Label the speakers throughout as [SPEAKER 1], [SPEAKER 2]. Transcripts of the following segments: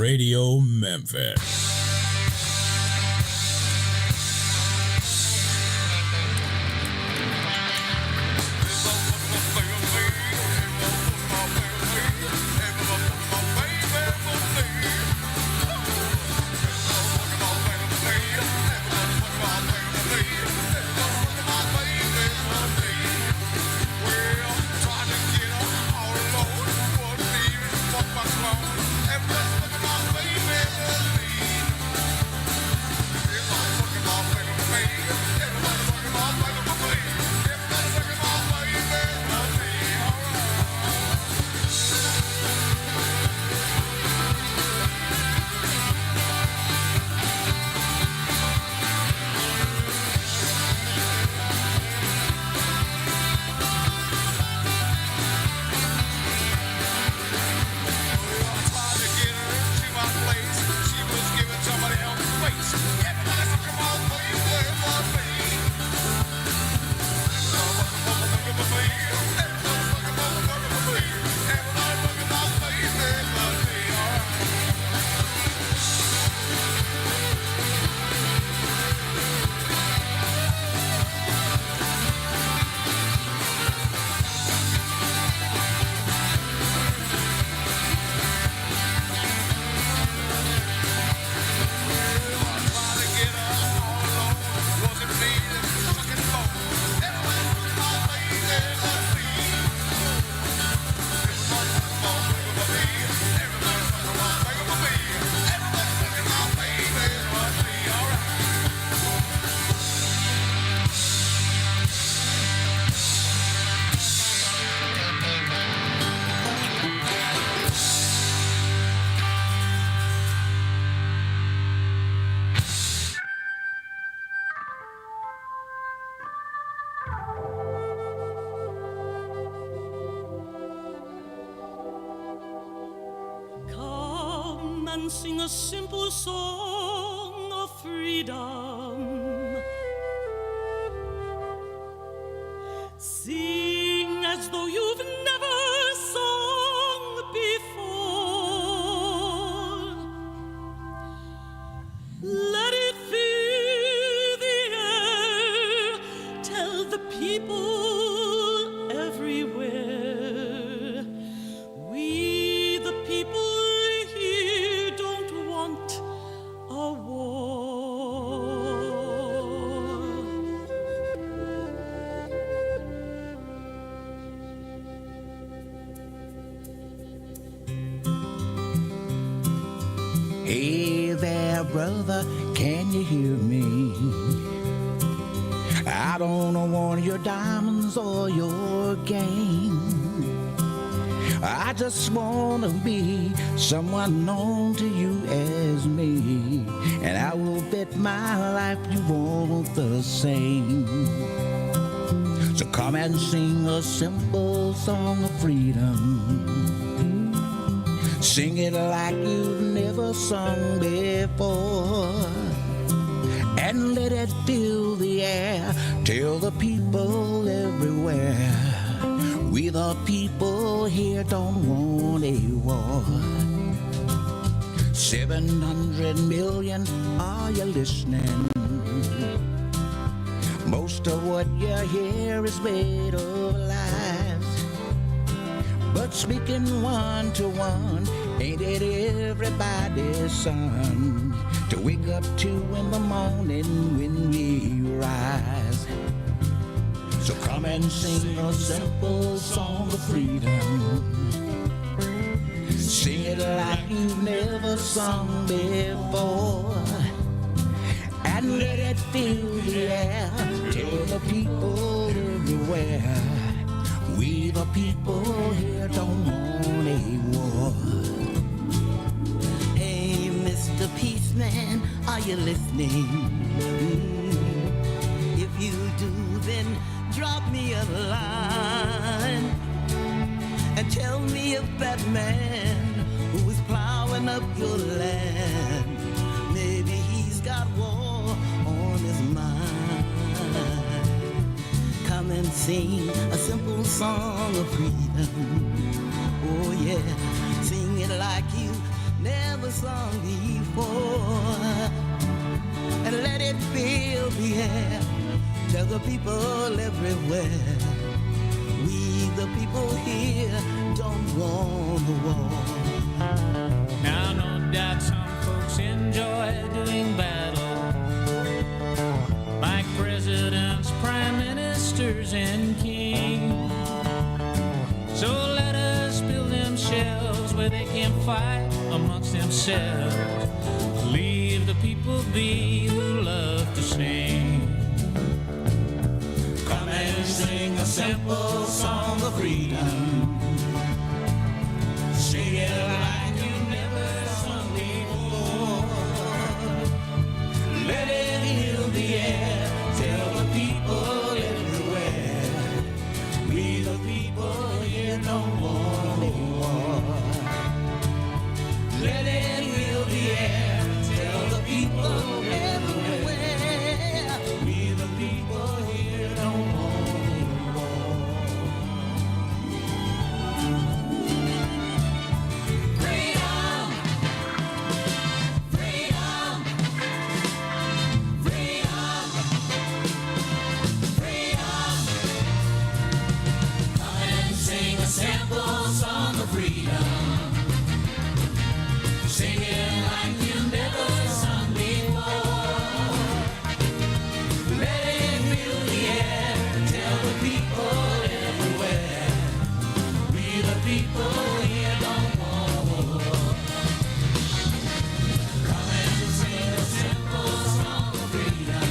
[SPEAKER 1] Radio Memphis.
[SPEAKER 2] And sing a simple song of freedom. Sing as though you've never sung before. Let it fill the air. Tell the people everywhere. We the people
[SPEAKER 3] Hey there, brother, can you hear me? I don't want your diamonds or your game. I just wanna be someone known to you as me, and I will bet my life you want the same. So come and sing a simple song of freedom. Sing it like you've never sung before, and let it fill the air. Tell the people everywhere, we the people here don't want a war. 700 million, are you listening? Most of what you hear is made of lies, but speaking one to one, ain't it everybody's son to wake up to in the morning when we rise? So come and sing a simple song of freedom. Sing it like you've never sung before, and let it fill the air. Tell the people everywhere, we the people here don't want a war.
[SPEAKER 4] Hey, Mr. Peaceman, are you listening? If you do, then drop me a line and tell me if that man who is plowing up your land, maybe he's got war on his mind. Come and sing a simple song of freedom. Oh yeah, sing it like you never never sung before. And let it fill the air. Tell the people everywhere. We the people here don't want the war.
[SPEAKER 5] Now no doubt some folks enjoy doing battle, like presidents, prime ministers, and kings. So let us build them shells where they can fight amongst themselves. Leave the people be who love to sing.
[SPEAKER 4] Come and sing a simple song of freedom. Sing it like you never sung before. Let it fill the air. Tell the people everywhere. We the people here don't want any war. Let it fill the air. Tell the people everywhere. We the people here don't want any war. Freedom! Freedom! Freedom! Freedom! Come and sing a simple song of freedom. Sing it like you never sung before. Let it fill the air. Tell the people everywhere. We the people here don't want war. Come and sing a simple song of freedom.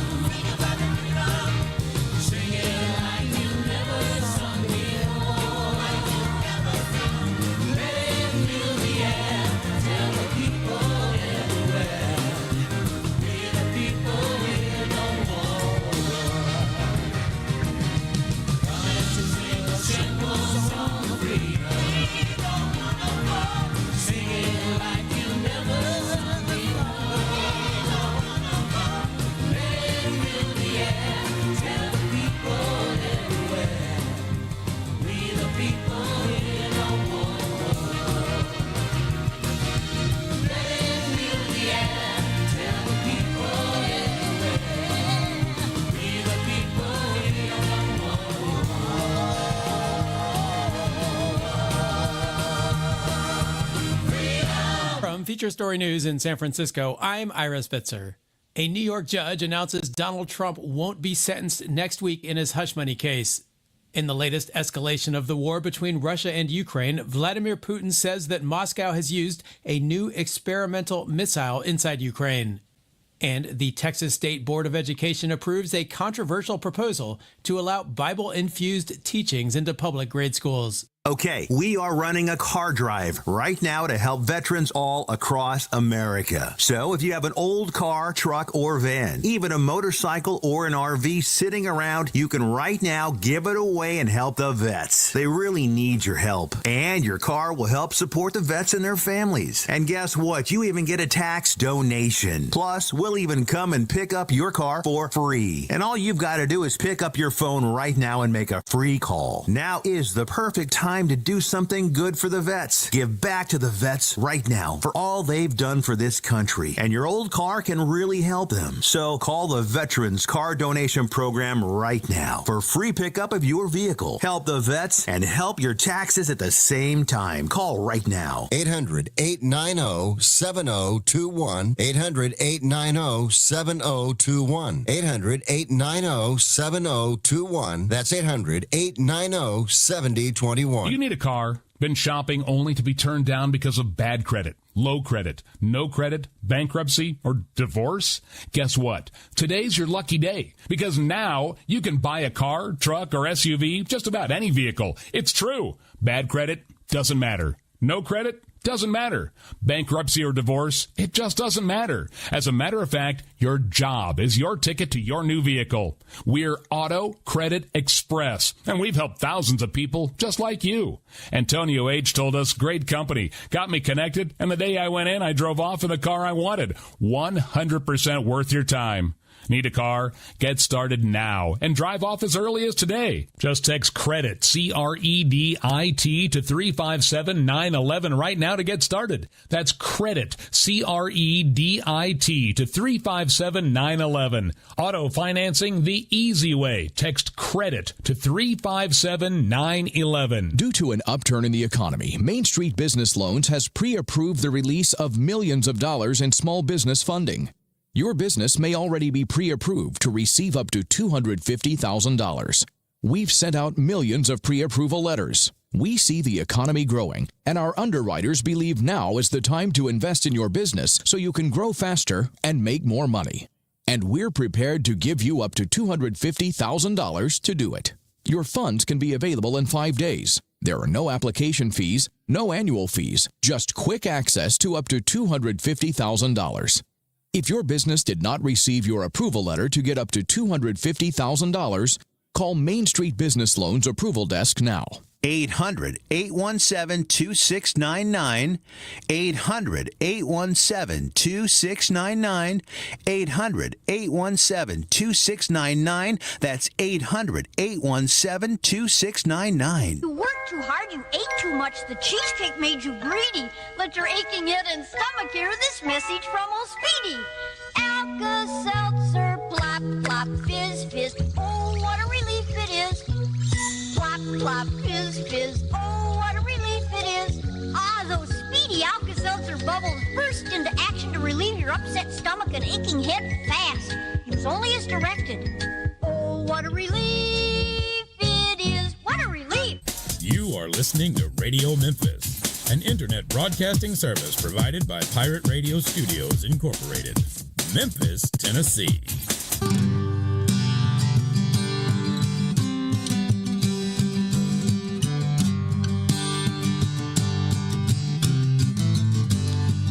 [SPEAKER 4] Sing it like you never sung before. Let it fill the air. Tell the people everywhere. We the people here don't want war. Come and sing a simple song of freedom. Sing it like you never sung before. Let it fill the air. Tell the people everywhere. We the people here don't want war. Let it fill the air. Tell the people everywhere. We the people here don't want
[SPEAKER 6] From Feature Story News in San Francisco, I'm Ira Spitzer. A New York judge announces Donald Trump won't be sentenced next week in his hush money case. In the latest escalation of the war between Russia and Ukraine, Vladimir Putin says that Moscow has used a new experimental missile inside Ukraine. And the Texas State Board of Education approves a controversial proposal to allow Bible-infused teachings into public grade schools.
[SPEAKER 7] Okay, we are running a car drive right now to help veterans all across America. So if you have an old car, truck, or van, even a motorcycle or an RV sitting around, you can right now give it away and help the vets. They really need your help. And your car will help support the vets and their families. And guess what? You even get a tax donation. Plus, we'll even come and pick up your car for free. And all you've got to do is pick up your phone right now and make a free call. Now is the perfect time to do something good for the vets. Give back to the vets right now for all they've done for this country. And your old car can really help them. So call the Veterans Car Donation Program right now for free pickup of your vehicle. Help the vets and help your taxes at the same time. Call right now.
[SPEAKER 8] 800-890-7021. 800-890-7021. 800-890-7021. That's 800-890-7021.
[SPEAKER 9] You need a car? Been shopping only to be turned down because of bad credit, low credit, no credit, bankruptcy, or divorce? Guess what? Today's your lucky day, because now you can buy a car, truck, or SUV, just about any vehicle. It's true. Bad credit doesn't matter. No credit doesn't matter. Bankruptcy or divorce, it just doesn't matter. As a matter of fact, your job is your ticket to your new vehicle. We're Auto Credit Express, and we've helped thousands of people just like you. Antonio H. told us, great company, got me connected, and the day I went in, I drove off in the car I wanted. 100% worth your time. Need a car? Get started now and drive off as early as today. Just text CREDIT, C-R-E-D-I-T, to 357-911 right now to get started. That's CREDIT, C-R-E-D-I-T, to 357-911. Auto financing the easy way. Text CREDIT to 357-911.
[SPEAKER 10] Due to an upturn in the economy, Main Street Business Loans has pre-approved the release of millions of dollars in small business funding. Your business may already be pre-approved to receive up to $250,000. We've sent out millions of pre-approval letters. We see the economy growing, and our underwriters believe now is the time to invest in your business so you can grow faster and make more money. And we're prepared to give you up to $250,000 to do it. Your funds can be available in 5 days. There are no application fees, no annual fees, just quick access to up to $250,000. If your business did not receive your approval letter to get up to $250,000, call Main Street Business Loans Approval Desk now.
[SPEAKER 7] 800-817-2699. 800-817-2699. 800-817-2699. That's 800-817-2699.
[SPEAKER 11] You worked too hard, you ate too much, the cheesecake made you greedy. Let your aching head and stomach hear this message from old Speedy. Alka-Seltzer, plop, plop, fizz, fizz. Oh, what a relief it is. Plop, plop, fizz, fizz. Oh, what a relief it is. Ah, those Speedy Alka-Seltzer bubbles burst into action to relieve your upset stomach and aching head fast. Use only as directed. Oh, what a relief it is. What a relief.
[SPEAKER 1] You are listening to Radio Memphis, an internet broadcasting service provided by Pirate Radio Studios, Incorporated, Memphis, Tennessee.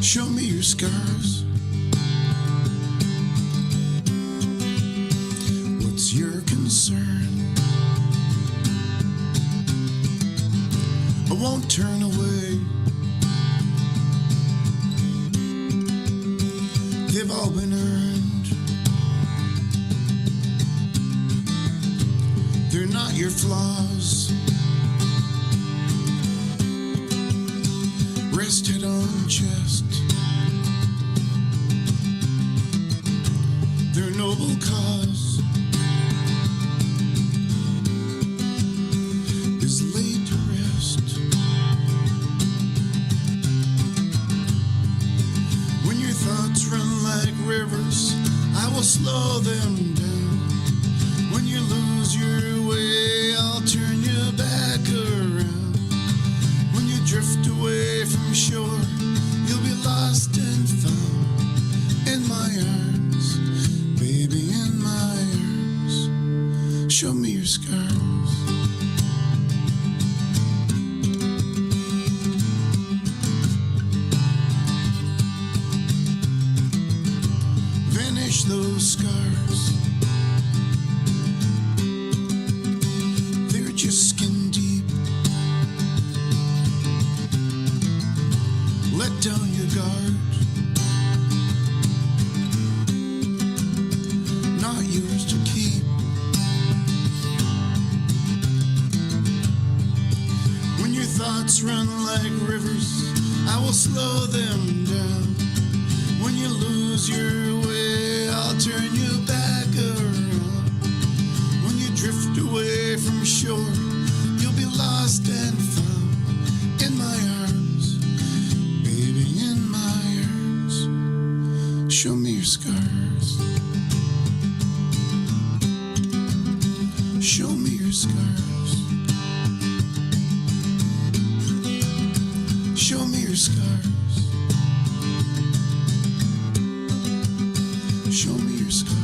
[SPEAKER 12] Show me your scars. What's your concern? I won't turn away. They've all been earned. They're not your flaws. Rest head on chest. Their noble cause is laid to rest. When your thoughts run like rivers, I will slow them down. When you lose your way, I'll turn you back around. When you drift away from shore, you'll be lost and found in my arms, baby, in my arms. Show me your scars. Vanish those scars. They're just skin deep. Let down your guard. Not yours to keep. When your thoughts run like rivers, I will slow them down. When you lose your way, I'll turn you back around. When you drift away from shore, you'll be lost and found in my arms, baby, in my arms. Show me your scars. Show me your scars. Show me your scars. Show me your scars.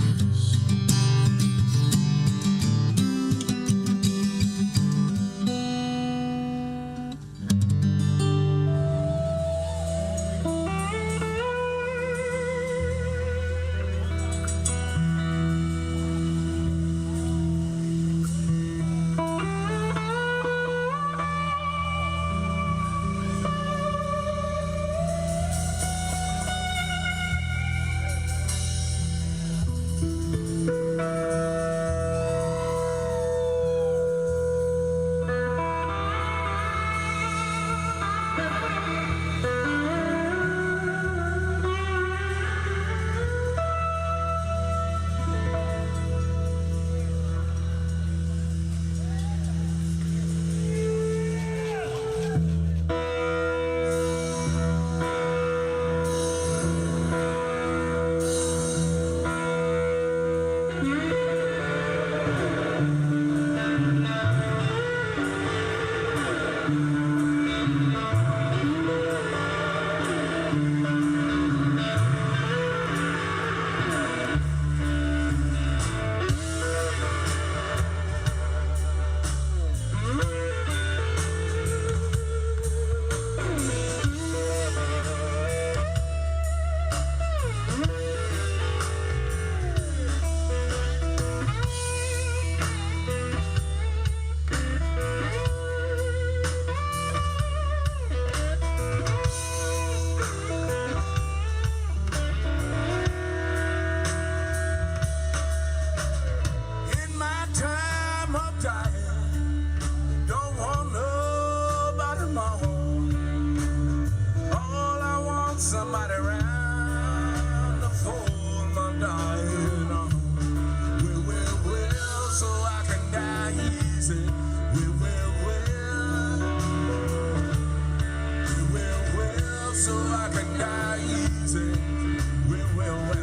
[SPEAKER 13] I can die easy. Well.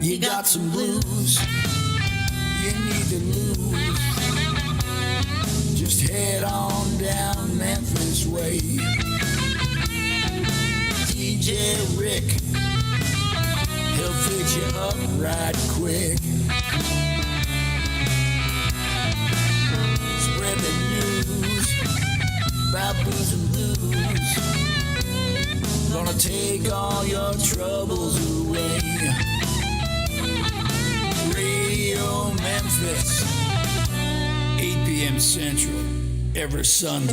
[SPEAKER 3] You got some blues you need to lose. Just head on down Memphis way. DJ Rick, he'll fix you up right quick. Spread the news about blues and blues. Gonna take all your troubles away. Radio Memphis, 8 p.m. Central, every Sunday.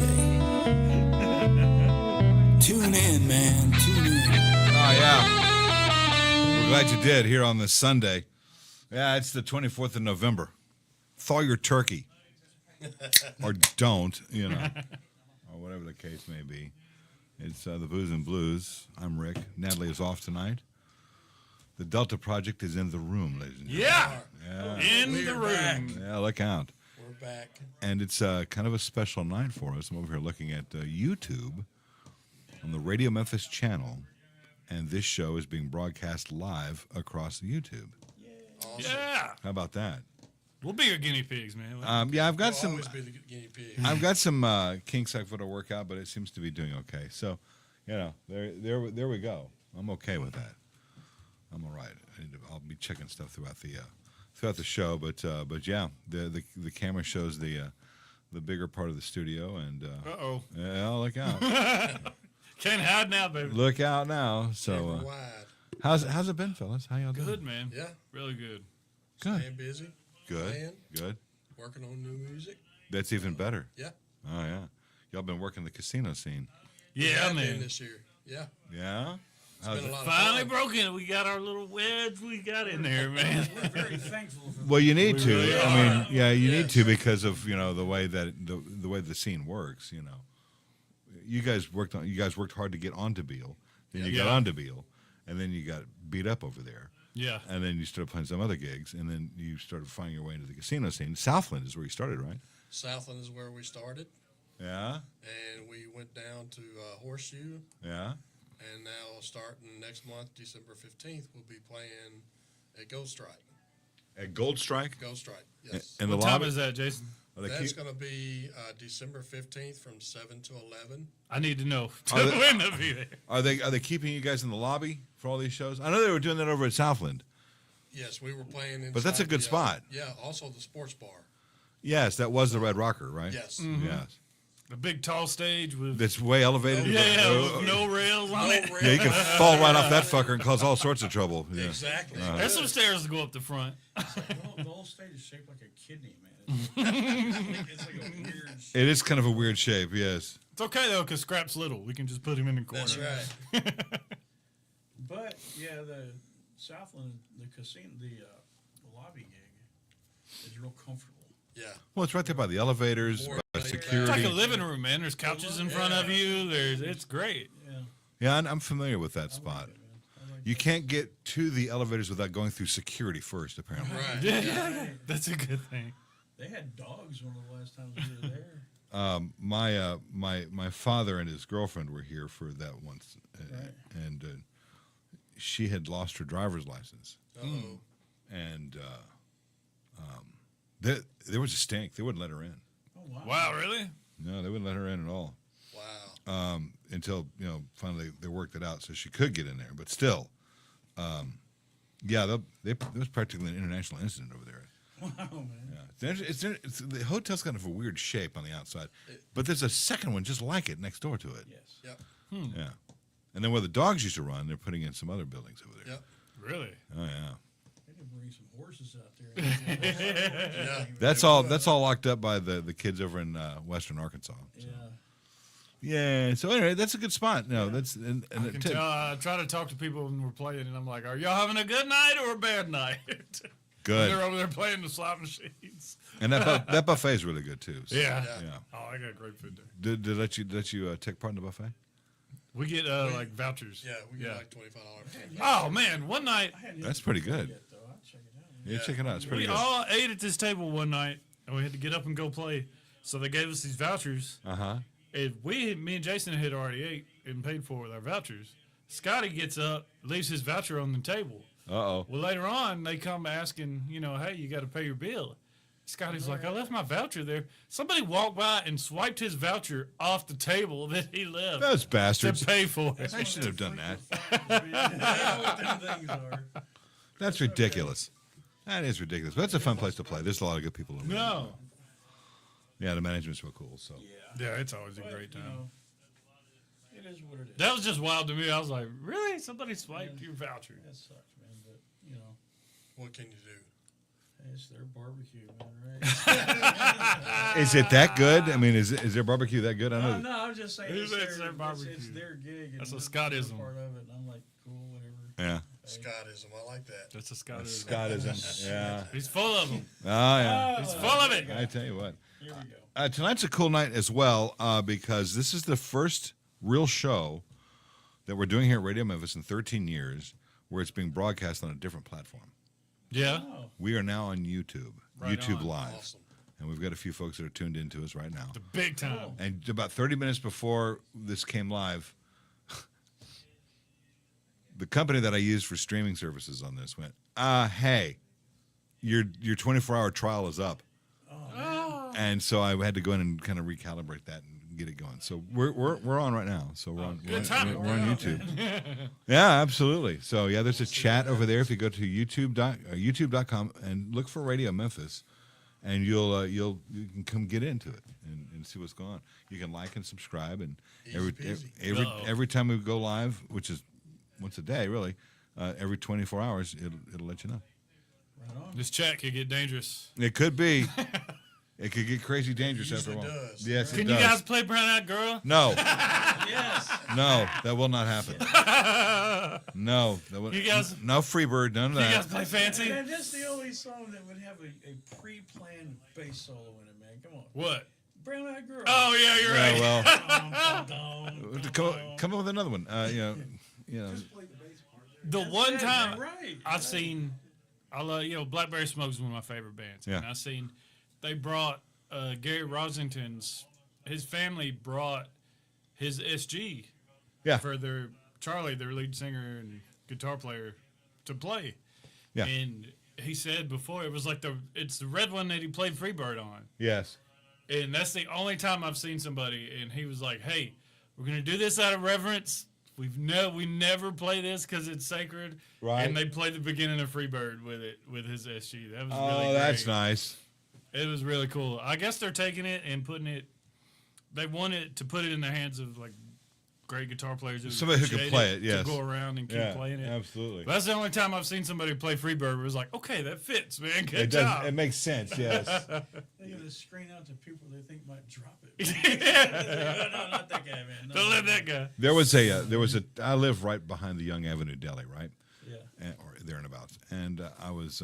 [SPEAKER 3] Tune in, man. Tune in.
[SPEAKER 14] Oh, yeah. We're glad you did here on this Sunday. Yeah, it's the 24th of November. Thaw your turkey. Or don't, you know. Or whatever the case may be. It's the Booze and Blues. I'm Rick. Natalie is off tonight. The Delta Project is in the room, ladies and gentlemen.
[SPEAKER 15] Yeah. In the room.
[SPEAKER 14] Yeah, look out.
[SPEAKER 15] We're back.
[SPEAKER 14] And it's kind of a special night for us. I'm over here looking at YouTube on the Radio Memphis channel, and this show is being broadcast live across YouTube.
[SPEAKER 15] Awesome. Yeah.
[SPEAKER 14] How about that?
[SPEAKER 15] We'll be your guinea pigs, man.
[SPEAKER 14] Yeah, I've got
[SPEAKER 15] We'll
[SPEAKER 14] some.
[SPEAKER 15] always be the guinea pig.
[SPEAKER 14] I've got some kinks I've got to work out, but it seems to be doing okay. So, there we go. I'm okay with that. I'm all right. I'll be checking stuff throughout the show, but yeah, the camera shows the bigger part of the studio, and yeah, look out.
[SPEAKER 15] Can't hide now, baby.
[SPEAKER 14] Look out now. So, how's it been, fellas? How y'all doing?
[SPEAKER 15] Good, man.
[SPEAKER 16] Yeah.
[SPEAKER 15] Really good.
[SPEAKER 14] Good.
[SPEAKER 16] Staying busy.
[SPEAKER 14] Good.
[SPEAKER 16] Playing,
[SPEAKER 14] Good.
[SPEAKER 16] working on new music.
[SPEAKER 14] That's even better.
[SPEAKER 16] Yeah.
[SPEAKER 14] Oh yeah. Y'all been working the casino scene.
[SPEAKER 15] Yeah,
[SPEAKER 16] Been
[SPEAKER 15] man.
[SPEAKER 16] this year. Yeah.
[SPEAKER 14] Yeah.
[SPEAKER 16] It's been a lot of
[SPEAKER 15] Finally
[SPEAKER 16] fun.
[SPEAKER 15] broke in. We got our little wedge we got in there, man.
[SPEAKER 16] We're very thankful for
[SPEAKER 14] Well, you need
[SPEAKER 15] We
[SPEAKER 14] to.
[SPEAKER 15] really
[SPEAKER 14] I
[SPEAKER 15] are.
[SPEAKER 14] mean, yeah, you need
[SPEAKER 16] Yes.
[SPEAKER 14] to because of the way that the way the scene works. You guys worked hard to get onto Beale, then you got
[SPEAKER 15] Yeah.
[SPEAKER 14] onto Beale, and then you got beat up over there,
[SPEAKER 15] Yeah.
[SPEAKER 14] and then you started playing some other gigs, and then you started finding your way into the casino scene. Southland is where you started, right?
[SPEAKER 16] Southland is where we started,
[SPEAKER 14] Yeah,
[SPEAKER 16] and we went down to Horseshoe,
[SPEAKER 14] yeah.
[SPEAKER 16] and now starting next month, December 15th, we'll be playing at Gold Strike.
[SPEAKER 14] At Gold Strike.
[SPEAKER 16] Gold Strike, yes.
[SPEAKER 14] And
[SPEAKER 15] What
[SPEAKER 14] the
[SPEAKER 15] time
[SPEAKER 14] lobby
[SPEAKER 15] is that, Jason?
[SPEAKER 14] Are they
[SPEAKER 16] That's
[SPEAKER 14] keep-
[SPEAKER 16] going to be December 15th from 7 to 11.
[SPEAKER 15] I need to know.
[SPEAKER 14] Are they-
[SPEAKER 15] When to be there.
[SPEAKER 14] Are they keeping you guys in the lobby for all these shows? I know they were doing that over at Southland.
[SPEAKER 16] Yes, we were playing inside.
[SPEAKER 14] But that's a good
[SPEAKER 16] the,
[SPEAKER 14] spot.
[SPEAKER 16] Yeah, also the sports bar.
[SPEAKER 14] Yes, that was the Red Rocker, right?
[SPEAKER 16] Yes.
[SPEAKER 14] Yes.
[SPEAKER 15] The big tall stage with
[SPEAKER 14] That's way elevated.
[SPEAKER 15] with no rails on it.
[SPEAKER 14] Yeah, you can fall right off that fucker and cause all sorts of trouble. Yeah.
[SPEAKER 16] Exactly.
[SPEAKER 15] There's some stairs to go up the front.
[SPEAKER 3] The whole stage is shaped like a kidney, man. It's like a weird.
[SPEAKER 14] It is kind of a weird shape, yes.
[SPEAKER 15] It's okay though, cause Scrap's little. We can just put him in the corner.
[SPEAKER 16] That's right.
[SPEAKER 3] But yeah, the Southland, the casino, the lobby gig is real comfortable.
[SPEAKER 16] Yeah.
[SPEAKER 14] Well, it's right there by the elevators,
[SPEAKER 16] More
[SPEAKER 14] by
[SPEAKER 16] laid back.
[SPEAKER 14] security.
[SPEAKER 15] It's like a living room, man. There's couches in front of you. It's great.
[SPEAKER 3] Yeah.
[SPEAKER 14] Yeah, I'm familiar with that spot. You can't get to the elevators without going through security first, apparently.
[SPEAKER 16] Right.
[SPEAKER 15] Yeah, that's a good thing.
[SPEAKER 3] They had dogs one of the last times we were there.
[SPEAKER 14] My father and his girlfriend were here for that once, and she had lost her driver's license,
[SPEAKER 16] Uh-oh.
[SPEAKER 14] and there was a stink. They wouldn't let her in.
[SPEAKER 3] Oh wow.
[SPEAKER 15] Wow, really?
[SPEAKER 14] No, they wouldn't let her in at all.
[SPEAKER 16] Wow.
[SPEAKER 14] Until finally they worked it out so she could get in there. But still, yeah, there was practically an international incident over there.
[SPEAKER 3] Wow, man.
[SPEAKER 14] Yeah, it's the hotel's kind of a weird shape on the outside, but there's a second one just like it next door to it.
[SPEAKER 3] Yes.
[SPEAKER 16] Yep.
[SPEAKER 14] Yeah, and then where the dogs used to run, they're putting in some other buildings over there.
[SPEAKER 16] Yep.
[SPEAKER 15] Really?
[SPEAKER 14] Oh yeah,
[SPEAKER 3] They could bring some horses out there.
[SPEAKER 16] Yeah.
[SPEAKER 14] that's all locked up by the kids over in western Arkansas. So.
[SPEAKER 3] Yeah.
[SPEAKER 14] Yeah. So anyway, that's a good spot. No, that's and
[SPEAKER 15] I can tell. I try to talk to people when we're playing, and I'm like, "Are y'all having a good night or a bad night?"
[SPEAKER 14] Good.
[SPEAKER 15] They're over there playing the slot machines.
[SPEAKER 14] And that buffet is really good too. So,
[SPEAKER 15] Yeah.
[SPEAKER 14] yeah.
[SPEAKER 15] Oh, I got great food there.
[SPEAKER 14] Did let you take part in the buffet?
[SPEAKER 15] We get like vouchers.
[SPEAKER 16] Yeah, we get like $25.
[SPEAKER 15] Oh man, one night
[SPEAKER 14] That's pretty good. Yeah, check it out. It's pretty
[SPEAKER 15] we
[SPEAKER 14] good.
[SPEAKER 15] all ate at this table one night, and we had to get up and go play. So they gave us these vouchers.
[SPEAKER 14] Uh-huh.
[SPEAKER 15] And me and Jason had already ate and paid for with our vouchers. Scotty gets up, leaves his voucher on the table.
[SPEAKER 14] Uh-oh.
[SPEAKER 15] Well, later on, they come asking, hey, you got to pay your bill. Scotty's like, I left my voucher there. Somebody walked by and swiped his voucher off the table that he left.
[SPEAKER 14] Those bastards.
[SPEAKER 15] To pay for it.
[SPEAKER 14] I should have done that.
[SPEAKER 3] I know what them things are.
[SPEAKER 14] That's ridiculous. That is ridiculous. But that's a fun place to play. There's a lot of good people over there.
[SPEAKER 15] No.
[SPEAKER 14] Yeah, the management's real cool. So.
[SPEAKER 15] Yeah, it's always a great time.
[SPEAKER 3] It is what it is.
[SPEAKER 15] That was just wild to me. I was like, really? Somebody swiped your voucher?
[SPEAKER 3] That sucks, man. But
[SPEAKER 16] What can you do?
[SPEAKER 3] it's their barbecue, man. Right?
[SPEAKER 14] Is it that good? I mean, is their barbecue that good? I know.
[SPEAKER 3] No, I'm just saying
[SPEAKER 15] It's their barbecue.
[SPEAKER 3] It's their gig. And
[SPEAKER 15] That's a
[SPEAKER 3] we're
[SPEAKER 15] Scottism.
[SPEAKER 3] Part of it, and I'm like, cool, whatever.
[SPEAKER 14] Yeah.
[SPEAKER 16] Scottism. I like that.
[SPEAKER 15] That's a Scottism.
[SPEAKER 14] Scottism. Yeah.
[SPEAKER 15] He's full of them.
[SPEAKER 14] Oh yeah.
[SPEAKER 15] He's full of it.
[SPEAKER 14] I tell you what.
[SPEAKER 3] Here we go.
[SPEAKER 14] Tonight's a cool night as well because this is the first real show that we're doing here at Radio Memphis in 13 years where it's being broadcast on a different platform.
[SPEAKER 15] Yeah.
[SPEAKER 14] We are now on YouTube,
[SPEAKER 15] Right
[SPEAKER 14] YouTube
[SPEAKER 15] on.
[SPEAKER 14] Live.
[SPEAKER 16] Awesome.
[SPEAKER 14] And we've got a few folks that are tuned into us right now.
[SPEAKER 15] The big time.
[SPEAKER 14] And about 30 minutes before this came live, the company that I use for streaming services on this went, hey, your 24-hour trial is up. And so I had to go in and kind of recalibrate that and get it going. So we're on right now. So we're on YouTube. Yeah, absolutely. So yeah, there's a chat over there. If you go to YouTube.com and look for Radio Memphis, and you can come get into it and see what's going on. You can like and subscribe, and every time we go live, which is once a day really, every 24 hours, it'll let you know.
[SPEAKER 15] This chat could get dangerous.
[SPEAKER 14] It could be. It could get crazy dangerous after a while.
[SPEAKER 16] Does.
[SPEAKER 14] Yes, it
[SPEAKER 15] Can
[SPEAKER 14] does.
[SPEAKER 15] you guys play Brown Eyed Girl?
[SPEAKER 14] No.
[SPEAKER 15] Yes.
[SPEAKER 14] No, that will not happen. No, that will.
[SPEAKER 15] You guys-
[SPEAKER 14] no Freebird, none of
[SPEAKER 15] You
[SPEAKER 14] that.
[SPEAKER 15] guys play fancy?
[SPEAKER 17] Man, that's the only song that would have a pre-planned bass solo in it, man. Come on.
[SPEAKER 15] What?
[SPEAKER 17] Brown Eyed Girl.
[SPEAKER 15] Oh yeah, you're right.
[SPEAKER 14] Well, come up with another one. You know.
[SPEAKER 15] The one time
[SPEAKER 17] right.
[SPEAKER 15] I've seen, I love, Blackberry Smoke is one of my favorite bands.
[SPEAKER 14] Yeah.
[SPEAKER 15] And I've seen, they brought Gary Rosington's, his family brought his SG
[SPEAKER 14] Yeah.
[SPEAKER 15] for Charlie, their lead singer and guitar player, to play.
[SPEAKER 14] Yeah.
[SPEAKER 15] And he said before, it was like it's the red one that he played Freebird on.
[SPEAKER 14] Yes.
[SPEAKER 15] And that's the only time I've seen somebody, and he was like, hey, we're going to do this out of reverence. We never play this because it's sacred.
[SPEAKER 14] Right.
[SPEAKER 15] And they played the beginning of Freebird with it, with his SG. That was
[SPEAKER 14] Oh,
[SPEAKER 15] really
[SPEAKER 14] that's
[SPEAKER 15] great.
[SPEAKER 14] nice.
[SPEAKER 15] It was really cool. I guess they're taking it and they wanted to put it in the hands of, like, great guitar players. That
[SPEAKER 14] Somebody who can
[SPEAKER 15] appreciate
[SPEAKER 14] play it, yes.
[SPEAKER 15] To go around and keep playing it.
[SPEAKER 14] Absolutely.
[SPEAKER 15] But that's the only time I've seen somebody play Freebird where it was like, okay, that fits, man. Good
[SPEAKER 14] It does.
[SPEAKER 15] job.
[SPEAKER 14] It makes sense. Yes.
[SPEAKER 17] They're going to screen out to people they think might drop it. No, not that guy, man. No,
[SPEAKER 15] Don't let that guy.
[SPEAKER 14] There was a. I live right behind the Young Avenue Deli, right?
[SPEAKER 17] Yeah.
[SPEAKER 14] Or there and abouts. And I was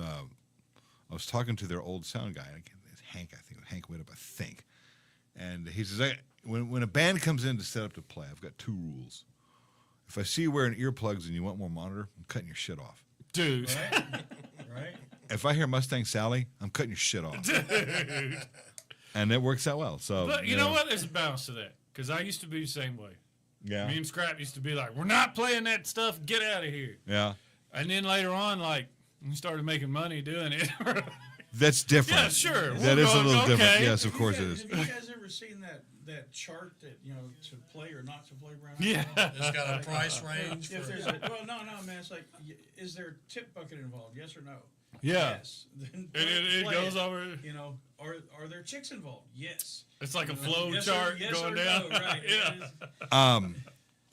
[SPEAKER 14] talking to their old sound guy. It's Hank, I think. Hank Whitup, I think. And he says, when a band comes in to set up to play, I've got two rules. If I see you wearing earplugs and you want more monitor, I'm cutting your shit off.
[SPEAKER 15] Dude.
[SPEAKER 17] Right?
[SPEAKER 14] If I hear Mustang Sally, I'm cutting your shit off.
[SPEAKER 15] Dude.
[SPEAKER 14] And it works out well. So,
[SPEAKER 15] But you know what? There's a balance to that. Because I used to be the same way.
[SPEAKER 14] Yeah.
[SPEAKER 15] Me and Scrap used to be like, we're not playing that stuff. Get out of here.
[SPEAKER 14] Yeah.
[SPEAKER 15] And then later on, like, we started making money doing it.
[SPEAKER 14] That's different.
[SPEAKER 15] Yeah, sure.
[SPEAKER 14] That
[SPEAKER 15] We're
[SPEAKER 14] is a
[SPEAKER 15] going,
[SPEAKER 14] little different.
[SPEAKER 15] okay.
[SPEAKER 14] Yes, of course it is.
[SPEAKER 17] Have you guys ever seen that chart that, to play or not to play Brown Eyed
[SPEAKER 15] Yeah.
[SPEAKER 17] Girl?
[SPEAKER 16] It's got a price range.
[SPEAKER 17] If
[SPEAKER 16] For,
[SPEAKER 17] there's no, man. It's like, is there a tip bucket involved? Yes or no?
[SPEAKER 15] Yeah.
[SPEAKER 17] Yes. Then
[SPEAKER 15] It
[SPEAKER 17] play
[SPEAKER 15] goes over.
[SPEAKER 17] Are there chicks involved? Yes.
[SPEAKER 15] It's like a flow
[SPEAKER 17] Yes
[SPEAKER 15] chart
[SPEAKER 17] yes
[SPEAKER 15] going
[SPEAKER 17] or
[SPEAKER 15] down.
[SPEAKER 17] No, right.
[SPEAKER 15] Yeah.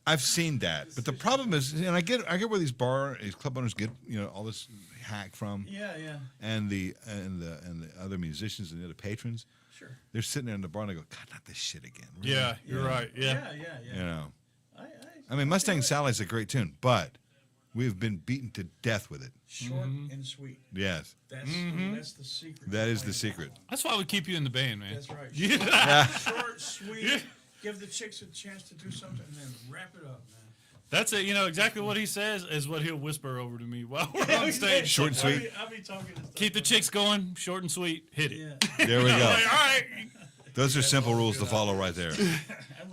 [SPEAKER 14] I've seen that, but the problem is, and I get where these club owners get all this hack from.
[SPEAKER 17] Yeah.
[SPEAKER 14] And the other musicians and the other patrons.
[SPEAKER 17] Sure.
[SPEAKER 14] They're sitting there in the bar and they go, God, not this shit again. Really?
[SPEAKER 15] Yeah, you're right. Yeah.
[SPEAKER 17] Yeah.
[SPEAKER 14] I mean, Mustang Sally's a great tune, but we've been beaten to death with it.
[SPEAKER 17] Short and sweet.
[SPEAKER 14] Yes.
[SPEAKER 17] That's the secret.
[SPEAKER 14] That is the secret.
[SPEAKER 15] That's why we keep you in the band, man.
[SPEAKER 17] That's right.
[SPEAKER 15] Yeah.
[SPEAKER 17] Short, sweet. Give the chicks a chance to do something, and then wrap it up, man.
[SPEAKER 15] That's it. Exactly what he says is what he'll whisper over to me while we're on stage.
[SPEAKER 14] Short and sweet.
[SPEAKER 17] I'll be talking to stuff.
[SPEAKER 15] Keep the chicks going. Short and sweet. Hit it.
[SPEAKER 17] Yeah.
[SPEAKER 14] There we go.
[SPEAKER 15] Like, all right.
[SPEAKER 14] Those are simple rules to follow right there.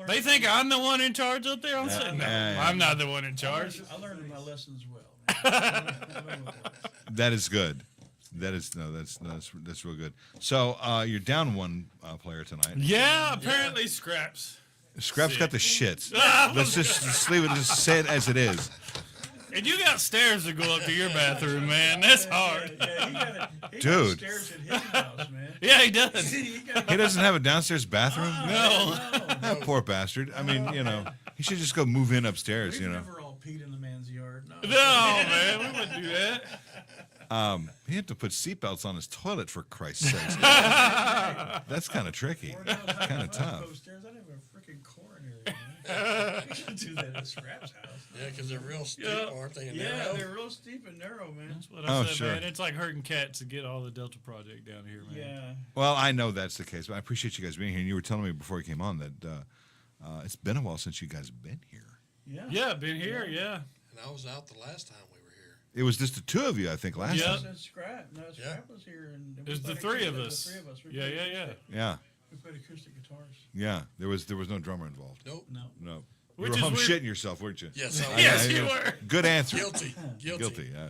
[SPEAKER 15] They think I'm the one in charge up there. I'm saying, no,
[SPEAKER 14] yeah.
[SPEAKER 15] I'm not the one in charge.
[SPEAKER 17] I learned my lessons well, man.
[SPEAKER 14] That is good. That's real good. So you're down one player tonight.
[SPEAKER 15] Yeah, apparently Scraps.
[SPEAKER 14] Scrap's got the shits. Let's just leave it. Just say it as it is.
[SPEAKER 15] And you got stairs to go up to your bathroom, man. That's hard.
[SPEAKER 17] He
[SPEAKER 14] Dude.
[SPEAKER 17] got stairs at his house, man.
[SPEAKER 15] Yeah, he does.
[SPEAKER 14] He doesn't have a downstairs bathroom?
[SPEAKER 15] No.
[SPEAKER 14] That poor bastard. I mean, he should just go move in upstairs,
[SPEAKER 17] We've never all peed in the man's yard. No,
[SPEAKER 15] man, we wouldn't do that.
[SPEAKER 14] He had to put seatbelts on his toilet, for Christ's sake. That's kind of tricky. Kind of tough.
[SPEAKER 17] Upstairs, I'd have a freaking coronary, man. We should do that at Scrap's house.
[SPEAKER 16] yeah, because they're real steep, aren't they? And
[SPEAKER 17] Yeah,
[SPEAKER 16] narrow?
[SPEAKER 17] they're real steep and narrow, man.
[SPEAKER 15] That's what I
[SPEAKER 14] Oh,
[SPEAKER 15] said,
[SPEAKER 14] sure.
[SPEAKER 15] man. It's like herding cats to get all the Delta Project down here, man.
[SPEAKER 17] Yeah.
[SPEAKER 14] Well, I know that's the case, but I appreciate you guys being here. And you were telling me before you came on that it's been a while since you guys have been here.
[SPEAKER 17] Yeah.
[SPEAKER 15] Yeah, been here, yeah.
[SPEAKER 16] And I was out the last time we were here.
[SPEAKER 14] It was just the two of you, I think, last time.
[SPEAKER 17] Scrap. No, Scrap was here, and
[SPEAKER 15] it was the three of us. Yeah.
[SPEAKER 17] We played acoustic guitars.
[SPEAKER 14] Yeah, there was no drummer involved.
[SPEAKER 16] Nope.
[SPEAKER 14] No.
[SPEAKER 15] Which
[SPEAKER 14] you were
[SPEAKER 15] is
[SPEAKER 14] home
[SPEAKER 15] weird.
[SPEAKER 14] shitting yourself, weren't you?
[SPEAKER 16] Yes,
[SPEAKER 15] yes, you were.
[SPEAKER 14] Good answer.
[SPEAKER 16] Guilty.
[SPEAKER 14] Yeah.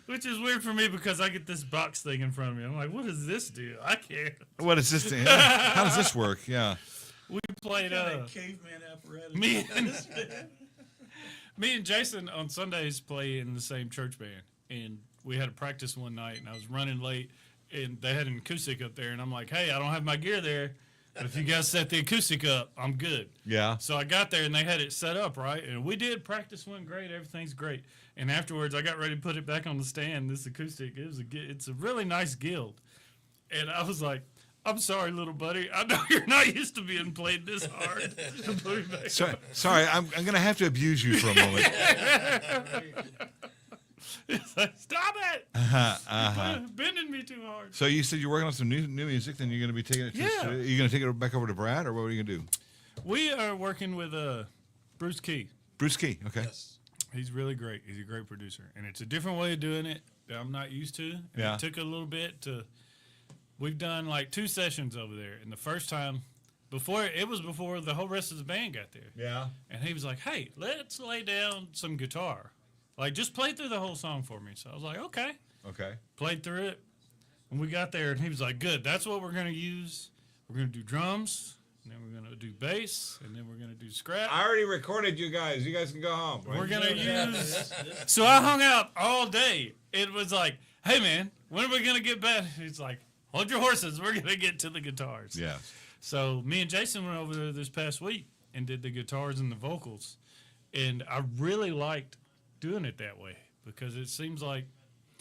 [SPEAKER 15] Which is weird for me because I get this box thing in front of me. I'm like, what does this do? I can't.
[SPEAKER 14] What is this thing? How does this work? Yeah.
[SPEAKER 15] We played
[SPEAKER 17] caveman apparatus.
[SPEAKER 15] Me and Jason on Sundays play in the same church band, and we had a practice one night, and I was running late, and they had an acoustic up there, and I'm like, hey, I don't have my gear there, but if you guys set the acoustic up, I'm good.
[SPEAKER 14] Yeah.
[SPEAKER 15] So I got there, and they had it set up, right? And we did. Practice went great. Everything's great. And afterwards, I got ready to put it back on the stand, this acoustic. It's a really nice Guild. And I was like, I'm sorry, little buddy. I know you're not used to being played this hard. Put it back on.
[SPEAKER 14] Sorry, I'm going to have to abuse you for a moment.
[SPEAKER 15] It's like, stop it! You're bending me too hard.
[SPEAKER 14] So you said you're working on some new music, then you're going to be taking it to are you going to take it back over to Brad, or what are you going to do?
[SPEAKER 15] We are working with Bruce Key.
[SPEAKER 14] Bruce Key, okay.
[SPEAKER 16] Yes.
[SPEAKER 15] He's really great. He's a great producer. And it's a different way of doing it that I'm not used to. And
[SPEAKER 14] Yeah.
[SPEAKER 15] It took a little bit to... We've done like 2 sessions over there. And the first time, before the whole rest of the band got there.
[SPEAKER 14] Yeah.
[SPEAKER 15] And he was like, hey, let's lay down some guitar. Like, just play through the whole song for me. So I was like, okay.
[SPEAKER 14] Okay.
[SPEAKER 15] Played through it. And we got there, and he was like, good, that's what we're going to use. We're going to do drums, and then we're going to do bass, and then we're going to do scrap.
[SPEAKER 14] I already recorded you guys. You guys can go home. Right?
[SPEAKER 15] We're going to use... So I hung out all day. It was like, hey, man, when are we going to get back? He's like, hold your horses. We're going to get to the guitars.
[SPEAKER 14] Yeah.
[SPEAKER 15] So me and Jason went over there this past week and did the guitars and the vocals. And I really liked doing it that way because it seems like...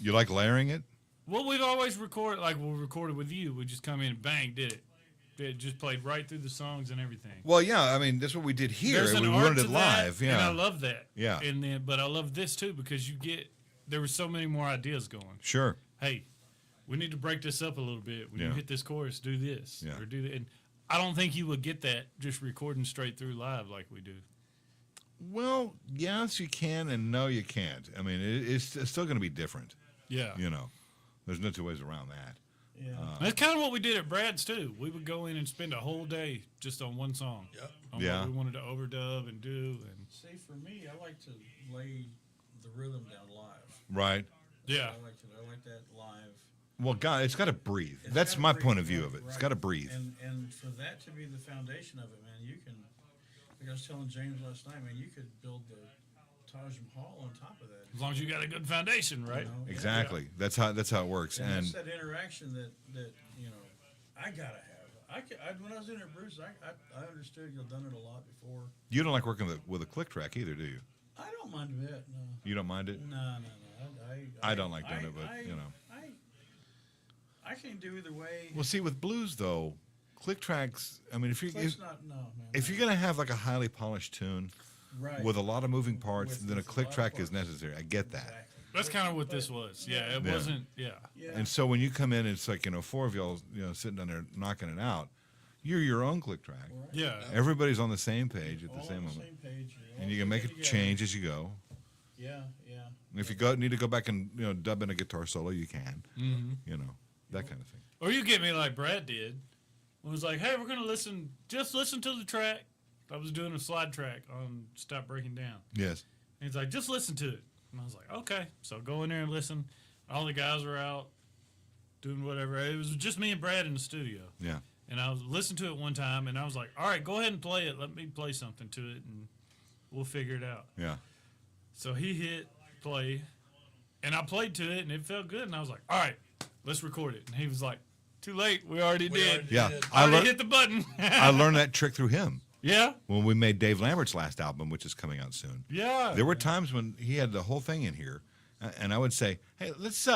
[SPEAKER 14] You like layering it?
[SPEAKER 15] Well, we've always recorded, like we recorded with you. We just come in and bang, did it. It just played right through the songs and everything.
[SPEAKER 14] Well, yeah, I mean, that's what we did here.
[SPEAKER 15] There's an
[SPEAKER 14] We
[SPEAKER 15] art
[SPEAKER 14] wanted
[SPEAKER 15] to
[SPEAKER 14] it
[SPEAKER 15] that,
[SPEAKER 14] live. Yeah.
[SPEAKER 15] And I love that.
[SPEAKER 14] Yeah.
[SPEAKER 15] But I love this too because there were so many more ideas going.
[SPEAKER 14] Sure.
[SPEAKER 15] Hey, we need to break this up a little bit. When you hit this chorus, do this.
[SPEAKER 14] Yeah.
[SPEAKER 15] Or do that. And I don't think you would get that just recording straight through live like we do.
[SPEAKER 14] Well, yes, you can, and no, you can't. I mean, it's still going to be different.
[SPEAKER 15] Yeah.
[SPEAKER 14] You know, there's no two ways around that.
[SPEAKER 17] Yeah.
[SPEAKER 15] That's kind of what we did at Brad's too. We would go in and spend a whole day just on one song.
[SPEAKER 16] Yep.
[SPEAKER 15] On
[SPEAKER 14] Yeah.
[SPEAKER 15] what we wanted to overdub and do. And
[SPEAKER 17] See, for me, I like to lay the rhythm down live.
[SPEAKER 14] Right.
[SPEAKER 15] Yeah.
[SPEAKER 17] I like that live.
[SPEAKER 14] Well, God, it's got to breathe.
[SPEAKER 17] It's
[SPEAKER 14] That's
[SPEAKER 17] gotta
[SPEAKER 14] my
[SPEAKER 17] breathe,
[SPEAKER 14] point of view
[SPEAKER 17] right,
[SPEAKER 14] of it. It's
[SPEAKER 17] right.
[SPEAKER 14] got to breathe.
[SPEAKER 17] And for that to be the foundation of it, man, you can. Like I was telling James last night, man, you could build the Taj Mahal on top of that.
[SPEAKER 15] as long as you got a good foundation, right?
[SPEAKER 17] You know?
[SPEAKER 14] Exactly. That's how it works.
[SPEAKER 17] And
[SPEAKER 14] And
[SPEAKER 17] it's that interaction that you know I gotta have. When I was doing it, Bruce, I understood you've done it a lot before.
[SPEAKER 14] you don't like working with a click track either, do you?
[SPEAKER 17] I don't mind a bit. No.
[SPEAKER 14] You don't mind it?
[SPEAKER 17] No.
[SPEAKER 14] I don't like doing it, but you know.
[SPEAKER 17] I can do either way.
[SPEAKER 14] Well, see, with blues though, click tracks. I mean, if you're gonna have like a highly polished tune,
[SPEAKER 17] right,
[SPEAKER 14] with a lot of moving parts, then a click track is necessary. I get that.
[SPEAKER 15] That's kind of what this was. Yeah, it wasn't. Yeah.
[SPEAKER 14] And so when you come in, it's like 4 of y'all, sitting down there knocking it out. You're your own click track.
[SPEAKER 17] Right.
[SPEAKER 15] Yeah.
[SPEAKER 14] Everybody's on the same page at the
[SPEAKER 17] All
[SPEAKER 14] same
[SPEAKER 17] on the
[SPEAKER 14] moment,
[SPEAKER 17] same page,
[SPEAKER 14] and you can make it change as you go.
[SPEAKER 17] Yeah.
[SPEAKER 14] And if you need to go back and dub in a guitar solo, you can.
[SPEAKER 15] Mm-hmm.
[SPEAKER 14] That kind of thing.
[SPEAKER 15] Or you get me like Brad did. It was like, hey, we're going to just listen to the track. I was doing a slide track on Stop Breaking Down.
[SPEAKER 14] Yes.
[SPEAKER 15] And he's like, just listen to it. And I was like, okay. So go in there and listen. All the guys were out doing whatever. It was just me and Brad in the studio.
[SPEAKER 14] Yeah.
[SPEAKER 15] And I was listening to it one time, and I was like, all right, go ahead and play it. Let me play something to it, and we'll figure it out.
[SPEAKER 14] Yeah.
[SPEAKER 15] So he hit play, and I played to it, and it felt good. And I was like, all right, let's record it. And he was like, too late. We already did.
[SPEAKER 14] Yeah.
[SPEAKER 15] I already hit the button.
[SPEAKER 14] I learned that trick through him.
[SPEAKER 15] Yeah.
[SPEAKER 14] When we made Dave Lambert's last album, which is coming out soon.
[SPEAKER 15] Yeah.
[SPEAKER 14] There were times when he had the whole thing in here, and I would say, "Hey, let's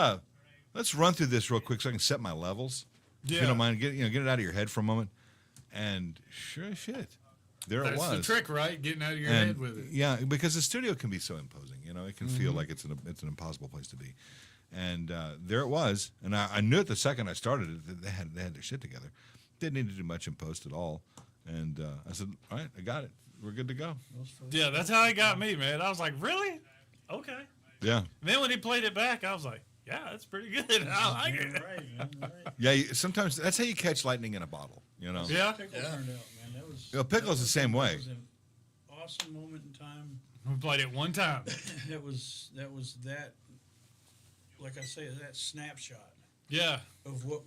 [SPEAKER 14] run through this real quick so I can set my levels. If you don't mind, get it out of your head for a moment." And sure as shit, there it was.
[SPEAKER 15] That's the trick, right? Getting out of your head with it.
[SPEAKER 14] Yeah, because the studio can be so imposing. It can feel like it's an impossible place to be. And there it was, and I knew it the second I started it that they had their shit together. Didn't need to do much in post at all. And I said, all right, I got it. We're good to go.
[SPEAKER 15] Yeah, that's how it got me, man. I was like, really? Okay.
[SPEAKER 14] Yeah.
[SPEAKER 15] And then when he played it back, I was like, yeah, that's pretty good. I like it.
[SPEAKER 17] Right.
[SPEAKER 14] Yeah, sometimes that's how you catch lightning in a bottle, you know?
[SPEAKER 15] Yeah.
[SPEAKER 17] Pickle turned out, man. That was.
[SPEAKER 14] Pickle's the same way.
[SPEAKER 17] That was an awesome moment in time.
[SPEAKER 15] We played it one time.
[SPEAKER 17] That was that. Like I say, that snapshot.
[SPEAKER 15] Yeah.
[SPEAKER 17] Of what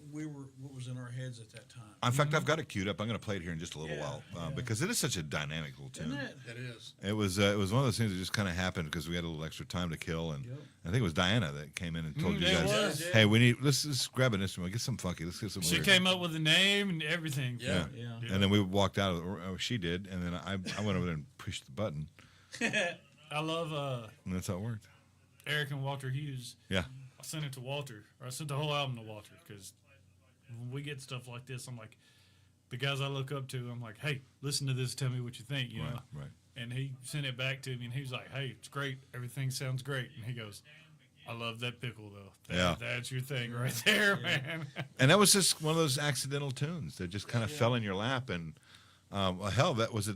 [SPEAKER 17] was in our heads at that time.
[SPEAKER 14] In fact, I've got it queued up. I'm going to play it here in just a little while
[SPEAKER 17] yeah.
[SPEAKER 14] because it is such a dynamic little tune.
[SPEAKER 17] Isn't it?
[SPEAKER 16] It is.
[SPEAKER 14] It was one of those things that just kind of happened because we had a little extra time to kill, and I think it was Diana that came in and told you guys, "Hey, let's just grab an instrument, get something funky, let's get some."
[SPEAKER 15] She
[SPEAKER 14] weird.
[SPEAKER 15] came up with the name and everything.
[SPEAKER 14] Yeah. And then we walked out. She did, and then I went over there and pushed the button.
[SPEAKER 15] I love.
[SPEAKER 14] And that's how it worked.
[SPEAKER 15] Eric and Walter Hughes.
[SPEAKER 14] Yeah.
[SPEAKER 15] I sent it to Walter, or I sent the whole album to Walter, because when we get stuff like this, I'm like, the guys I look up to, I'm like, hey, listen to this, tell me what you think, you know?
[SPEAKER 14] Right.
[SPEAKER 15] And he sent it back to me, and he was like, hey, it's great, everything sounds great. And he goes, I love that pickle, though. That's your thing right there, man.
[SPEAKER 14] And that was just one of those accidental tunes that just kind of fell in your lap. And hell, that was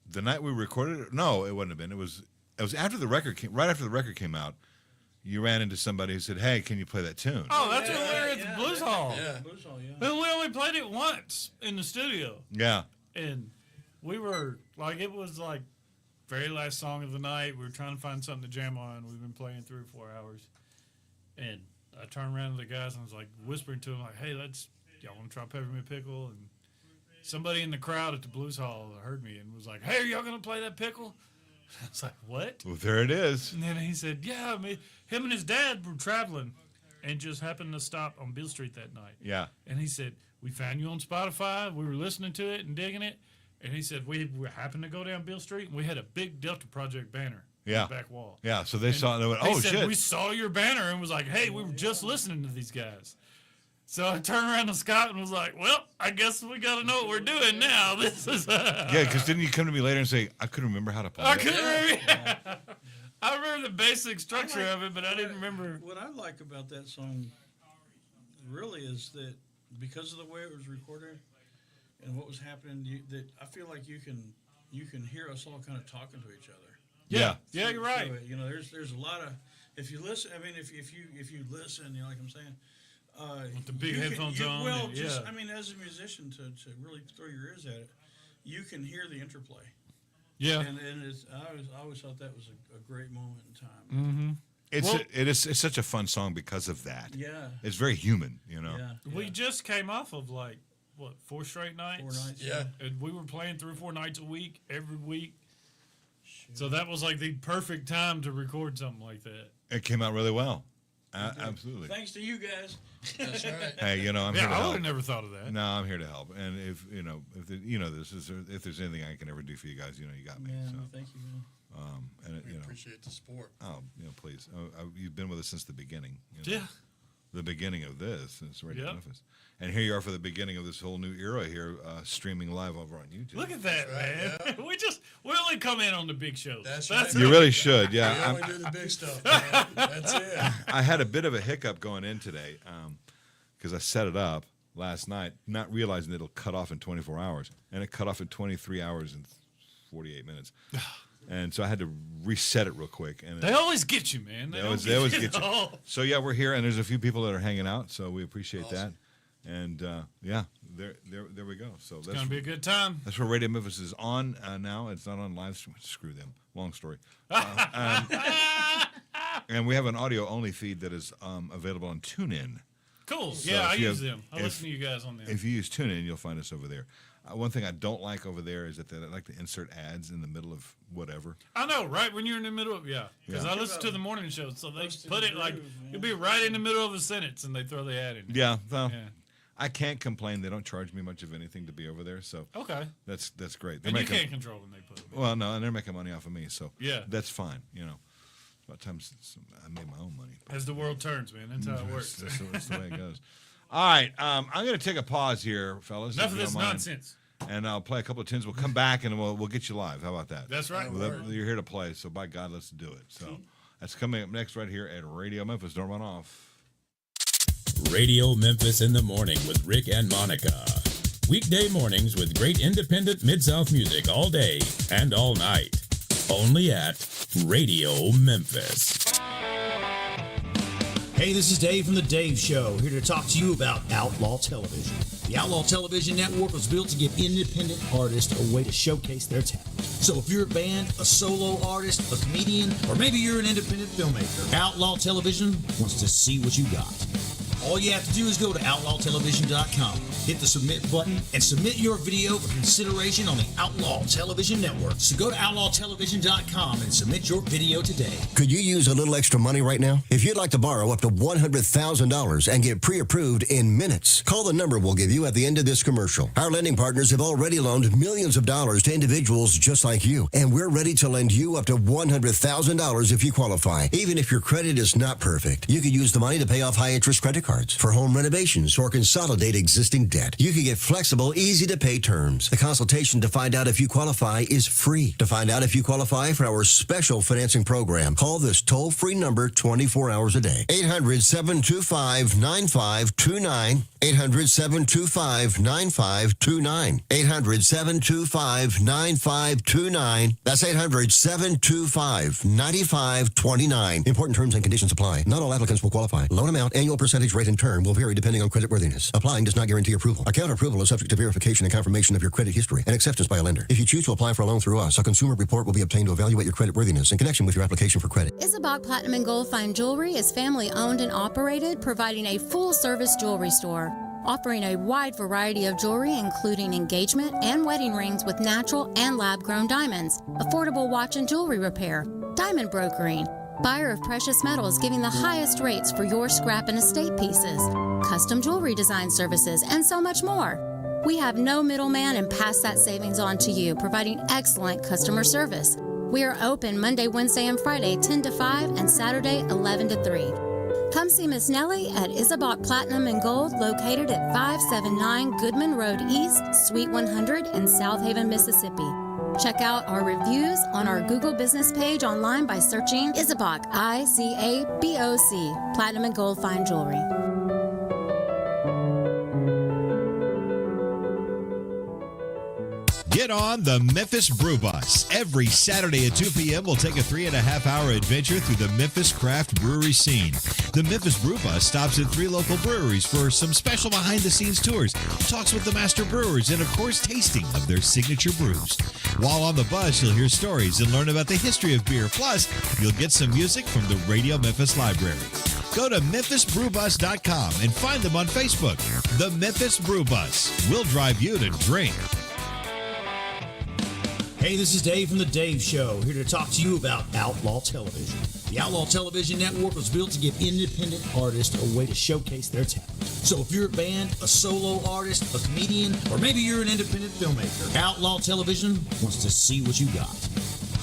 [SPEAKER 14] the night we recorded it. No, it wouldn't have been. It was after the record came. Right after the record came out, you ran into somebody who said, "Hey, can you play that tune?"
[SPEAKER 15] Oh, that's when we were at the Blues Hall.
[SPEAKER 17] Yeah. Blues Hall, yeah.
[SPEAKER 15] But we only played it once in the studio.
[SPEAKER 14] Yeah.
[SPEAKER 15] And we were like, it was like very last song of the night. We were trying to find something to jam on. We've been playing 3 or 4 hours. And I turned around to the guys and I was like whispering to them, like, hey, y'all want to try Peppermint Pickle? And somebody in the crowd at the Blues Hall heard me and was like, hey, are y'all going to play that pickle? I was like, what?
[SPEAKER 14] Well, there it is.
[SPEAKER 15] And then he said, yeah, him and his dad were traveling and just happened to stop on Beale Street that night.
[SPEAKER 14] Yeah.
[SPEAKER 15] And he said, we found you on Spotify. We were listening to it and digging it. And he said, we happened to go down Beale Street, and we had a big Delta Project banner on the back wall.
[SPEAKER 14] Yeah, so they saw it and they went,
[SPEAKER 15] He
[SPEAKER 14] oh,
[SPEAKER 15] said,
[SPEAKER 14] shit.
[SPEAKER 15] we saw your banner and was like, hey, we were just listening to these guys. So I turned around to Scott and was like, well, I guess we got to know what we're doing now. This is...
[SPEAKER 14] Yeah, because didn't you come to me later and say, I couldn't remember how to play
[SPEAKER 15] I
[SPEAKER 14] it?
[SPEAKER 15] couldn't remember. I remember the basic structure of it, but I didn't remember.
[SPEAKER 17] What I like about that song really is that because of the way it was recorded and what was happening, that I feel like you can hear us all kind of talking to each other.
[SPEAKER 14] Yeah.
[SPEAKER 15] Yeah, you're right.
[SPEAKER 17] So, you know, there's a lot of, if you listen, I mean, if you listen, you know, like I'm saying,
[SPEAKER 15] with the big headphones on.
[SPEAKER 17] Well, just I mean, as a musician, to really throw your ears at it, you can hear the interplay.
[SPEAKER 15] Yeah.
[SPEAKER 17] And I always thought that was a great moment in time.
[SPEAKER 15] Mm-hmm.
[SPEAKER 14] It's such a fun song because of that.
[SPEAKER 17] Yeah.
[SPEAKER 14] It's very human, you know.
[SPEAKER 17] Yeah.
[SPEAKER 15] We just came off of 4 straight nights?
[SPEAKER 17] 4 nights.
[SPEAKER 16] Yeah.
[SPEAKER 15] And we were playing 3 or 4 nights a week, every week. So that was like the perfect time to record something like that.
[SPEAKER 14] It came out really well. Absolutely.
[SPEAKER 17] Thanks to you guys.
[SPEAKER 16] That's right.
[SPEAKER 14] Hey, you know, I'm here to
[SPEAKER 15] I
[SPEAKER 14] help.
[SPEAKER 15] would have never thought of that.
[SPEAKER 14] No, I'm here to help. And if there's anything I can ever do for you guys, you know, you got me.
[SPEAKER 17] Man,
[SPEAKER 14] So.
[SPEAKER 17] thank you, man.
[SPEAKER 16] We appreciate the support.
[SPEAKER 14] Oh, please. You've been with us since the beginning. You know?
[SPEAKER 15] Yeah.
[SPEAKER 14] The beginning of this, since Radio Memphis. And here you are for the beginning of this whole new era here, streaming live over on YouTube.
[SPEAKER 15] Look at that, man. We only come in on the big shows.
[SPEAKER 16] That's right.
[SPEAKER 14] You really should, yeah.
[SPEAKER 16] We only do the big stuff, man. That's it.
[SPEAKER 14] I had a bit of a hiccup going in today because I set it up last night, not realizing that it'll cut off in 24 hours. And it cut off in 23 hours and 48 minutes. And so I had to reset it real quick. And
[SPEAKER 15] they always get you, man.
[SPEAKER 14] They always get you. So, yeah, we're here, and there's a few people that are hanging out, so we appreciate that. And, there we go. So
[SPEAKER 15] it's going to be a good time.
[SPEAKER 14] That's where Radio Memphis is on now. It's not on live stream. Screw them. Long story. And we have an audio-only feed that is available on TuneIn.
[SPEAKER 15] Cool.
[SPEAKER 14] So
[SPEAKER 15] I use them. I listen to you guys on there.
[SPEAKER 14] If you use TuneIn, you'll find us over there. One thing I don't like over there is that they like to insert ads in the middle of whatever.
[SPEAKER 15] I know, right? When you're in the middle of, because I listen to the morning show, so they put it like, you'll be right in the middle of a sentence, and they throw the ad in.
[SPEAKER 14] Yeah, well, I can't complain. They don't charge me much of anything to be over there, so
[SPEAKER 15] okay,
[SPEAKER 14] that's great.
[SPEAKER 15] And you can't control when they put it.
[SPEAKER 14] Well, no, and they're making money off of me, so
[SPEAKER 15] yeah,
[SPEAKER 14] that's fine. You know, a lot of times I made my own money.
[SPEAKER 15] As the world turns, man, that's how it works.
[SPEAKER 14] That's the way it goes. All right, I'm going to take a pause here, fellas.
[SPEAKER 15] Enough of this nonsense.
[SPEAKER 14] And I'll play a couple of tunes. We'll come back and we'll get you live. How about that?
[SPEAKER 15] That's right.
[SPEAKER 14] You're here to play, so by God, let's do it. So that's coming up next right here at Radio Memphis. Don't run off.
[SPEAKER 1] Radio Memphis in the morning with Rick and Monica. Weekday mornings with great independent Mid-South music all day and all night. Only at Radio Memphis.
[SPEAKER 18] Hey, this is Dave from The Dave Show, here to talk to you about Outlaw Television. The Outlaw Television Network was built to give independent artists a way to showcase their talent. So if you're a band, a solo artist, a comedian, or maybe you're an independent filmmaker, Outlaw Television wants to see what you got. All you have to do is go to outlawtelevision.com, hit the submit button, and submit your video for consideration on the Outlaw Television Network. So go to outlawtelevision.com and submit your video today.
[SPEAKER 8] Could you use a little extra money right now? If you'd like to borrow up to $100,000 and get pre-approved in minutes, call the number we'll give you at the end of this commercial. Our lending partners have already loaned millions of dollars to individuals just like you, and we're ready to lend you up to $100,000 if you qualify. Even if your credit is not perfect, you could use the money to pay off high-interest credit cards, for home renovations, or consolidate existing debt. You can get flexible, easy-to-pay terms. The consultation to find out if you qualify is free. To find out if you qualify for our special financing program, call this toll-free number 24 hours a day. 800-725-9529. 800-725-9529. 800-725-9529. That's 800-725-9529. Important terms and conditions apply. Not all applicants will qualify. Loan amount, annual percentage rate, and term will vary depending on creditworthiness. Applying does not guarantee approval. Account approval is subject to verification and confirmation of your credit history and acceptance by a lender. If you choose to apply for a loan through us, a consumer report will be obtained to evaluate your creditworthiness in connection with your application for credit.
[SPEAKER 19] Isabach Platinum and Gold Fine Jewelry is family owned and operated, providing a full-service jewelry store, offering a wide variety of jewelry including engagement and wedding rings with natural and lab-grown diamonds, affordable watch and jewelry repair, diamond brokering, buyer of precious metals giving the highest rates for your scrap and estate pieces, custom jewelry design services, and so much more. We have no middleman and pass that savings on to you, providing excellent customer service. We are open Monday, Wednesday, and Friday 10 to 5 and Saturday 11 to 3. Come see Miss Nellie at Isabach Platinum and Gold, located at 579 Goodman Road East, Suite 100 in South Haven, Mississippi. Check out our reviews on our Google business page online by searching Isabach, I-C-A-B-O-C, Platinum and Gold Fine Jewelry.
[SPEAKER 20] Get on the Memphis Brew Bus. Every Saturday at 2 p.m. we'll take a 3.5-hour adventure through the Memphis craft brewery scene. The Memphis Brew Bus stops at 3 local breweries for some special behind-the-scenes tours, talks with the master brewers, and of course, tasting of their signature brews. While on the bus, you'll hear stories and learn about the history of beer. Plus, you'll get some music from the Radio Memphis Library. Go to memphisbrewbus.com and find them on Facebook. The Memphis Brew Bus. We'll drive you to drink.
[SPEAKER 18] Hey, this is Dave from The Dave Show, here to talk to you about Outlaw Television. The Outlaw Television Network was built to give independent artists a way to showcase their talent. So if you're a band, a solo artist, a comedian, or maybe you're an independent filmmaker, Outlaw Television wants to see what you got.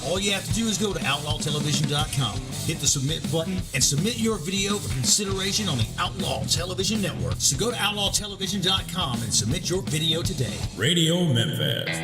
[SPEAKER 18] All you have to do is go to outlawtelevision.com, hit the submit button, and submit your video for consideration on the Outlaw Television Network. So go to outlawtelevision.com and submit your video today.
[SPEAKER 1] Radio Memphis.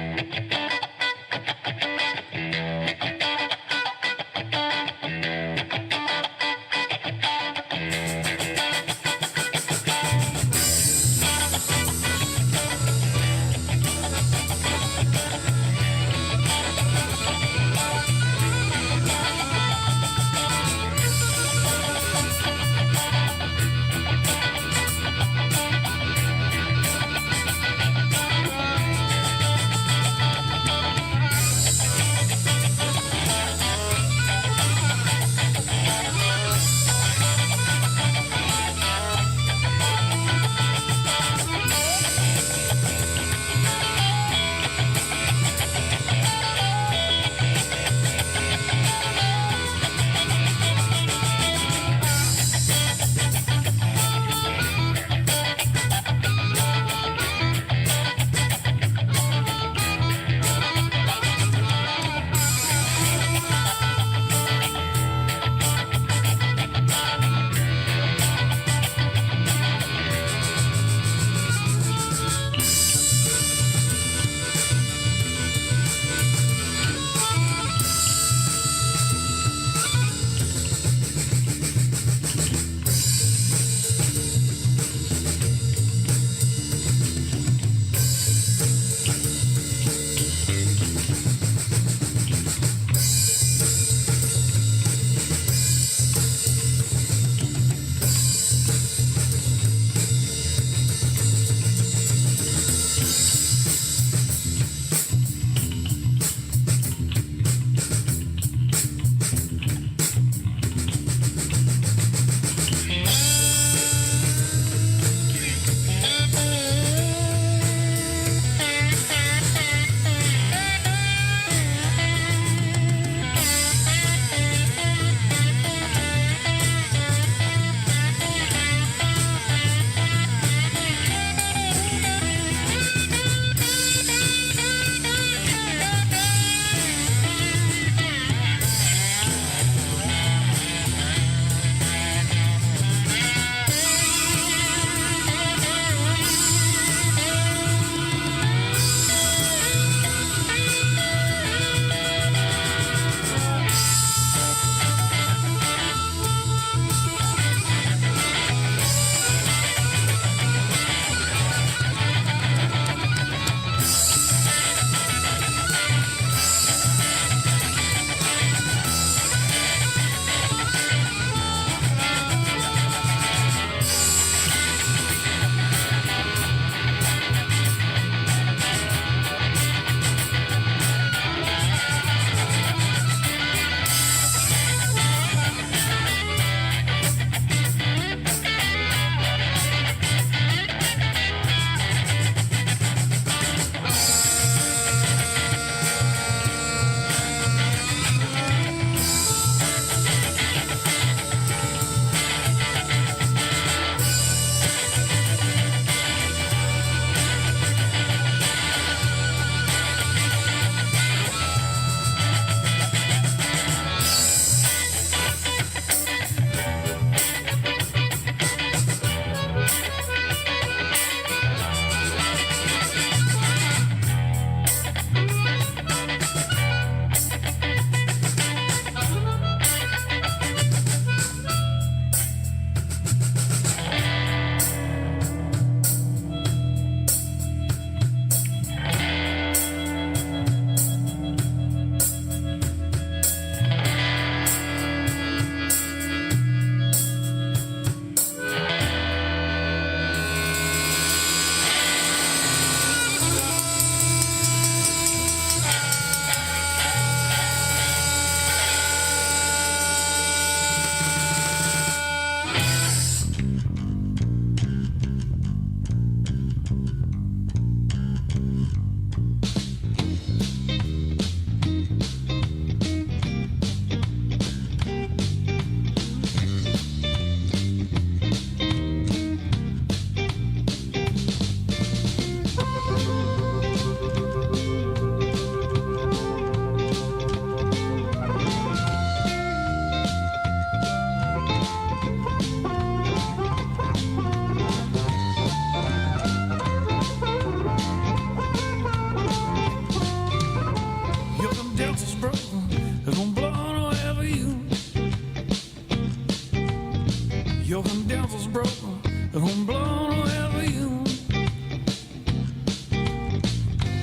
[SPEAKER 2] Your condenser's broken, it won't blow wherever you.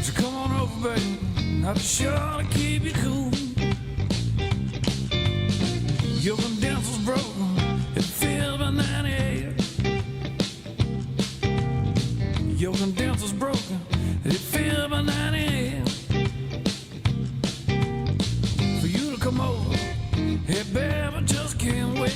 [SPEAKER 2] So come on over, baby, I'll be sure to keep you cool. Your condenser's broken, it feels by 98. Your condenser's broken, it feels by 98. For you to come over, hey baby, I just can't wait.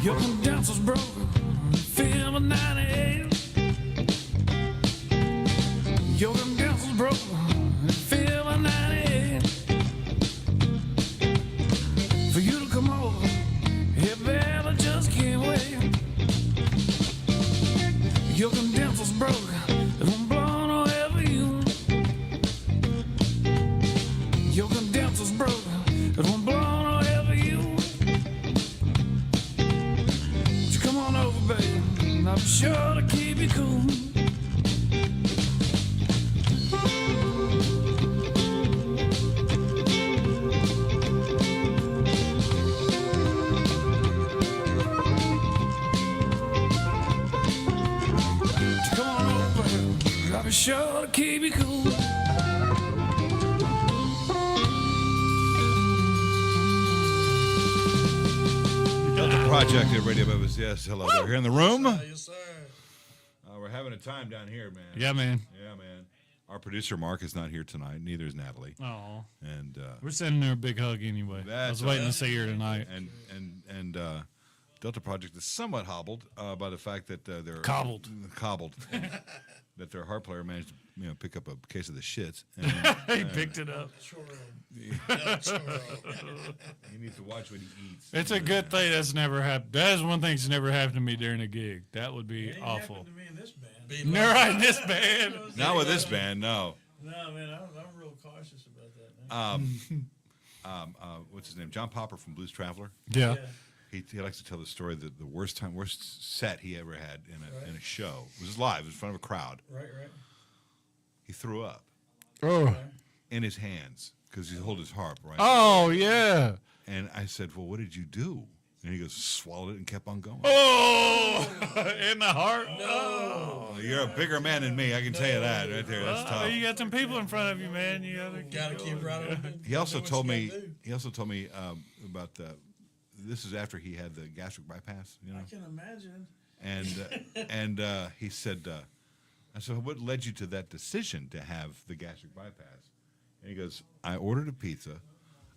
[SPEAKER 2] Your condenser's broken, feel my 98. Your condenser's broken, feel my 98. For you to come over, hey babe, I just can't wait. Your condenser's broken, it won't blow no air for you. Your condenser's broken, it won't blow no air for you. Come on over, baby, and I'll be sure to keep you cool. Come on over, baby, I'll be sure to keep you cool.
[SPEAKER 14] Project at Radio Memphis. Yes, hello. We're here in the room.
[SPEAKER 16] Yes, sir.
[SPEAKER 14] We're having a time down here, man.
[SPEAKER 15] Yeah, man.
[SPEAKER 14] Yeah, man. Our producer Mark is not here tonight. Neither is Natalie.
[SPEAKER 15] Oh,
[SPEAKER 14] and
[SPEAKER 15] we're sending her a big hug anyway. I was waiting to see her tonight.
[SPEAKER 14] And Delta Project is somewhat hobbled by the fact that they're
[SPEAKER 15] Cobbled.
[SPEAKER 14] that their harp player managed to pick up a case of the shits.
[SPEAKER 15] He picked it up.
[SPEAKER 14] He needs to watch what he eats.
[SPEAKER 15] It's a good thing that's never happened. That is one thing that's never happened to me during a gig. That would be awful.
[SPEAKER 17] Happened to me in this band.
[SPEAKER 15] You're right, in this band.
[SPEAKER 14] Not with this band, no.
[SPEAKER 17] No, man, I'm real cautious about that. Man.
[SPEAKER 14] What's his name? John Popper from Blues Traveler.
[SPEAKER 15] Yeah.
[SPEAKER 14] He likes to tell the story that the worst set he ever had in a show. It was live. It was in front of a crowd.
[SPEAKER 17] Right.
[SPEAKER 14] He threw up.
[SPEAKER 15] Oh.
[SPEAKER 14] In his hands because he held his harp, right?
[SPEAKER 15] Oh, yeah.
[SPEAKER 14] And I said, well, what did you do? And he goes, swallowed it and kept on going.
[SPEAKER 15] Oh, in the heart?
[SPEAKER 14] No. You're a bigger man than me. I can tell you that right there. That's tough.
[SPEAKER 15] You got some people in front of you, man. You
[SPEAKER 16] gotta keep right on.
[SPEAKER 14] He also told me. About the. This is after he had the gastric bypass.
[SPEAKER 17] I can imagine.
[SPEAKER 14] And he said, I said, what led you to that decision to have the gastric bypass? And he goes, I ordered a pizza.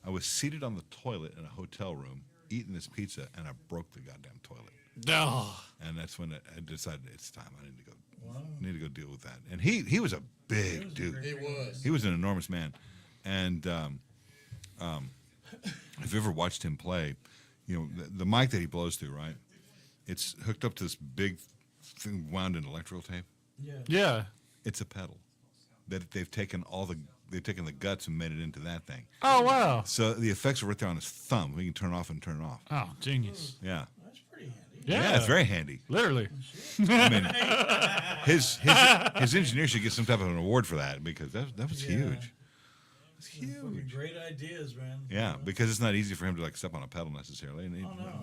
[SPEAKER 14] I was seated on the toilet in a hotel room eating this pizza, and I broke the goddamn toilet.
[SPEAKER 15] Oh.
[SPEAKER 14] And that's when I decided it's time. I need to go. Need to go deal with that. And he was a big dude.
[SPEAKER 16] He was.
[SPEAKER 14] He was an enormous man. And if you ever watched him play, the mic that he blows through, right? It's hooked up to this big thing wound in electrical tape.
[SPEAKER 15] Yeah.
[SPEAKER 14] It's a pedal that they've taken the guts and made it into that thing.
[SPEAKER 15] Oh, wow.
[SPEAKER 14] So the effects are right there on his thumb. We can turn it off and turn it off.
[SPEAKER 15] Oh, genius.
[SPEAKER 14] Yeah.
[SPEAKER 17] That's pretty handy.
[SPEAKER 14] Yeah, it's very handy.
[SPEAKER 15] Literally.
[SPEAKER 14] I mean, his engineer should get some type of an award for that because that was huge. It's huge.
[SPEAKER 17] Great ideas, man.
[SPEAKER 14] Yeah, because it's not easy for him to step on a pedal necessarily,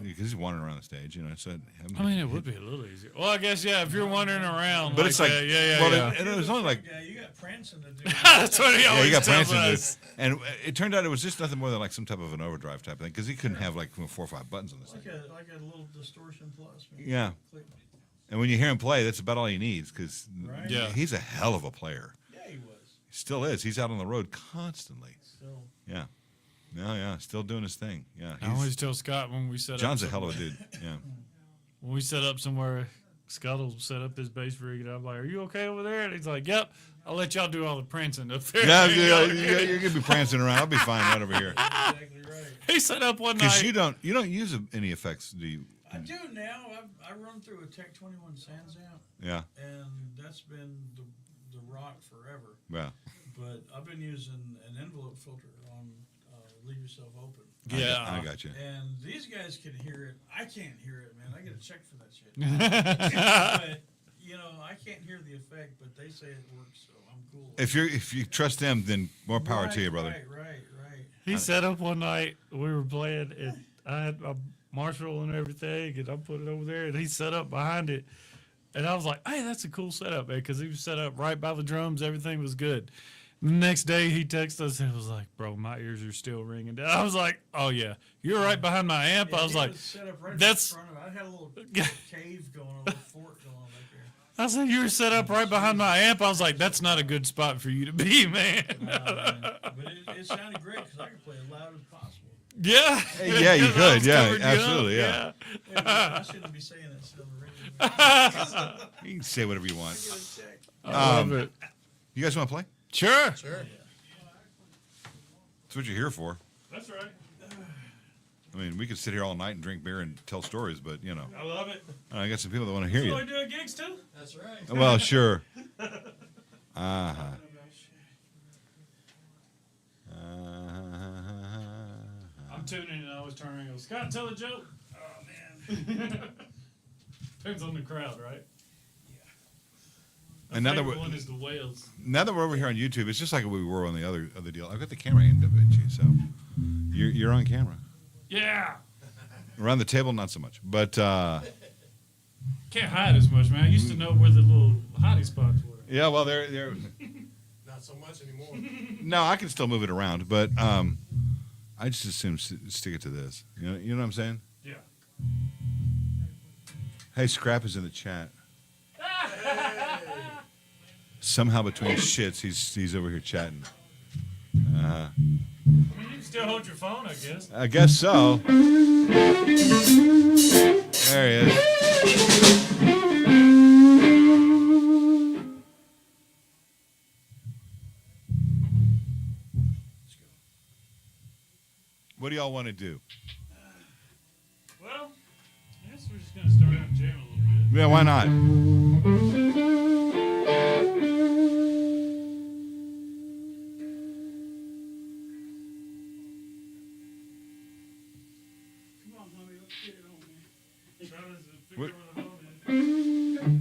[SPEAKER 14] because he's wandering around the stage. So
[SPEAKER 15] I mean, it would be a little easier. Well, I guess if you're wandering around,
[SPEAKER 14] but it's like
[SPEAKER 15] yeah.
[SPEAKER 14] And it was only like
[SPEAKER 17] you got prancing to do.
[SPEAKER 15] That's what he always
[SPEAKER 14] you got
[SPEAKER 15] tells
[SPEAKER 14] prancing
[SPEAKER 15] us.
[SPEAKER 14] to do. And it turned out it was just nothing more than like some type of an overdrive type thing because he couldn't have like 4 or 5 buttons on this thing.
[SPEAKER 17] Like a little distortion plus. Man.
[SPEAKER 14] Yeah. And when you hear him play, that's about all he needs because
[SPEAKER 15] Yeah.
[SPEAKER 14] he's a hell of a player.
[SPEAKER 17] Yeah, he was.
[SPEAKER 14] He still is. He's out on the road constantly.
[SPEAKER 17] Still.
[SPEAKER 14] Yeah. Yeah, still doing his thing. Yeah.
[SPEAKER 15] I always tell Scott when we set up.
[SPEAKER 14] John's a hell of a dude. Yeah.
[SPEAKER 15] When we set up somewhere, Scott will set up his bass rig, and I'm like, "Are you okay over there?" And he's like, "Yep. I'll let y'all do all the prancing up there."
[SPEAKER 14] Yeah, you're gonna be prancing around. I'll be fine right over here.
[SPEAKER 17] Exactly right.
[SPEAKER 15] He set up one
[SPEAKER 14] Because
[SPEAKER 15] night.
[SPEAKER 14] you don't use any effects, do you?
[SPEAKER 17] I do now. I run through a Tech 21 Sans amp.
[SPEAKER 14] Yeah.
[SPEAKER 17] And that's been the rock forever.
[SPEAKER 14] Yeah.
[SPEAKER 17] But I've been using an envelope filter on Leave Yourself Open.
[SPEAKER 15] Yeah.
[SPEAKER 14] I got you.
[SPEAKER 17] And these guys can hear it. I can't hear it, man. I get a check for that shit. But, you know, I can't hear the effect, but they say it works, so I'm cool.
[SPEAKER 14] If you trust them, then more power to you, brother.
[SPEAKER 17] Right.
[SPEAKER 15] He set up one night. We were playing, and I had my Marshall and everything, and I put it over there, and he set up behind it. And I was like, "Hey, that's a cool setup, man," because he was set up right by the drums. Everything was good. The next day, he texted us and was like, "Bro, my ears are still ringing." I was like, "Oh yeah, you're right behind my amp." I was like,
[SPEAKER 17] set up right
[SPEAKER 15] "That's."
[SPEAKER 17] in front of it. I had a little cave going, a little fort going on back there.
[SPEAKER 15] I said, "You were set up right behind my amp." I was like, "That's not a good spot for you to be, man."
[SPEAKER 17] But it sounded great because I could play as loud as possible.
[SPEAKER 15] Yeah.
[SPEAKER 14] Yeah, you could. Yeah, absolutely. Yeah.
[SPEAKER 17] I shouldn't be saying that still on the radio.
[SPEAKER 14] You can say whatever you want.
[SPEAKER 15] I love it.
[SPEAKER 14] You guys want to play?
[SPEAKER 15] Sure.
[SPEAKER 14] That's what you're here for.
[SPEAKER 15] That's right.
[SPEAKER 14] I mean, we could sit here all night and drink beer and tell stories, but you know.
[SPEAKER 15] I love it.
[SPEAKER 14] I got some people that want to hear
[SPEAKER 15] So
[SPEAKER 14] you.
[SPEAKER 15] we doing gigs too?
[SPEAKER 17] That's right.
[SPEAKER 14] Well, sure.
[SPEAKER 15] I'm tuning in and I always turn around and go, "Scott, tell a joke." Oh, man. Depends on the crowd, right?
[SPEAKER 14] And now that
[SPEAKER 15] favorite one is the whales.
[SPEAKER 14] Now that we're over here on YouTube, it's just like we were on the other deal. I've got the camera aimed up at you, so you're on camera.
[SPEAKER 15] Yeah.
[SPEAKER 14] Around the table, not so much, but
[SPEAKER 15] Can't hide as much, man. I used to know where the little hiding spots were.
[SPEAKER 14] yeah. Well, they're
[SPEAKER 16] Not so much anymore.
[SPEAKER 14] no, I can still move it around, but I just assume stick it to this. You know what I'm saying?
[SPEAKER 15] Yeah.
[SPEAKER 14] Hey, Scrap is in the chat. Somehow between shits, he's over here chatting.
[SPEAKER 15] I mean, you can still hold your phone, I guess.
[SPEAKER 14] I guess so. There he is. What do y'all want to do?
[SPEAKER 15] Well, I guess we're just going to start out jamming a little bit.
[SPEAKER 14] Yeah, why not?
[SPEAKER 17] Come on, homie, let's get it on, man.
[SPEAKER 15] Try to figure
[SPEAKER 14] What?
[SPEAKER 15] out what I'm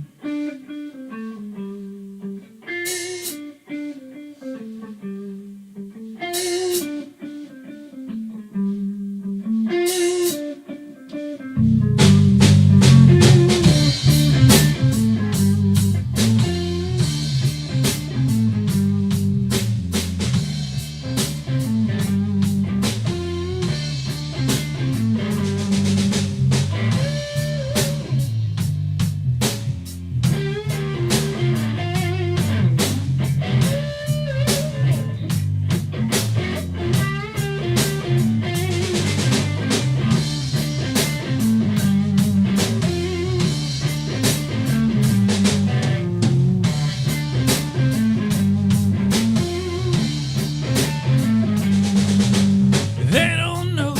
[SPEAKER 15] They don't know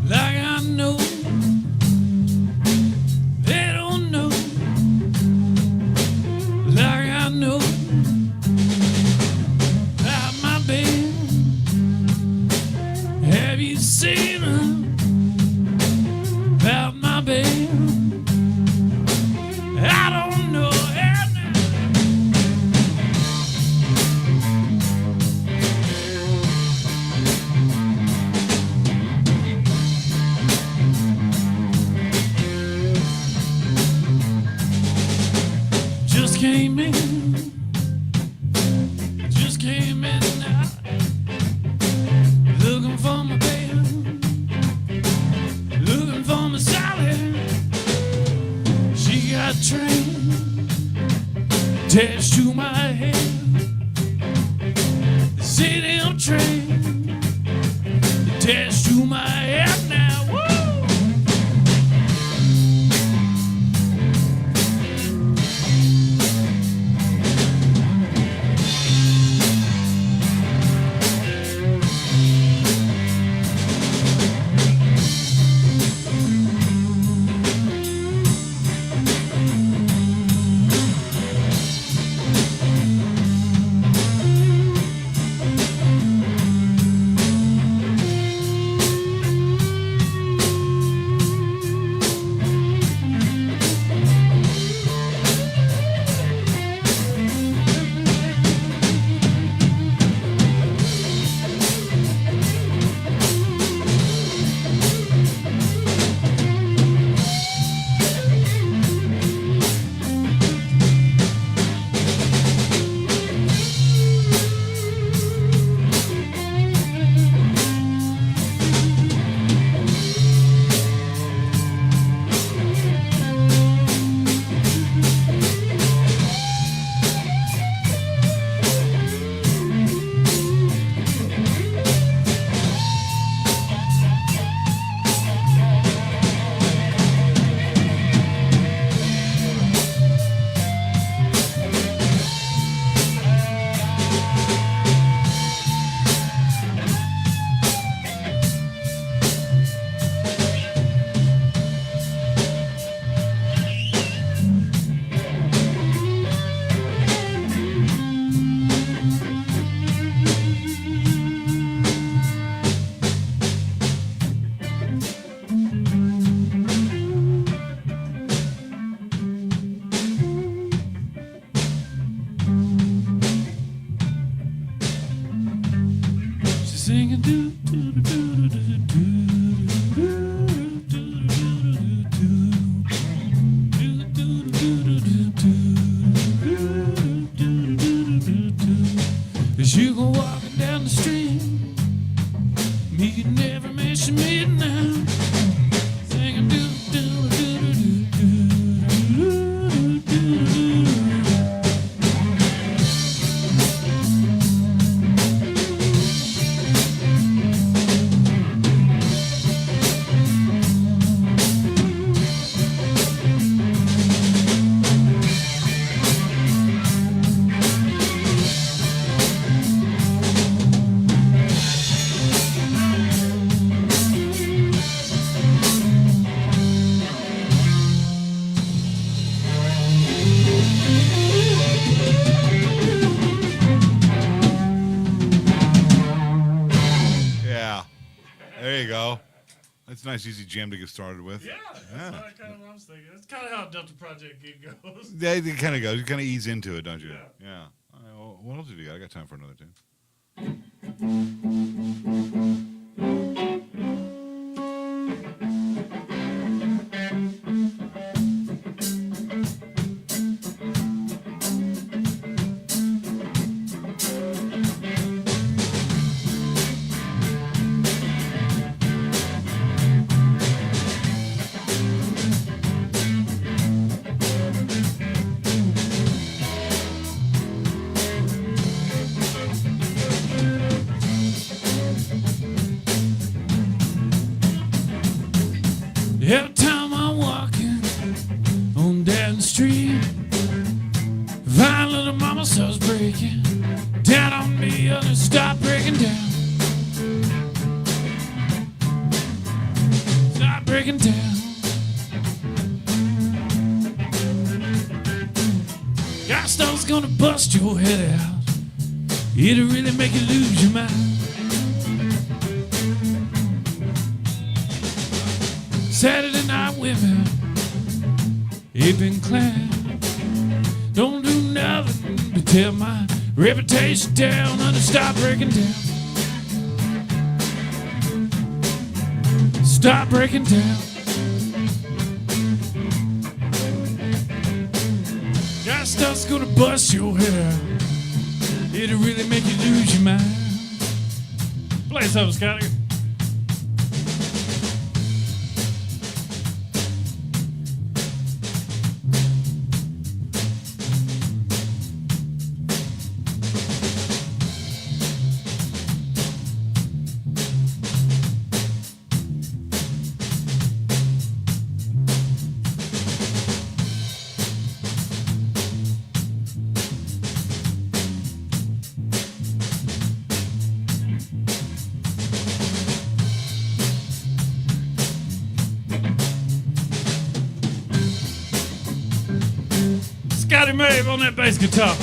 [SPEAKER 15] like I know. They don't know like I know about my band. Have you seen her about my band? I don't know. Just came in now, looking for my band, looking for my Sally.
[SPEAKER 2] attached to my head. The city on train attached to my head now. Woo! Singing do do do do do do. As you go walking down the street, me can never mention me now. Singing do do do do do do do do.
[SPEAKER 14] There you go. That's a nice, easy jam to get started with.
[SPEAKER 15] Yeah, that's kind of what I was thinking. That's kind of how a Delta Project gig goes.
[SPEAKER 14] Yeah, it kind of goes. You kind of ease into it, don't you? Yeah. All right, well, what else have you got? I got time for another tune.
[SPEAKER 2] Every time I'm walking on down the street, find little mama starts breaking down on me, others stop breaking down. Stop breaking down. That stuff's gonna bust your head out. It'll really make you lose your mind. Saturday night women, aping clan, don't do nothing to tear my reputation down. Honey, stop breaking down. Stop breaking down. That stuff's gonna bust your head out. It'll really make you lose your mind. Play something, Scotty.
[SPEAKER 15] Mabe on that bass guitar.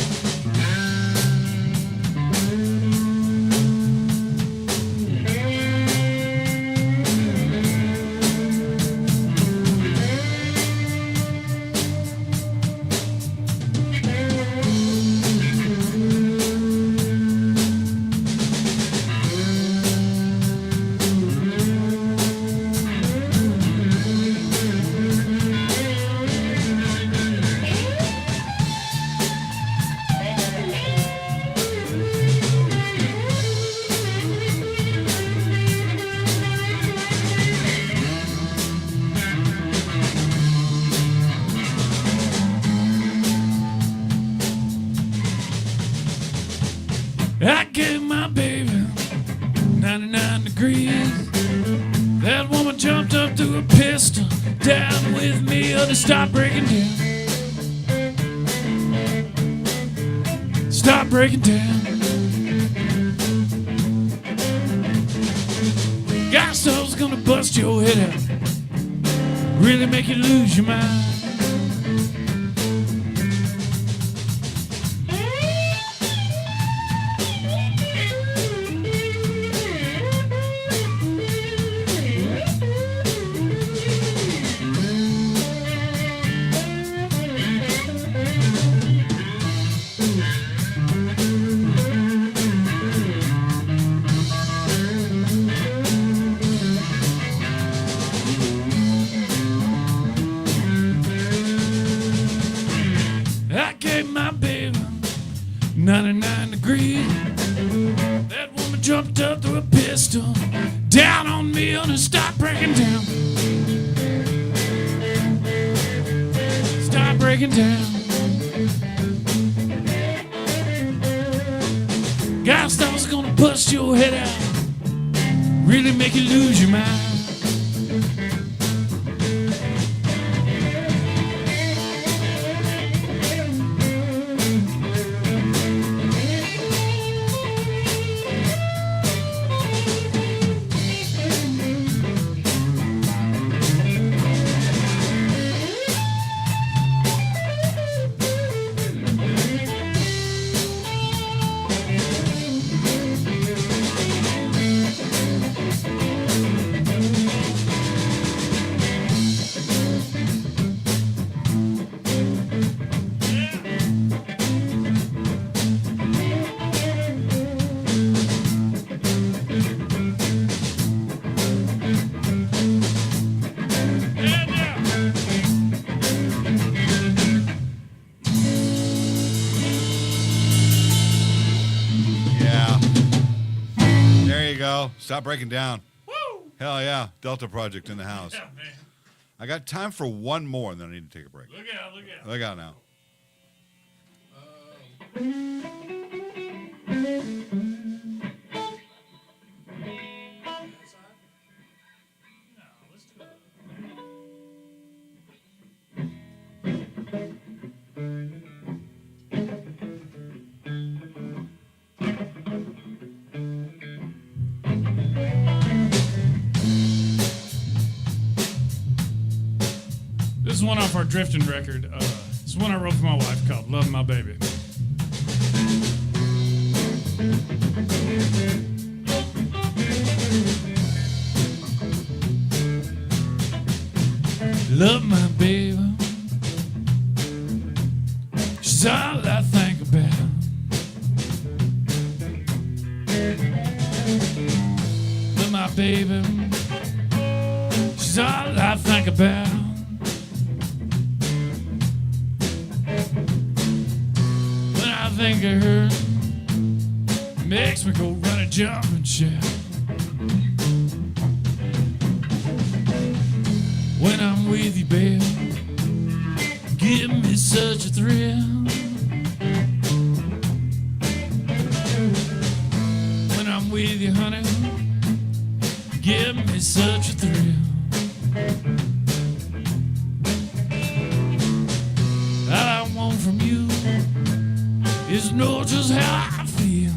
[SPEAKER 15] I gave my baby 99 degrees. That woman jumped up to a pistol down with me or to stop breaking down. Stop breaking down. Got stuff's gonna bust your head out, really make you lose your mind. I gave my baby 99 degrees. That woman jumped up through a pistol down on me and to stop breaking down. Stop breaking down. Got stuff that's gonna bust your head out, really make you lose your mind.
[SPEAKER 14] Stop breaking down. Woo! Hell yeah. Delta Project in the house.
[SPEAKER 15] Yeah, man.
[SPEAKER 14] I got time for one more, and then I need to take a break.
[SPEAKER 15] Look out, look out.
[SPEAKER 14] Look out now.
[SPEAKER 15] This is one off our drifting record. This is one I wrote for my wife called Love My Baby. Love my baby, she's all I think about. Love my baby, she's all I think about. When I think of her, it makes me go run and jump and shout. When I'm with you, babe, give me such a thrill. When I'm with you, honey, give me such a thrill. All I want from you is to know just how I feel.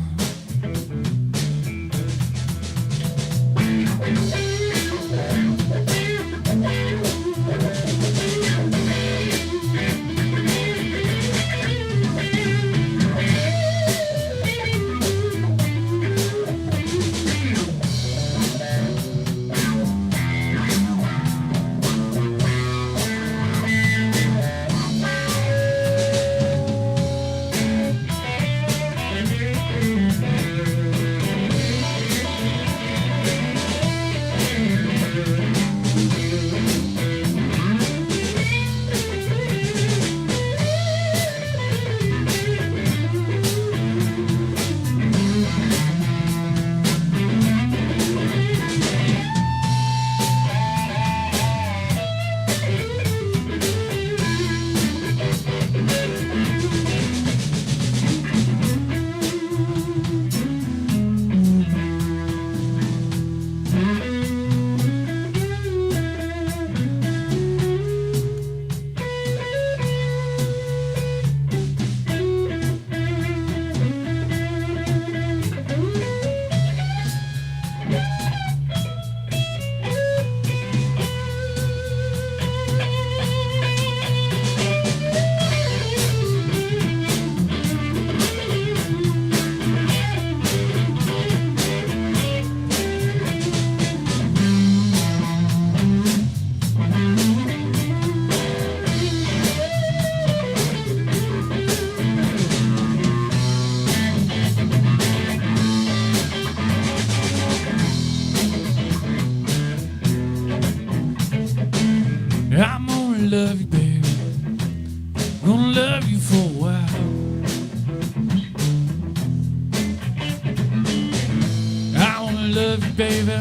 [SPEAKER 2] baby.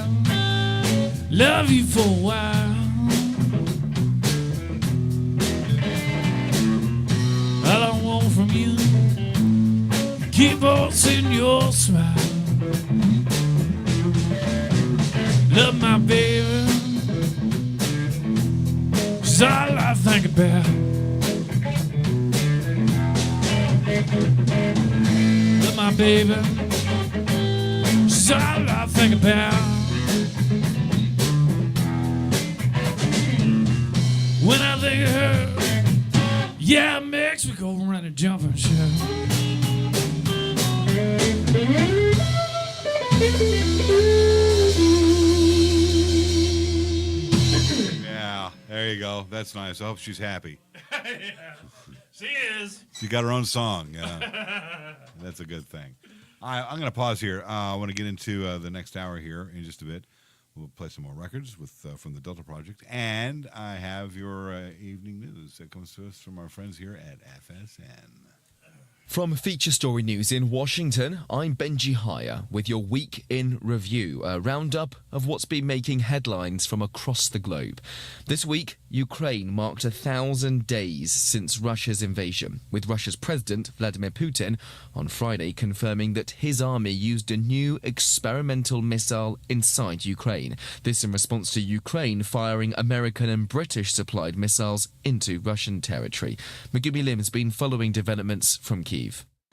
[SPEAKER 2] Love you for a while. All I want from you, keep on seeing your smile. Love my baby, she's all I think about. Love my baby, she's all I think about. When I think of her, yeah, it makes me go run and jump and shout.
[SPEAKER 14] Yeah, there you go. That's nice. I hope she's happy.
[SPEAKER 15] Yeah, she is.
[SPEAKER 14] She got her own song. Yeah, that's a good thing. All right, I'm going to pause here. I want to get into the next hour here in just a bit. We'll play some more records with from the Delta Project, and I have your evening news that comes to us from our friends here at FSN.
[SPEAKER 21] From Feature Story News in Washington, I'm Benji Hire with your Week in Review, a roundup of what's been making headlines from across the globe. This week, Ukraine marked 1,000 days since Russia's invasion, with Russia's President Vladimir Putin on Friday confirming that his army used a new experimental missile inside Ukraine. This in response to Ukraine firing American and British supplied missiles into Russian territory. Megumi Lim's been following developments from Kyiv.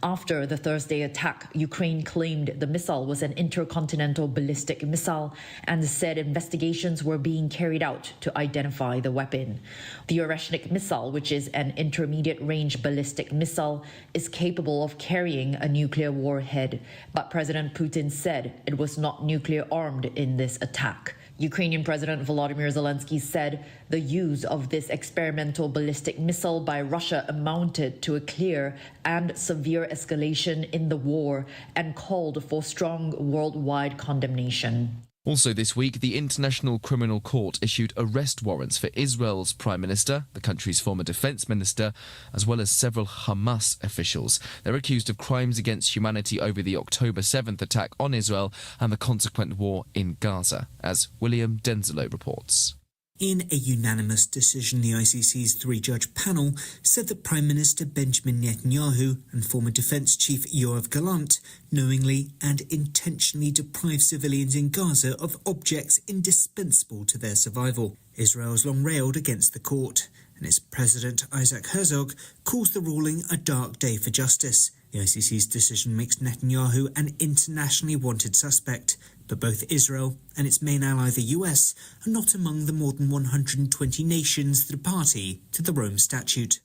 [SPEAKER 22] After the Thursday attack, Ukraine claimed the missile was an intercontinental ballistic missile and said investigations were being carried out to identify the weapon. The Oreshnik missile, which is an intermediate-range ballistic missile, is capable of carrying a nuclear warhead, but President Putin said it was not nuclear-armed in this attack. Ukrainian President Volodymyr Zelensky said the use of this experimental ballistic missile by Russia amounted to a clear and severe escalation in the war and called for strong worldwide condemnation.
[SPEAKER 21] Also this week, the International Criminal Court issued arrest warrants for Israel's Prime Minister, the country's former defense minister, as well as several Hamas officials. They're accused of crimes against humanity over the October 7th attack on Israel and the consequent war in Gaza, as William Denzelo reports.
[SPEAKER 23] In a unanimous decision, the ICC's three-judge panel said that Prime Minister Benjamin Netanyahu and former Defense Chief Yoav Gallant knowingly and intentionally deprived civilians in Gaza of objects indispensable to their survival. Israel has long railed against the court, and its President Isaac Herzog calls the ruling a dark day for justice. The ICC's decision makes Netanyahu an internationally wanted suspect, but both Israel and its main ally, the US, are not among the more than 120 nations that are party to the Rome Statute.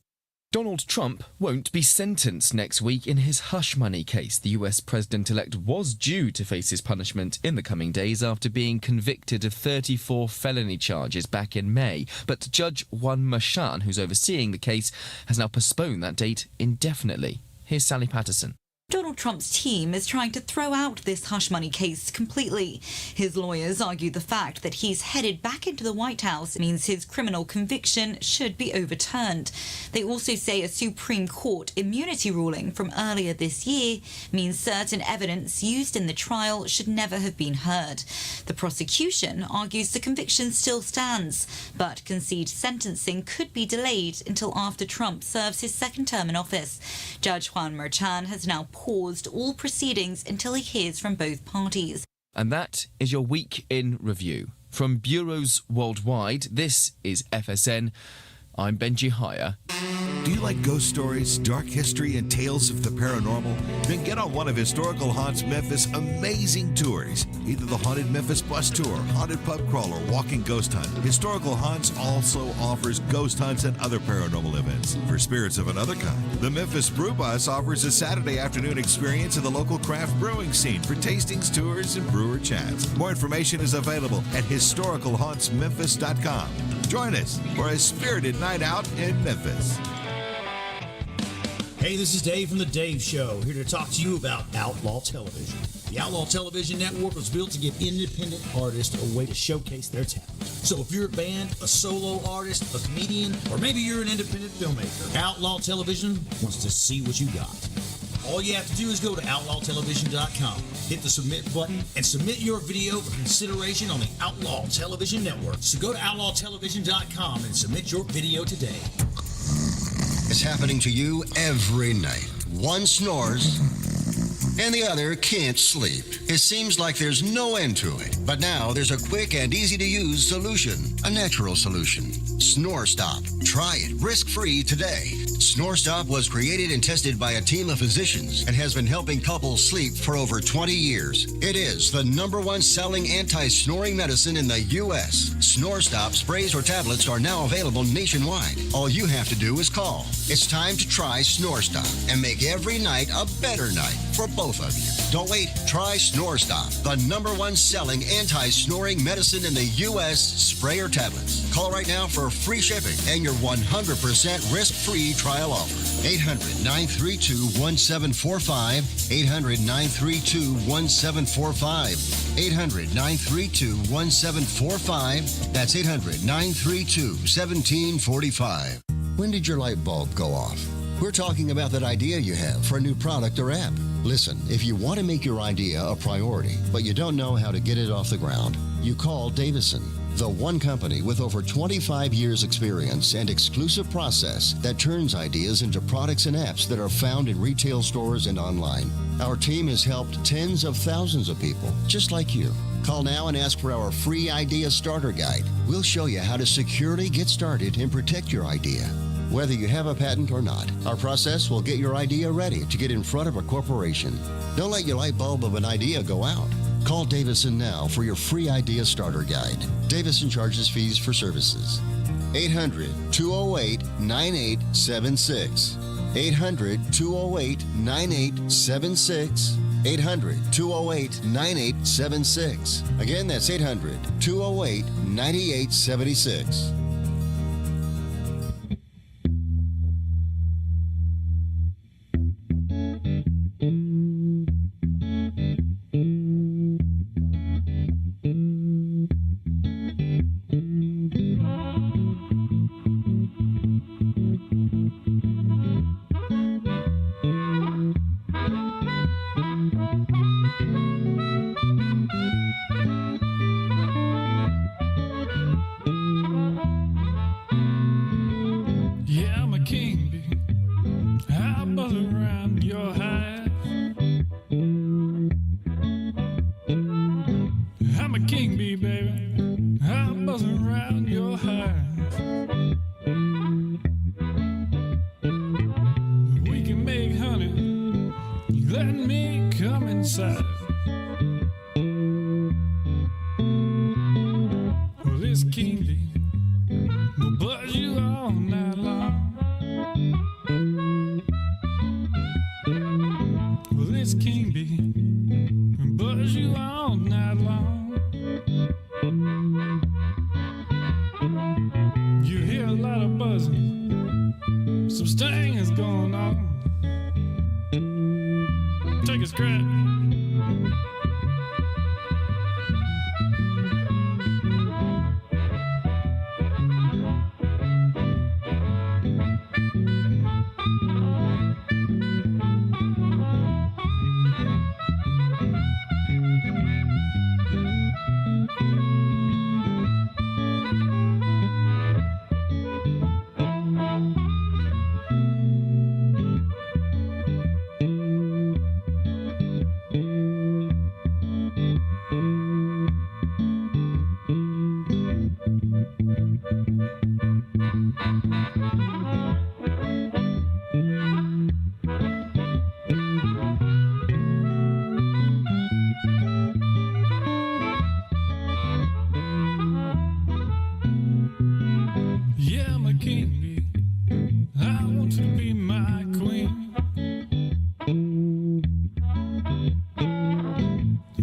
[SPEAKER 21] Donald Trump won't be sentenced next week in his hush money case. The US president-elect was due to face his punishment in the coming days after being convicted of 34 felony charges back in May. But Judge Juan Merchan, who's overseeing the case, has now postponed that date indefinitely. Here's Sally Patterson.
[SPEAKER 24] Donald Trump's team is trying to throw out this hush money case completely. His lawyers argue the fact that he's headed back into the White House means his criminal conviction should be overturned. They also say a Supreme Court immunity ruling from earlier this year means certain evidence used in the trial should never have been heard. The prosecution argues the conviction still stands, but concedes sentencing could be delayed until after Trump serves his second term in office. Judge Juan Merchan has now paused all proceedings until he hears from both parties.
[SPEAKER 21] And that is your Week in Review. From bureaus worldwide, this is FSN. I'm Benji Hire.
[SPEAKER 20] Do you like ghost stories, dark history, and tales of the paranormal? Then get on one of Historical Haunts Memphis' amazing tours. Either the Haunted Memphis Bus Tour, Haunted Pub Crawl, or Walking Ghost Hunt. Historical Haunts also offers ghost hunts and other paranormal events for spirits of another kind. The Memphis Brew Bus offers a Saturday afternoon experience in the local craft brewing scene for tastings, tours, and brewer chats. More information is available at historicalhauntsmemphis.com. Join us for a spirited night out in Memphis.
[SPEAKER 18] Hey, this is Dave from The Dave Show, here to talk to you about Outlaw Television. The Outlaw Television Network was built to give independent artists a way to showcase their talent. So if you're a band, a solo artist, a comedian, or maybe you're an independent filmmaker, Outlaw Television wants to see what you got. All you have to do is go to outlawtelevision.com, hit the submit button, and submit your video for consideration on the Outlaw Television Network. So go to outlawtelevision.com and submit your video today.
[SPEAKER 8] It's happening to you every night. One snores and the other can't sleep. It seems like there's no end to it. But now there's a quick and easy-to-use solution, a natural solution. Snore Stop. Try it risk-free today. Snore Stop was created and tested by a team of physicians and has been helping couples sleep for over 20 years. It is the #1 selling anti-snoring medicine in the U.S. Snore Stop sprays or tablets are now available nationwide. All you have to do is call. It's time to try Snore Stop and make every night a better night for both of you. Don't wait. Try Snore Stop, the #1 selling anti-snoring medicine in the U.S. Spray or tablets. Call right now for free shipping and your 100% risk-free trial offer. 800-932-1745. 800-932-1745. 800-932-1745. That's 800-932-1745. When did your light bulb go off? We're talking about that idea you have for a new product or app. Listen, if you want to make your idea a priority, but you don't know how to get it off the ground, you call Davison, the one company with over 25 years experience and exclusive process that turns ideas into products and apps that are found in retail stores and online. Our team has helped tens of thousands of people, just like you. Call now and ask for our free idea starter guide. We'll show you how to securely get started and protect your idea. Whether you have a patent or not, our process will get your idea ready to get in front of a corporation. Don't let your light bulb of an idea go out. Call Davison now for your free idea starter guide. Davison charges fees for services. 800-208-9876. 800-208-9876. 800-208-9876. Again, that's 800-208-9876.
[SPEAKER 2] Yeah, I'm a king, bee. I buzz around your hive. I'm a king bee, baby. I buzz around your hive. We can make honey. Let me come inside. Well, this king bee will buzz you all night long. Well, this king bee will buzz you all night long. You hear a lot of buzzing, some sting is going on. Take a scratch. Yeah, I'm a king bee. I want you to be my queen.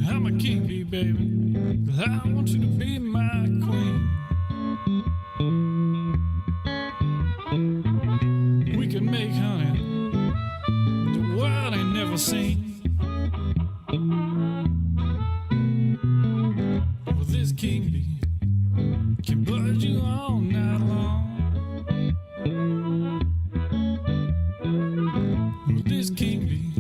[SPEAKER 2] I'm a king bee, baby. I want you to be my queen. We can make honey the world ain't never seen. Well, this king bee can buzz you all night long. Well, this king bee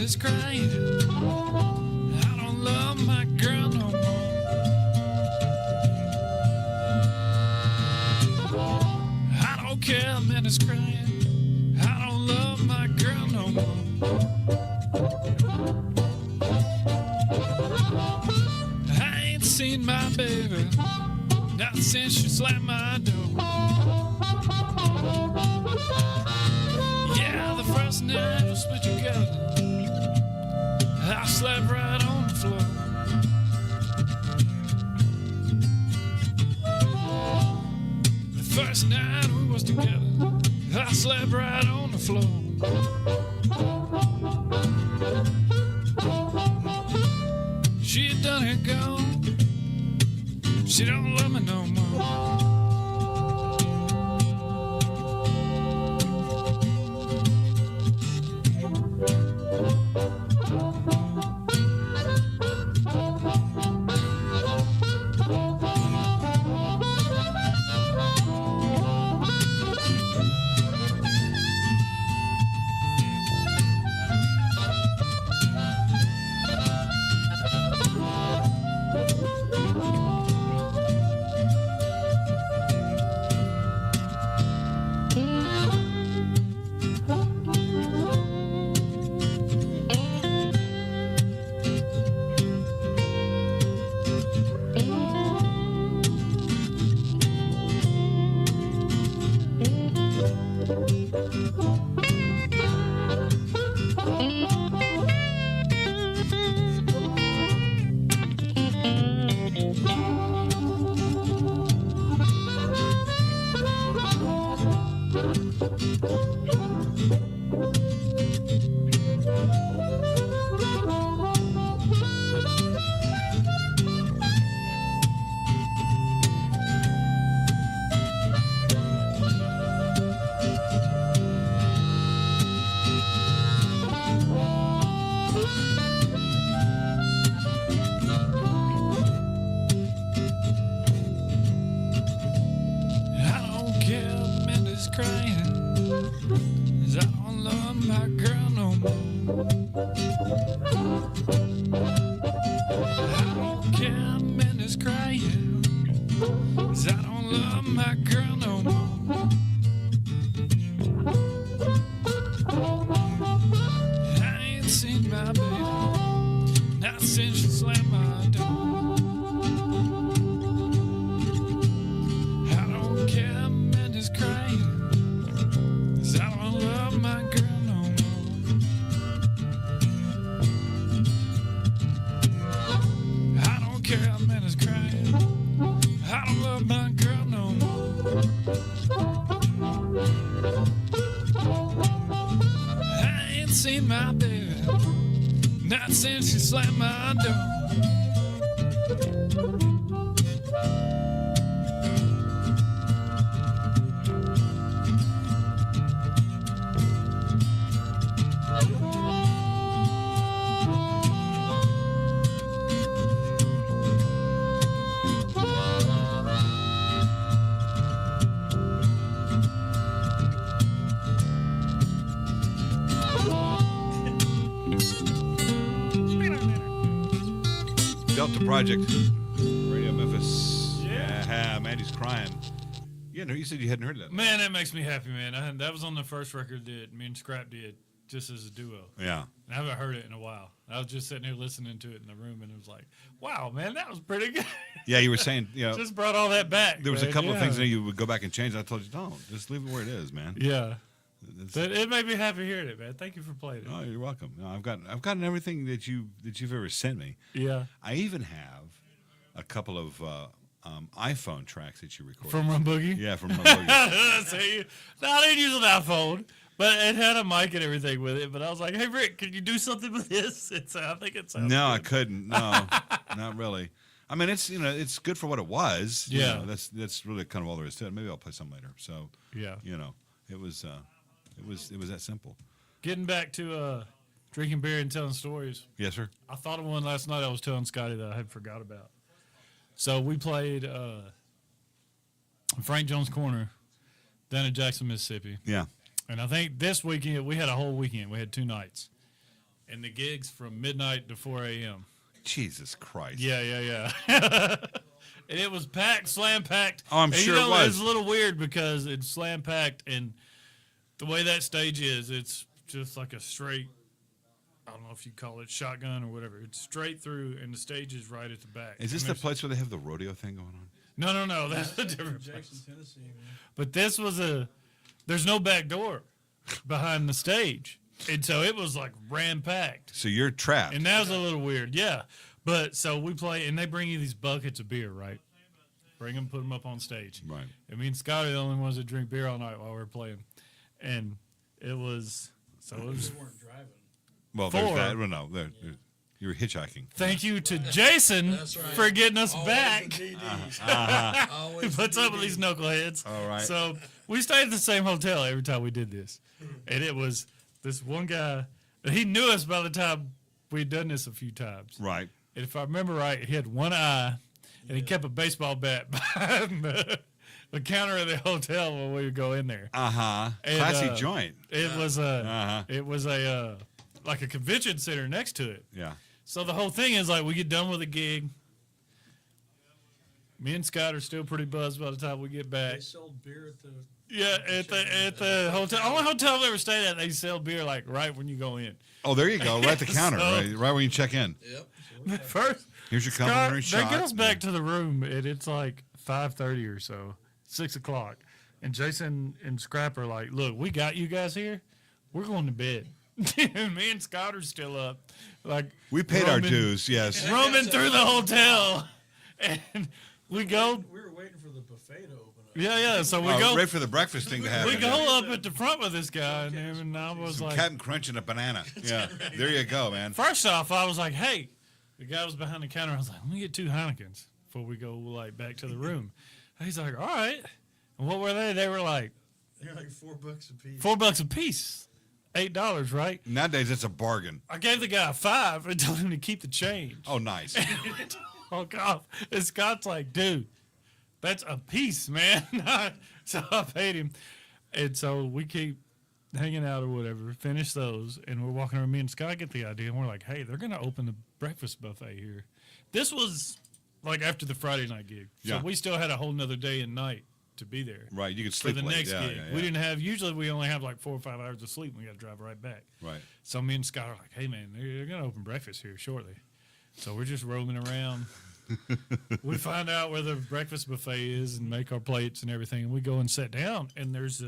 [SPEAKER 2] is crying. I don't love my girl no more. I don't care, man is crying. I don't love my girl no more. I ain't seen my baby, not since she slammed my door. Yeah, the first night we split together, I slept right on the floor. The first night we was together, I slept right on the floor. She done her gone, she don't love me no more.
[SPEAKER 14] Delta Project, Radio Memphis. Yeah, Mandy's crying. You said you hadn't heard that.
[SPEAKER 15] Man, that makes me happy, man. That was on the first record that me and Scrap did, just as a duo.
[SPEAKER 14] Yeah.
[SPEAKER 15] And I haven't heard it in a while. I was just sitting here listening to it in the room, and it was like, wow, man, that was pretty good.
[SPEAKER 14] Yeah, you were saying,
[SPEAKER 15] just brought all that back.
[SPEAKER 14] There was a couple of things that you would go back and change. I told you, don't. Just leave it where it is, man.
[SPEAKER 15] Yeah. But it made me happy hearing it, man. Thank you for playing it.
[SPEAKER 14] Oh, you're welcome. No, I've gotten everything that you've ever sent me.
[SPEAKER 15] Yeah.
[SPEAKER 14] I even have a couple of iPhone tracks that you recorded.
[SPEAKER 15] From Rum Boogie?
[SPEAKER 14] Yeah, from Rum Boogie.
[SPEAKER 15] See, no, I didn't use an iPhone, but it had a mic and everything with it. But I was like, hey, Rick, can you do something with this? I think it sounds
[SPEAKER 14] No,
[SPEAKER 15] good.
[SPEAKER 14] I couldn't. No, not really. I mean, it's good for what it was.
[SPEAKER 15] Yeah.
[SPEAKER 14] That's really kind of all there is to it. Maybe I'll play some later. So
[SPEAKER 15] yeah,
[SPEAKER 14] it was that simple.
[SPEAKER 15] Getting back to drinking beer and telling stories.
[SPEAKER 14] Yes, sir.
[SPEAKER 15] I thought of one last night I was telling Scotty that I had forgot about. So we played Frank Jones Corner down in Jackson, Mississippi.
[SPEAKER 14] Yeah.
[SPEAKER 15] And I think this weekend, we had a whole weekend. We had 2 nights. and the gig's from midnight to 4 a.m.
[SPEAKER 14] Jesus Christ.
[SPEAKER 15] Yeah. And it was packed, slam packed.
[SPEAKER 14] Oh, I'm
[SPEAKER 15] and
[SPEAKER 14] sure
[SPEAKER 15] you know,
[SPEAKER 14] it was.
[SPEAKER 15] It's a little weird because it's slam packed, and the way that stage is, it's just like a straight, I don't know if you call it shotgun or whatever. It's straight through, and the stage is right at the back.
[SPEAKER 14] Is this
[SPEAKER 15] And
[SPEAKER 14] the
[SPEAKER 15] there's-
[SPEAKER 14] place where they have the rodeo thing going on?
[SPEAKER 15] No, that's a different
[SPEAKER 17] Jackson,
[SPEAKER 15] place.
[SPEAKER 17] Tennessee, man.
[SPEAKER 15] But this was there's no back door behind the stage. And so it was like ram packed.
[SPEAKER 14] So you're trapped.
[SPEAKER 15] And that was a little weird, yeah. But so we play, and they bring you these buckets of beer, right? Bring them, put them up on stage.
[SPEAKER 14] Right.
[SPEAKER 15] And me and Scott are the only ones that drink beer all night while we're playing. And it was, so it was.
[SPEAKER 17] We weren't driving.
[SPEAKER 14] Well, there's that. Well, no, you were hitchhiking.
[SPEAKER 15] Thank you to Jason for getting us back. He puts up with these knuckleheads.
[SPEAKER 14] All right.
[SPEAKER 15] So we stayed at the same hotel every time we did this. And it was this one guy, he knew us by the time we'd done this a few times.
[SPEAKER 14] Right.
[SPEAKER 15] And if I remember right, he had one eye, and he kept a baseball bat behind the counter of the hotel when we would go in there.
[SPEAKER 14] Classy joint.
[SPEAKER 15] It was a like a convention center next to it.
[SPEAKER 14] Yeah.
[SPEAKER 15] So the whole thing is like we get done with a gig. Me and Scott are still pretty buzzed by the time we get back.
[SPEAKER 17] They sold beer at the.
[SPEAKER 15] Yeah, at the hotel. Only hotel I've ever stayed at, they sell beer like right when you go in.
[SPEAKER 14] Oh, there you go. Right at the counter.
[SPEAKER 15] So-
[SPEAKER 14] right when you check in.
[SPEAKER 17] Yep.
[SPEAKER 15] First,
[SPEAKER 14] Here's your
[SPEAKER 15] Scott,
[SPEAKER 14] complimentary
[SPEAKER 15] they
[SPEAKER 14] shot.
[SPEAKER 15] get us back to the room, and it's like 5:30 or so, 6 o'clock. And Jason and Scrap are like, "Look, we got you guys here. We're going to bed." And me and Scott are still up, like
[SPEAKER 14] We paid our dues, yes.
[SPEAKER 15] roaming through the hotel, and we go.
[SPEAKER 17] We were waiting for the buffet to open up.
[SPEAKER 15] Yeah. So we go.
[SPEAKER 14] Ready for the breakfast thing to happen.
[SPEAKER 15] We go up at the front with this guy, and I was
[SPEAKER 14] Some
[SPEAKER 15] like,
[SPEAKER 14] Captain Crunch and a banana. Yeah, there you go, man.
[SPEAKER 15] First off, I was like, "Hey," the guy was behind the counter. I was like, "Let me get 2 Heinekens before we go like back to the room." He's like, "All right." And what were they? They were like
[SPEAKER 17] They're like $4 a piece.
[SPEAKER 15] $4 a piece, $8, right?
[SPEAKER 14] Nowadays, it's a bargain.
[SPEAKER 15] I gave the guy 5 and told him to keep the change.
[SPEAKER 14] Oh, nice.
[SPEAKER 15] Walk off. And Scott's like, "Dude, that's a piece, man." So I paid him, and so we keep hanging out or whatever. Finish those, and we're walking around. Me and Scott get the idea, and we're like, "Hey, they're gonna open the breakfast buffet here." This was like after the Friday night gig, so
[SPEAKER 14] Yeah.
[SPEAKER 15] we still had a whole nother day and night to be there.
[SPEAKER 14] Right, you could
[SPEAKER 15] For
[SPEAKER 14] sleep
[SPEAKER 15] the
[SPEAKER 14] late.
[SPEAKER 15] next
[SPEAKER 14] Yeah,
[SPEAKER 15] gig.
[SPEAKER 14] yeah, yeah.
[SPEAKER 15] We didn't have. Usually, we only have like 4 or 5 hours of sleep. And we got to drive right back.
[SPEAKER 14] Right.
[SPEAKER 15] So me and Scott are like, "Hey, man, they're gonna open breakfast here shortly." So we're just roaming around. We find out where the breakfast buffet is and make our plates and everything, and we go and sit down. And it's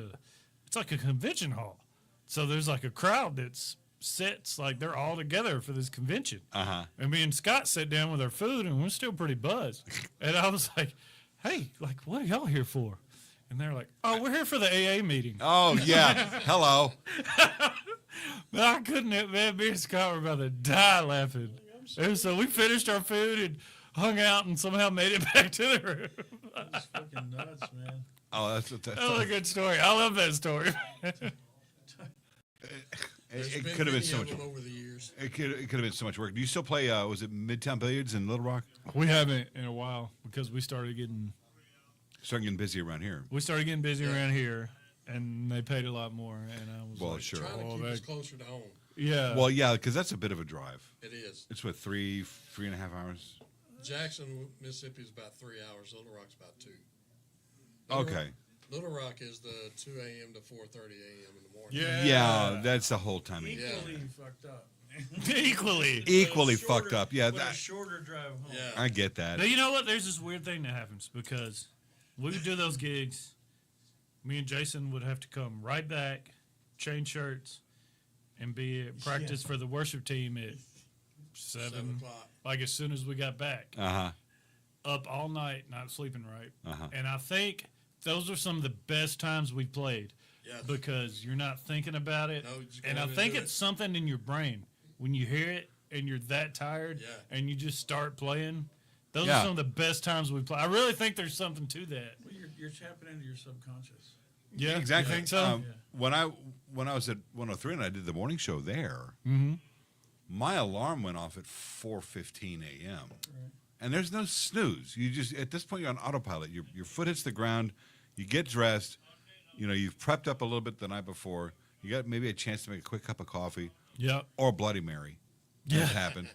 [SPEAKER 15] like a convention hall. So there's like a crowd that's sits like they're all together for this convention. And me and Scott sit down with our food, and we're still pretty buzzed. And I was like, "Hey, like, what are y'all here for?" And they're like, "Oh, we're here for the AA meeting."
[SPEAKER 14] Oh, yeah. Hello.
[SPEAKER 15] I couldn't, man. Me and Scott were about to die laughing. And so we finished our food and hung out and somehow made it back to the room.
[SPEAKER 17] That's fucking nuts, man.
[SPEAKER 14] Oh, that's
[SPEAKER 15] That was a good story. I love that story.
[SPEAKER 14] It could have been so much.
[SPEAKER 16] over the years.
[SPEAKER 14] It could have been so much work. Do you still play? Was it Midtown Billiards in Little Rock?
[SPEAKER 15] We haven't in a while because we started getting
[SPEAKER 14] busy around here.
[SPEAKER 15] We started getting busy around here, and they paid a lot more. And I was
[SPEAKER 14] Well,
[SPEAKER 15] like,
[SPEAKER 14] sure.
[SPEAKER 16] Trying to
[SPEAKER 15] "Oh,
[SPEAKER 16] keep us
[SPEAKER 15] that-
[SPEAKER 16] closer to home.
[SPEAKER 15] Yeah.
[SPEAKER 14] Well, yeah, because that's a bit of a drive.
[SPEAKER 16] It is.
[SPEAKER 14] It's what, 3.5 hours?
[SPEAKER 16] Jackson, Mississippi is about 3 hours. Little Rock's about 2.
[SPEAKER 14] Okay.
[SPEAKER 16] Little Rock is the 2 a.m. to 4:30 a.m. in the morning.
[SPEAKER 14] Yeah, that's the whole time.
[SPEAKER 17] Equally fucked up.
[SPEAKER 14] Equally fucked up. Yeah,
[SPEAKER 17] But a
[SPEAKER 14] that,
[SPEAKER 17] shorter drive home.
[SPEAKER 16] Yeah.
[SPEAKER 14] I get that.
[SPEAKER 15] Now, you know what? There's this weird thing that happens because we would do those gigs. Me and Jason would have to come right back, change shirts, and be at practice for the worship team at 7
[SPEAKER 16] o'clock.
[SPEAKER 15] Like as soon as we got back. Up all night, not sleeping right. And I think those are some of the best times we played.
[SPEAKER 16] Yes.
[SPEAKER 15] Because you're not thinking about it.
[SPEAKER 16] No, you just
[SPEAKER 15] And
[SPEAKER 16] go
[SPEAKER 15] I
[SPEAKER 16] in and
[SPEAKER 15] think
[SPEAKER 16] do
[SPEAKER 15] it's something in your brain. When you hear it and you're that tired and you just start playing, those are some of the best times we play. I really think there's something to that.
[SPEAKER 17] Well, you're tapping into your subconscious.
[SPEAKER 15] Yeah,
[SPEAKER 14] exactly.
[SPEAKER 15] You think so?
[SPEAKER 14] When I was at 103 and I did the morning show there,
[SPEAKER 15] Mhm.
[SPEAKER 14] my alarm went off at 4:15 a.m. And there's no snooze. You just at this point you're on autopilot. Your foot hits the ground. You get dressed. You know you've prepped up a little bit the night before. You got maybe a chance to make a quick cup of coffee.
[SPEAKER 15] Yep.
[SPEAKER 14] Or Bloody Mary.
[SPEAKER 15] Yeah.
[SPEAKER 14] That happened.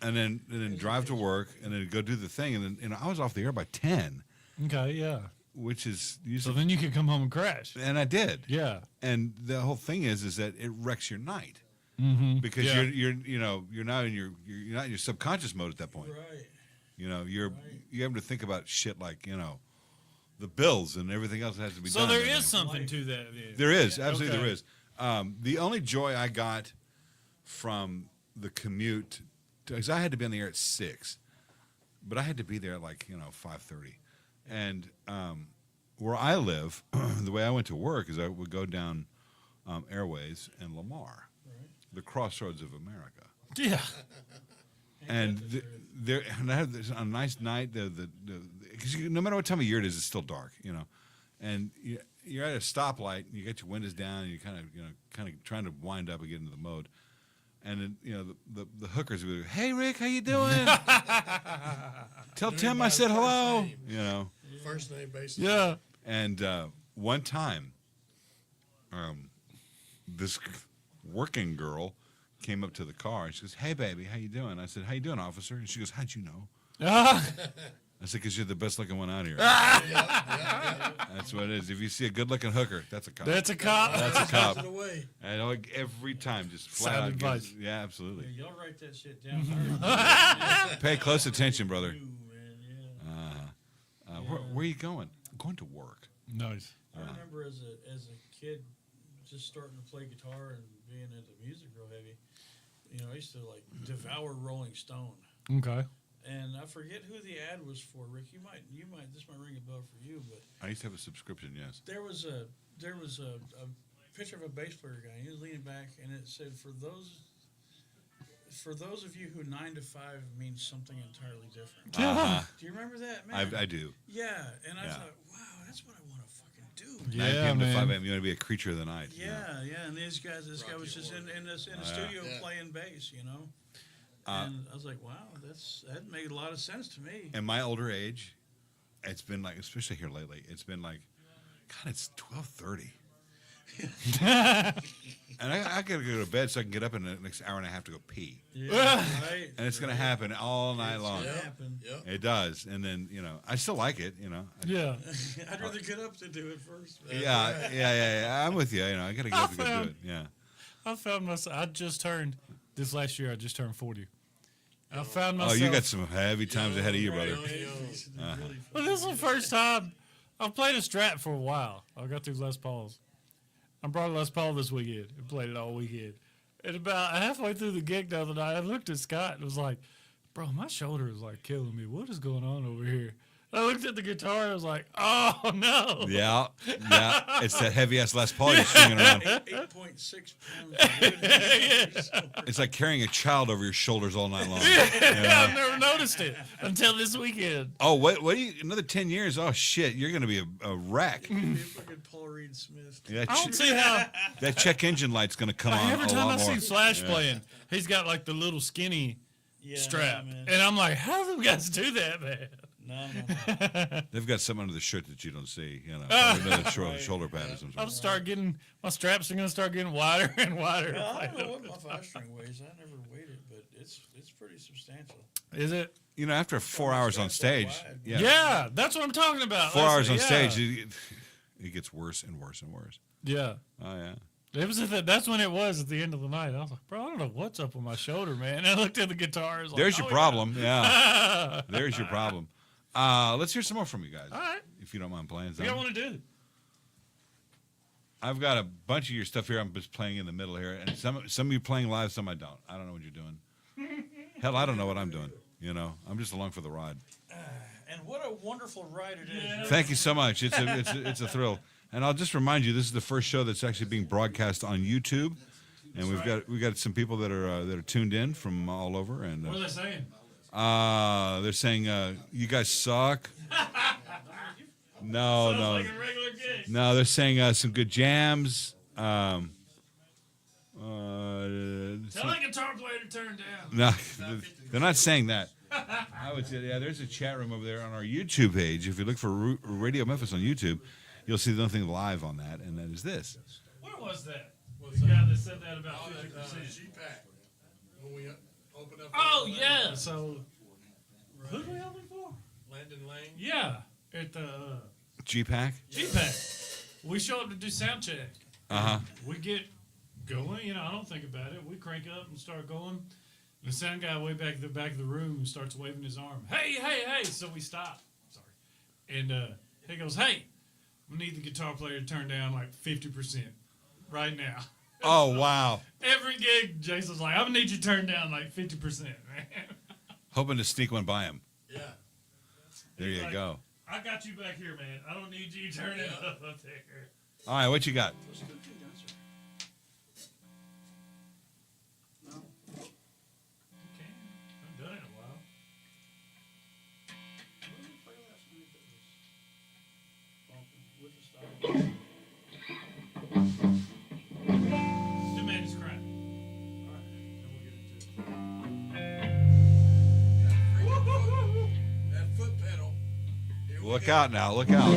[SPEAKER 14] and then drive to work, and then go do the thing, and then I was off the air by 10.
[SPEAKER 15] Okay, yeah.
[SPEAKER 14] Which is
[SPEAKER 15] so then you could come home and crash.
[SPEAKER 14] And I did.
[SPEAKER 15] Yeah.
[SPEAKER 14] And the whole thing is that it wrecks your night.
[SPEAKER 15] Mm-hmm.
[SPEAKER 14] Because you're not in your subconscious mode at that point.
[SPEAKER 17] Right.
[SPEAKER 14] You're having to think about shit like, the bills and everything else that has to be done.
[SPEAKER 15] So there is something to that. Yeah.
[SPEAKER 14] There is, absolutely
[SPEAKER 15] Okay.
[SPEAKER 14] there is. The only joy I got from the commute, because I had to be on the air at 6, but I had to be there at 5:30. And where I live, the way I went to work is I would go down Airways and Lamar, the crossroads of America.
[SPEAKER 15] Yeah.
[SPEAKER 14] And and I have on a nice night, because no matter what time of year it is, it's still dark, and you're at a stoplight, and you get your windows down, and you're kind of trying to wind up and get into the mode, and then the hookers would go, "Hey Rick, how you doing? Tell Tim I said hello."
[SPEAKER 16] First name basis.
[SPEAKER 15] Yeah.
[SPEAKER 14] And one time, this working girl came up to the car and she goes, "Hey baby, how you doing?" I said, "How you doing, officer?" And she goes, "How'd you know?" I said, "Because you're the best looking one out here." That's what it is. If you see a good looking hooker, that's a cop.
[SPEAKER 15] That's a cop.
[SPEAKER 14] That's a cop.
[SPEAKER 17] It away.
[SPEAKER 14] And every time, just flat
[SPEAKER 15] Sound
[SPEAKER 14] out.
[SPEAKER 15] advice.
[SPEAKER 14] Yeah, absolutely.
[SPEAKER 17] Yeah, y'all write that shit down.
[SPEAKER 14] Pay close attention, brother. Where are you going? I'm going to work.
[SPEAKER 15] Nice.
[SPEAKER 17] I remember as a kid, just starting to play guitar and being into music real heavy. I used to devour Rolling Stone.
[SPEAKER 15] Okay.
[SPEAKER 17] And I forget who the ad was for, Rick. You might. This might ring a bell for you, but
[SPEAKER 14] I used to have a subscription. Yes.
[SPEAKER 17] there was a picture of a bass player guy. He was leaning back, and it said, "For those of you who 9 to 5 means something entirely different."
[SPEAKER 14] Uh-huh.
[SPEAKER 17] Do you remember that, man?
[SPEAKER 14] I do.
[SPEAKER 17] Yeah, and I thought, wow, that's what I want to fucking do.
[SPEAKER 14] 9 p.m. to 5 a.m. You want to be a creature of the night.
[SPEAKER 17] Yeah. And this guy was just in the studio playing bass, and I was like, wow, that made a lot of sense to me.
[SPEAKER 14] In my older age, it's been especially here lately, it's been God, it's 12:30. And I got to go to bed so I can get up in the next hour and a half to go pee.
[SPEAKER 17] Yeah, right.
[SPEAKER 14] And it's going to happen all night long.
[SPEAKER 17] Yeah.
[SPEAKER 14] It does. And then, I still like it,
[SPEAKER 15] Yeah.
[SPEAKER 17] I'd rather get up to do it first.
[SPEAKER 14] Yeah. I'm with you. I got to get up to go do it. Yeah.
[SPEAKER 15] I found myself, this last year, I just turned 40. I found myself.
[SPEAKER 14] Oh, you got some heavy times ahead of you, brother.
[SPEAKER 15] Well, this is the first time I've played a Strat for a while. I got through Les Pauls. I brought a Les Paul this weekend and played it all weekend. And about halfway through the gig the other night, I looked at Scott and was like, "Bro, my shoulder is killing me. What is going on over here?" And I looked at the guitar and I was like, "Oh no!"
[SPEAKER 14] Yeah. It's that heavy ass Les Paul you're swinging around.
[SPEAKER 17] 8.6 pounds.
[SPEAKER 14] It's like carrying a child over your shoulders all night long.
[SPEAKER 15] I've never noticed it until this weekend.
[SPEAKER 14] Oh, what do you? Another 10 years? Oh shit! You're gonna be a wreck.
[SPEAKER 17] You're fucking Paul Reed Smith.
[SPEAKER 14] Yeah,
[SPEAKER 15] I don't see how.
[SPEAKER 14] That check engine light's gonna come on
[SPEAKER 15] Every
[SPEAKER 14] a
[SPEAKER 15] time
[SPEAKER 14] lot
[SPEAKER 15] I
[SPEAKER 14] more.
[SPEAKER 15] see Slash playing, he's got the little skinny strap, and I'm like, "How do guys do that, man?"
[SPEAKER 17] No.
[SPEAKER 14] They've got something under the shirt that you don't see. Another shoulder pad or something.
[SPEAKER 15] My straps are gonna start getting wider and wider.
[SPEAKER 17] Well, I don't know what my 5-string weighs. I never weighed it, but it's pretty substantial.
[SPEAKER 15] Is it?
[SPEAKER 14] After 4 hours on stage.
[SPEAKER 15] Yeah, that's what I'm talking about.
[SPEAKER 14] 4 hours on stage, it gets worse and worse and worse.
[SPEAKER 15] Yeah.
[SPEAKER 14] Oh yeah.
[SPEAKER 15] That's when it was at the end of the night. I was like, "Bro, I don't know what's up with my shoulder, man." And I looked at the guitar.
[SPEAKER 14] There's your problem. Yeah. There's your problem. Let's hear some more from you guys.
[SPEAKER 15] All right.
[SPEAKER 14] If you don't mind playing
[SPEAKER 15] What do
[SPEAKER 14] something.
[SPEAKER 15] you want to do?
[SPEAKER 14] I've got a bunch of your stuff here. I'm just playing in the middle here, and some of you playing live, some I don't. I don't know what you're doing. Hell, I don't know what I'm doing. I'm just along for the ride.
[SPEAKER 17] And what a wonderful ride it is.
[SPEAKER 14] Thank you so much. It's a thrill. And I'll just remind you, this is the first show that's actually being broadcast on YouTube, and we've got some people that are tuned in from all over. And
[SPEAKER 15] What are they saying?
[SPEAKER 14] they're saying you guys suck. No.
[SPEAKER 15] Like a regular gig.
[SPEAKER 14] No, they're saying some good jams.
[SPEAKER 15] Tell that guitar player to turn down.
[SPEAKER 14] No, they're not saying that. I would say, there's a chat room over there on our YouTube page. If you look for Radio Memphis on YouTube, you'll see nothing live on that, and that is this.
[SPEAKER 15] Where was that?
[SPEAKER 16] Well,
[SPEAKER 15] The guy that said that about 50%.
[SPEAKER 16] G-Pack. When we opened up.
[SPEAKER 15] Oh, yeah. So, who did we open for?
[SPEAKER 16] Landon Lane.
[SPEAKER 15] Yeah. At the
[SPEAKER 14] G-Pack?
[SPEAKER 15] G-Pack. We show up to do sound check.
[SPEAKER 14] Uh-huh.
[SPEAKER 15] We get going. I don't think about it. We crank up and start going. The sound guy way back at the back of the room starts waving his arm. Hey, hey, hey. So we stop. Sorry. And he goes, hey, we need the guitar player to turn down like 50% right now.
[SPEAKER 14] Oh, wow.
[SPEAKER 15] Every gig, Jason's like, I'm going to need you to turn down like 50%, man.
[SPEAKER 14] Hoping to sneak one by him.
[SPEAKER 16] Yeah.
[SPEAKER 14] There you go.
[SPEAKER 15] I got you back here, man. I don't need you to turn it up there.
[SPEAKER 14] All right, what you got?
[SPEAKER 15] I've done it in a while. The man is crying. All right, then we'll get into it.
[SPEAKER 16] That foot pedal.
[SPEAKER 14] Look out now, look out.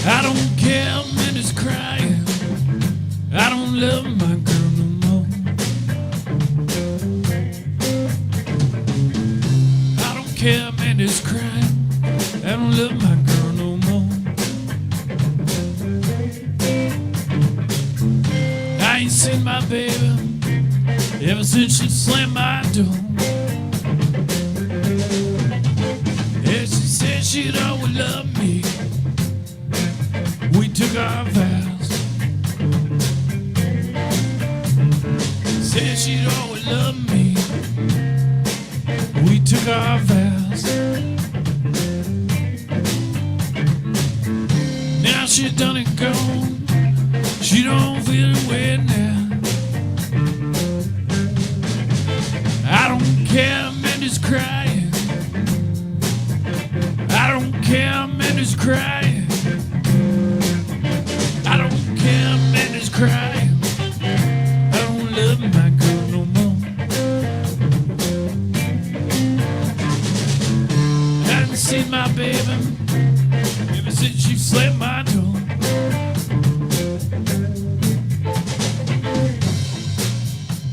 [SPEAKER 2] I don't care, man is crying. I don't love my girl no more. I don't care, man is crying. I don't love my girl no more. I ain't seen my baby ever since she slammed my door. Yeah, she said she'd always love me. We took our vows. Said she'd always love me. We took our vows. Now she done and gone. She don't feel it way now. I don't care, man is crying. I don't care, man is crying. I don't care, man is crying. I don't love my girl no more. I haven't seen my baby ever since she slammed my door.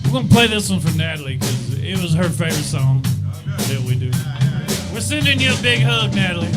[SPEAKER 2] We're gonna play this one for Natalie because it was her favorite song that we do. We're sending you a big hug, Natalie.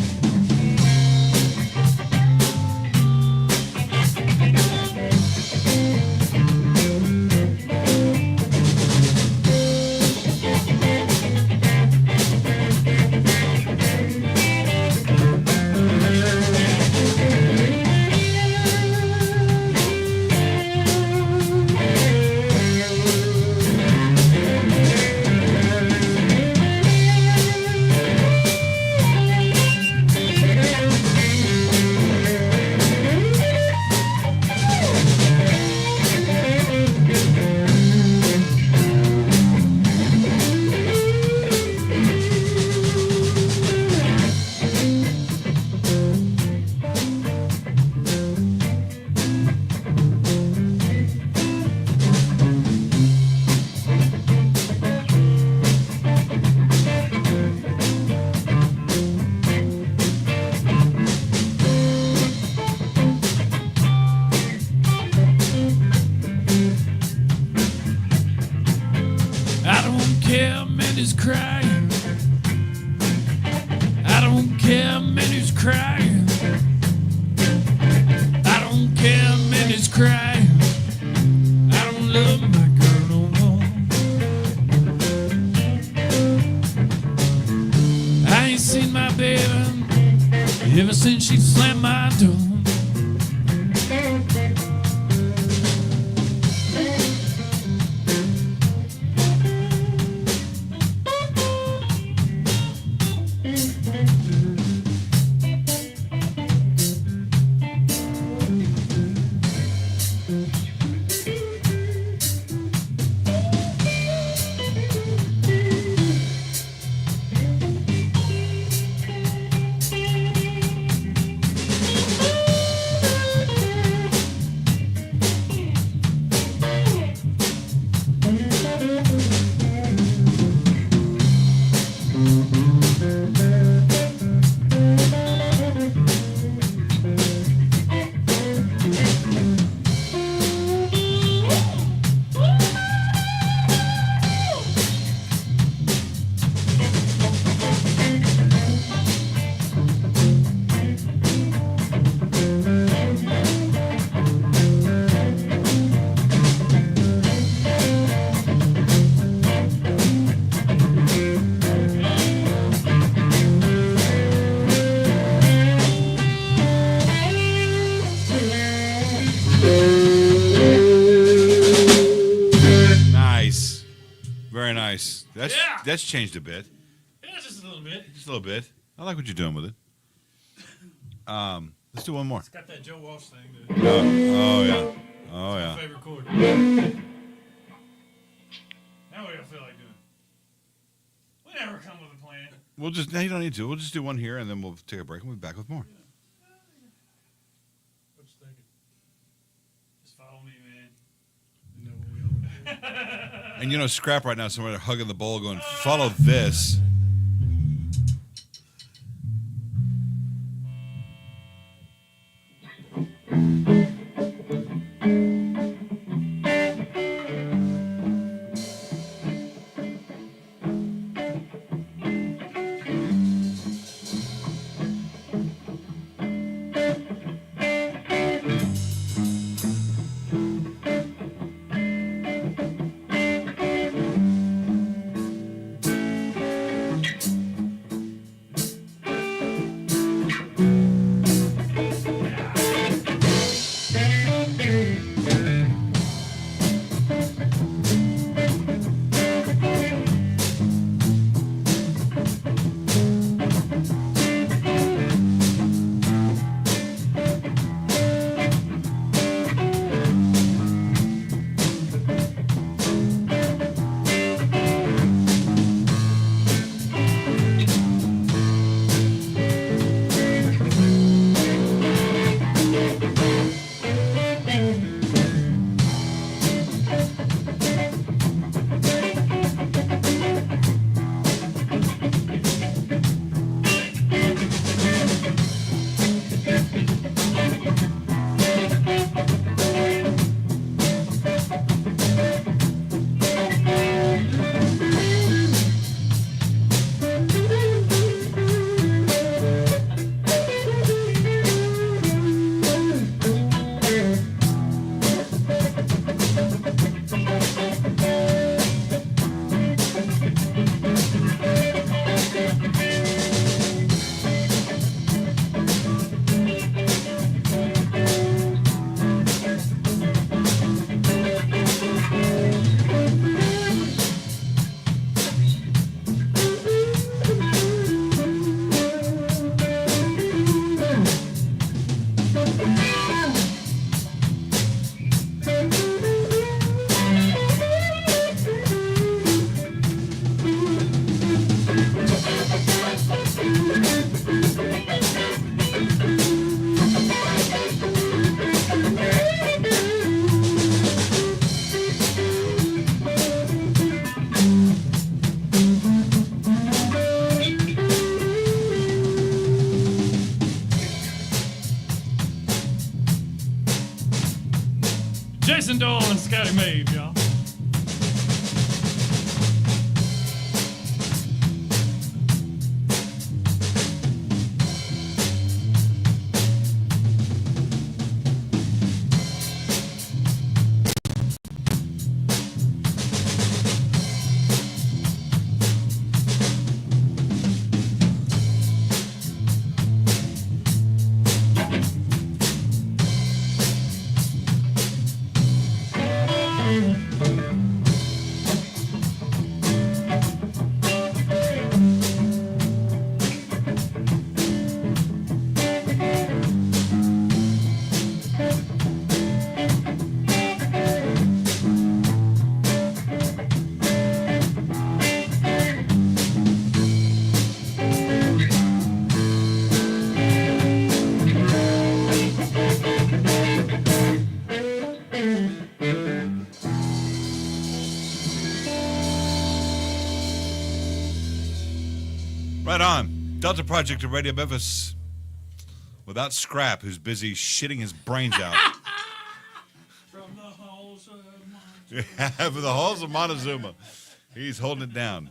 [SPEAKER 2] is crying. I don't care, man, who's crying. I don't care, man, who's crying. I don't love my girl no more. I ain't seen my baby ever since she slammed my door.
[SPEAKER 14] Very nice. That's changed a bit.
[SPEAKER 15] Yeah, just a little bit.
[SPEAKER 14] Just a little bit. I like what you're doing with it. Let's do one more.
[SPEAKER 15] It's got that Joe Walsh thing.
[SPEAKER 14] Oh yeah. Oh
[SPEAKER 15] It's
[SPEAKER 14] yeah.
[SPEAKER 15] my favorite chord. Now what do y'all feel like doing? We never come with a plan.
[SPEAKER 14] We'll just. No, you don't need to. We'll just do one here, and then we'll take a break, and we'll be back with more.
[SPEAKER 15] What you thinking? Just follow me, man.
[SPEAKER 14] And you know, Scrap right now, somewhere hugging the bowl, going, "Follow this."
[SPEAKER 15] Jason Doyle and Scotty Mabe, y'all.
[SPEAKER 14] Right on. Delta Project of Radio Memphis. Without Scrap, who's busy shitting his brains out.
[SPEAKER 15] From the halls of
[SPEAKER 14] Yeah, for the halls of Montezuma. He's holding it down.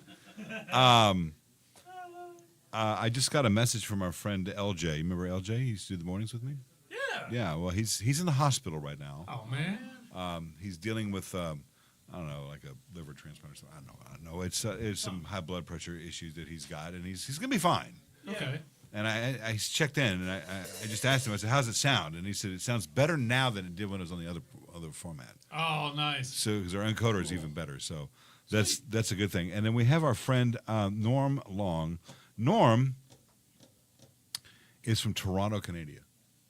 [SPEAKER 14] I just got a message from our friend LJ. You remember LJ? He used to do the mornings with me?
[SPEAKER 15] Yeah.
[SPEAKER 14] Yeah, well, he's in the hospital right now.
[SPEAKER 15] Oh, man.
[SPEAKER 14] He's dealing with, I don't know, like a liver transplant or something. I don't know. It's some high blood pressure issues that he's got, and he's going to be fine.
[SPEAKER 15] Okay.
[SPEAKER 14] And I checked in, and I just asked him, I said, how's it sound? And he said, it sounds better now than it did when it was on the other format.
[SPEAKER 15] Oh, nice.
[SPEAKER 14] So, because our encoder is even better. So That's a good thing. And then we have our friend Norm Long. Norm is from Toronto, Canada.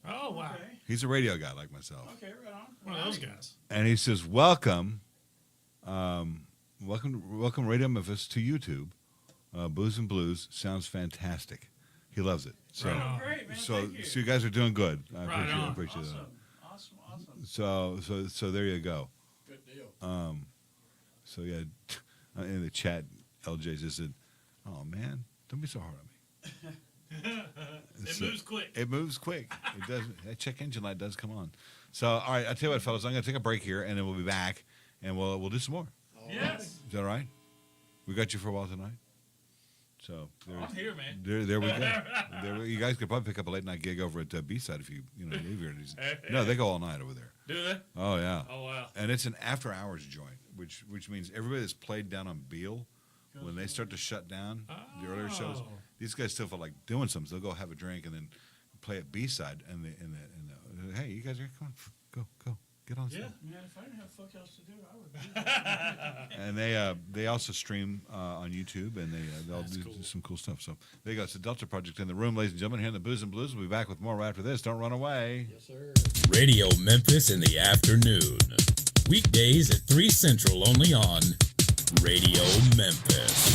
[SPEAKER 15] Oh, wow.
[SPEAKER 17] Okay.
[SPEAKER 14] He's a radio guy like myself.
[SPEAKER 17] Okay, right on.
[SPEAKER 15] One of those guys.
[SPEAKER 14] And he says, welcome Radio Memphis to YouTube. Booze and Blues sounds fantastic. He loves it. So,
[SPEAKER 17] Right on. Great, man.
[SPEAKER 14] so,
[SPEAKER 17] Thank you.
[SPEAKER 14] so you guys are doing good. I
[SPEAKER 17] Right on.
[SPEAKER 14] appreciate
[SPEAKER 17] Awesome.
[SPEAKER 14] that.
[SPEAKER 17] Awesome.
[SPEAKER 14] So there you go.
[SPEAKER 16] Good deal.
[SPEAKER 14] So yeah, in the chat, LJ just said, "Oh man, don't be so hard on me."
[SPEAKER 15] It moves quick.
[SPEAKER 14] It moves quick. It does. That check engine light does come on. So all right, I tell you what, fellas, I'm going to take a break here, and then we'll be back, and we'll do some more.
[SPEAKER 15] Yes.
[SPEAKER 14] Is that all right? We got you for a while tonight. So
[SPEAKER 15] I'm here, man.
[SPEAKER 14] There we go. You guys could probably pick up a late night gig over at B-side if you leave here. No, they go all night over there.
[SPEAKER 15] Do they?
[SPEAKER 14] Oh yeah.
[SPEAKER 15] Oh wow.
[SPEAKER 14] And it's an after hours joint, which means everybody that's played down on Beale, when they start to shut down the earlier shows, these guys still feel like doing something. So they'll go have a drink and then play at B-side, and hey, you guys are go get on.
[SPEAKER 17] Yeah,
[SPEAKER 14] stage.
[SPEAKER 17] man. If I didn't have fuck else to do, I would. Do
[SPEAKER 14] And they also stream on YouTube, and they'll do some cool stuff. So there you go. It's the Delta Project in the room, ladies and gentlemen. Here in the Booze and Blues, we'll be back with more right after this. Don't run away.
[SPEAKER 16] Yes, sir.
[SPEAKER 1] Radio Memphis in the afternoon. Weekdays at 3 Central only on Radio Memphis.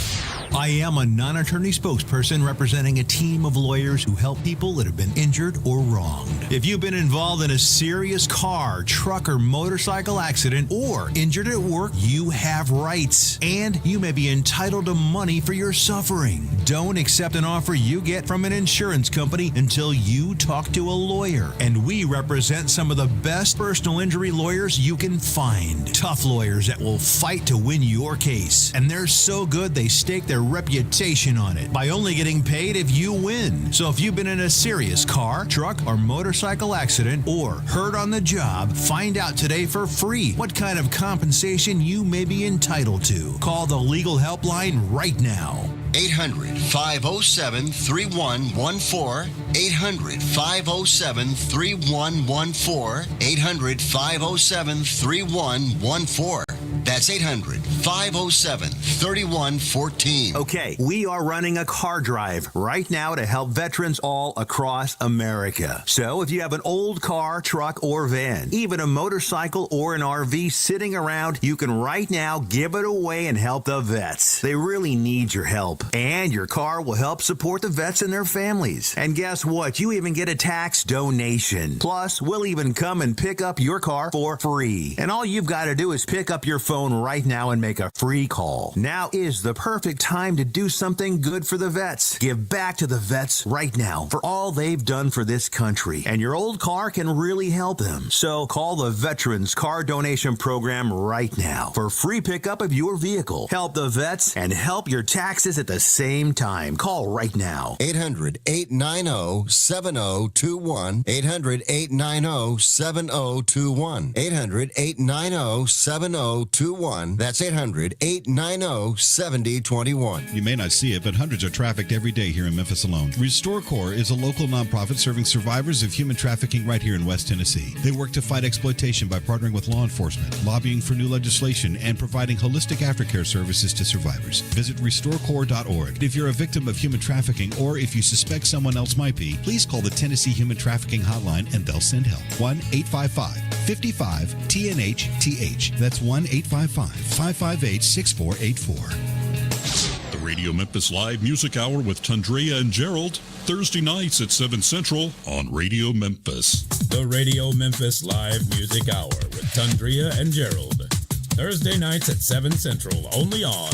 [SPEAKER 7] I am a non-attorney spokesperson representing a team of lawyers who help people that have been injured or wronged. If you've been involved in a serious car, truck, or motorcycle accident or injured at work, you have rights, and you may be entitled to money for your suffering. Don't accept an offer you get from an insurance company until you talk to a lawyer, and we represent some of the best personal injury lawyers you can find. Tough lawyers that will fight to win your case, and they're so good they stake their reputation on it by only getting paid if you win. So if you've been in a serious car, truck, or motorcycle accident or hurt on the job, find out today for free what kind of compensation you may be entitled to. Call the legal helpline right now.
[SPEAKER 8] 800-507-3114. 800-507-3114. 800-507-3114. That's 800-507-3114.
[SPEAKER 7] Okay, we are running a car drive right now to help veterans all across America. So if you have an old car, truck, or van, even a motorcycle or an RV sitting around, you can right now give it away and help the vets. They really need your help. And your car will help support the vets and their families. And guess what? You even get a tax donation. Plus, we'll even come and pick up your car for free. And all you've got to do is pick up your phone right now and make a free call. Now is the perfect time to do something good for the vets. Give back to the vets right now for all they've done for this country. And your old car can really help them. So call the Veterans Car Donation Program right now for free pickup of your vehicle. Help the vets and help your taxes at the same time. Call right now.
[SPEAKER 8] 800-890-7021. 800-890-7021. 800-890-7021. That's 800-890-7021.
[SPEAKER 20] You may not see it, but hundreds are trafficked every day here in Memphis alone. Restore Corps is a local nonprofit serving survivors of human trafficking right here in West Tennessee. They work to fight exploitation by partnering with law enforcement, lobbying for new legislation, and providing holistic aftercare services to survivors. Visit restorecorps.org. If you're a victim of human trafficking or if you suspect someone else might be, please call the Tennessee Human Trafficking Hotline and they'll send help. 1-855-55-TNH-TH. That's 1-855-558-6484.
[SPEAKER 4] The Radio Memphis Live Music Hour with Tundria and Gerald, Thursday nights at 7 Central on Radio Memphis.
[SPEAKER 1] The Radio Memphis Live Music Hour with Tundria and Gerald, Thursday nights at 7 Central only on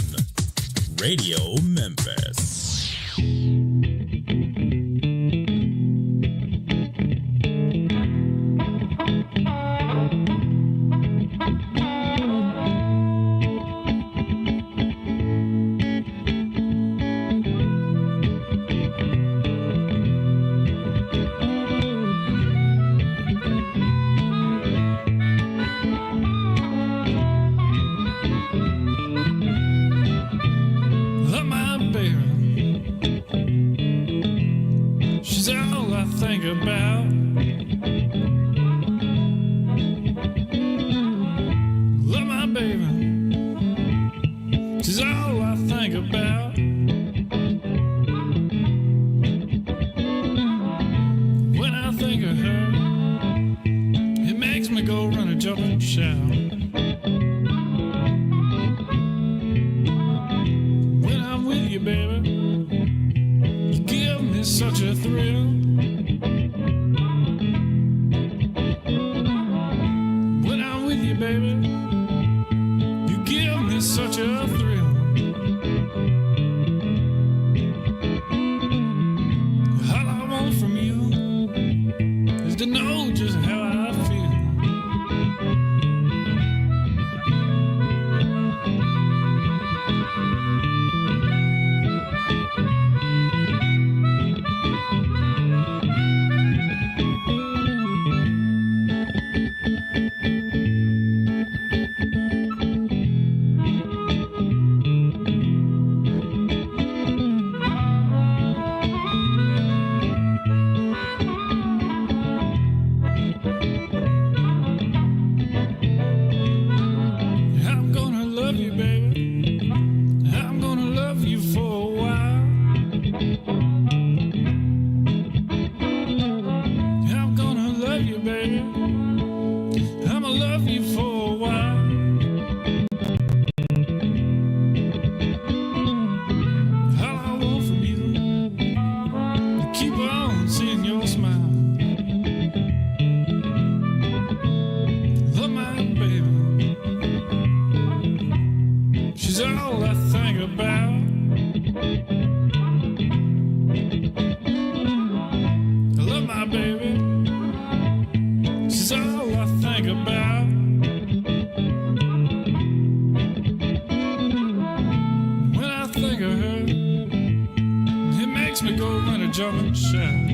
[SPEAKER 1] Radio Memphis.
[SPEAKER 2] The my baby She's all I think about. When I think of her, it makes me go run and jump and shout. When I'm with you, baby, you give me such a thrill. When I'm with you, baby, you give me such a thrill. All I want from you is to know just how I feel. I'm gonna love you, baby. I'm gonna love you for a while. I'm gonna love you, baby. I'ma love you for a while. All I want from you is keep on seeing your smile. Love my baby. She's all I think about. I love my baby. She's all I think about. When I think of her, it makes me go run and jump and shout.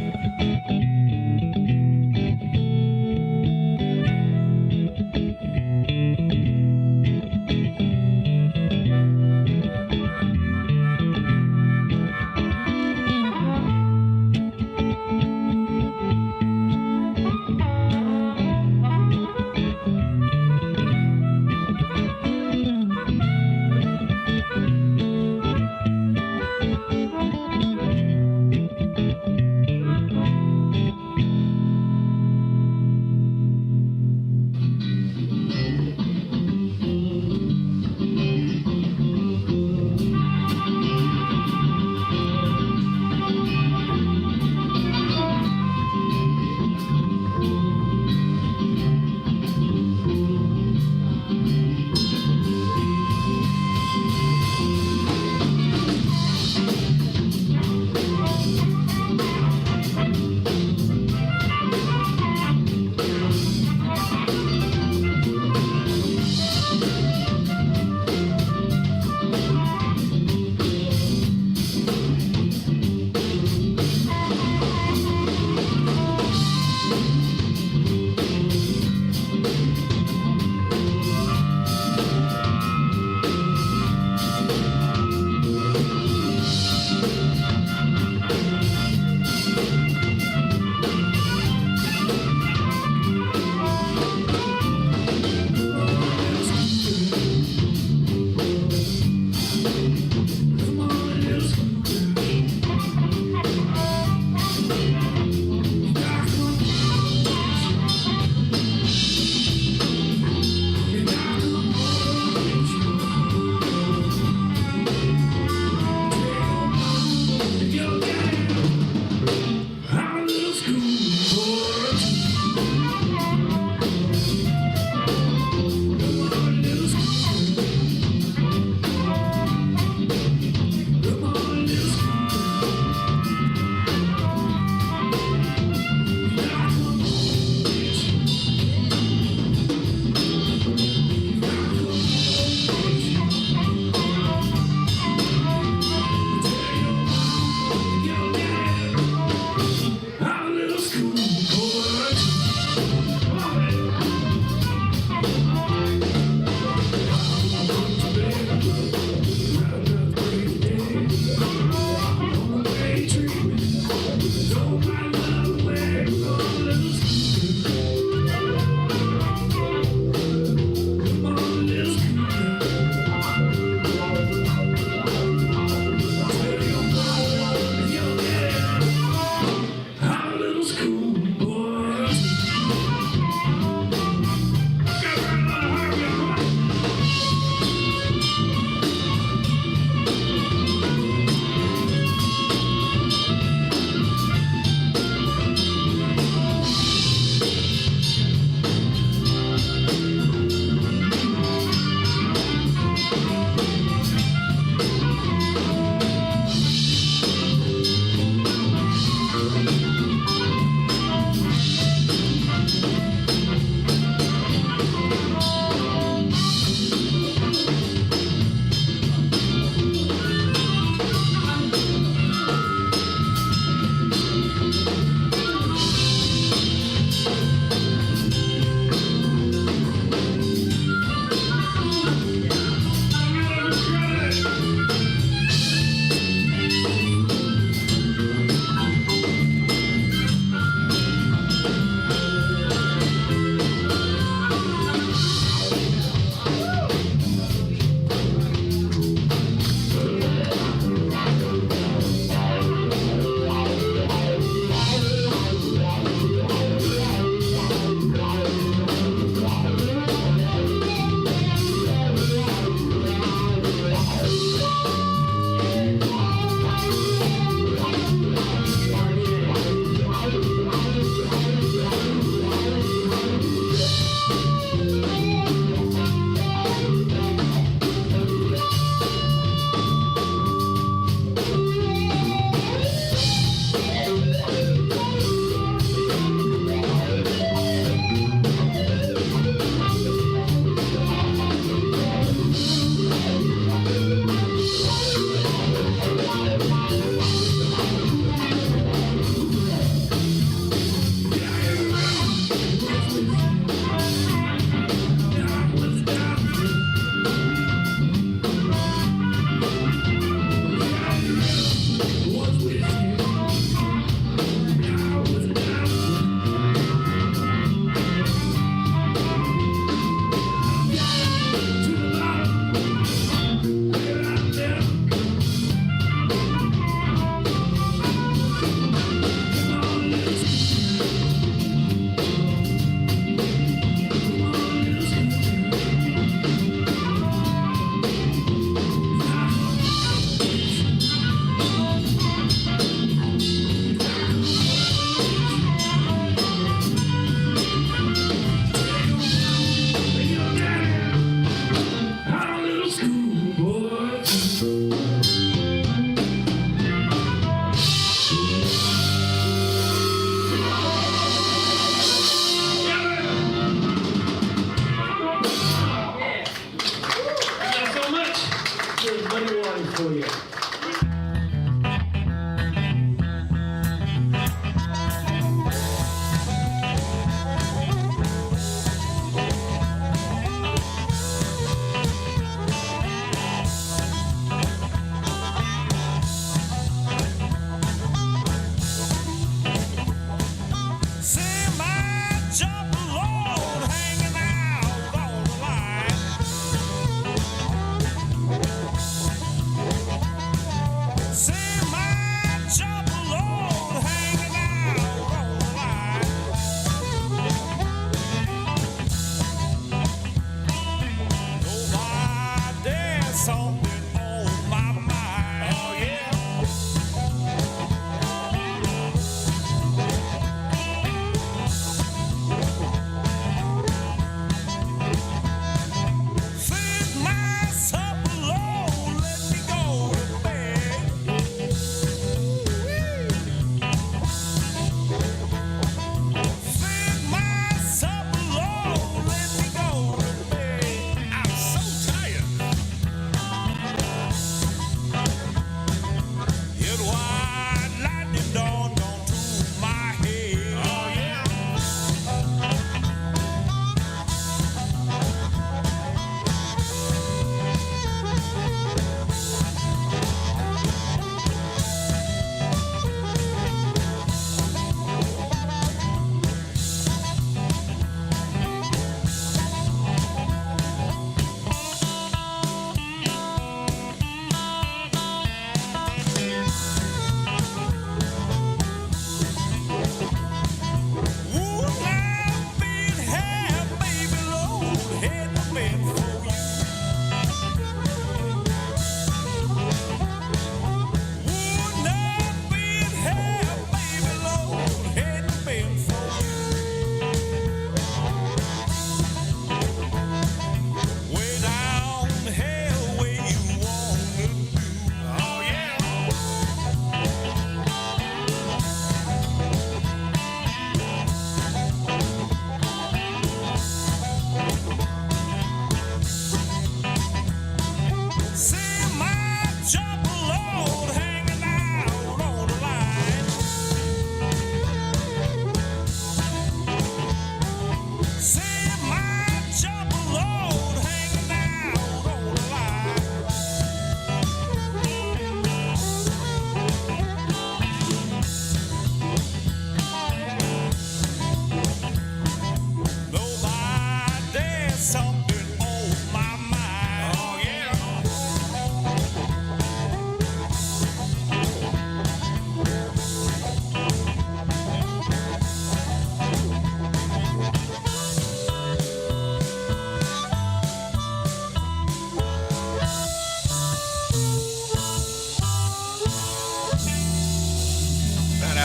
[SPEAKER 2] 1948.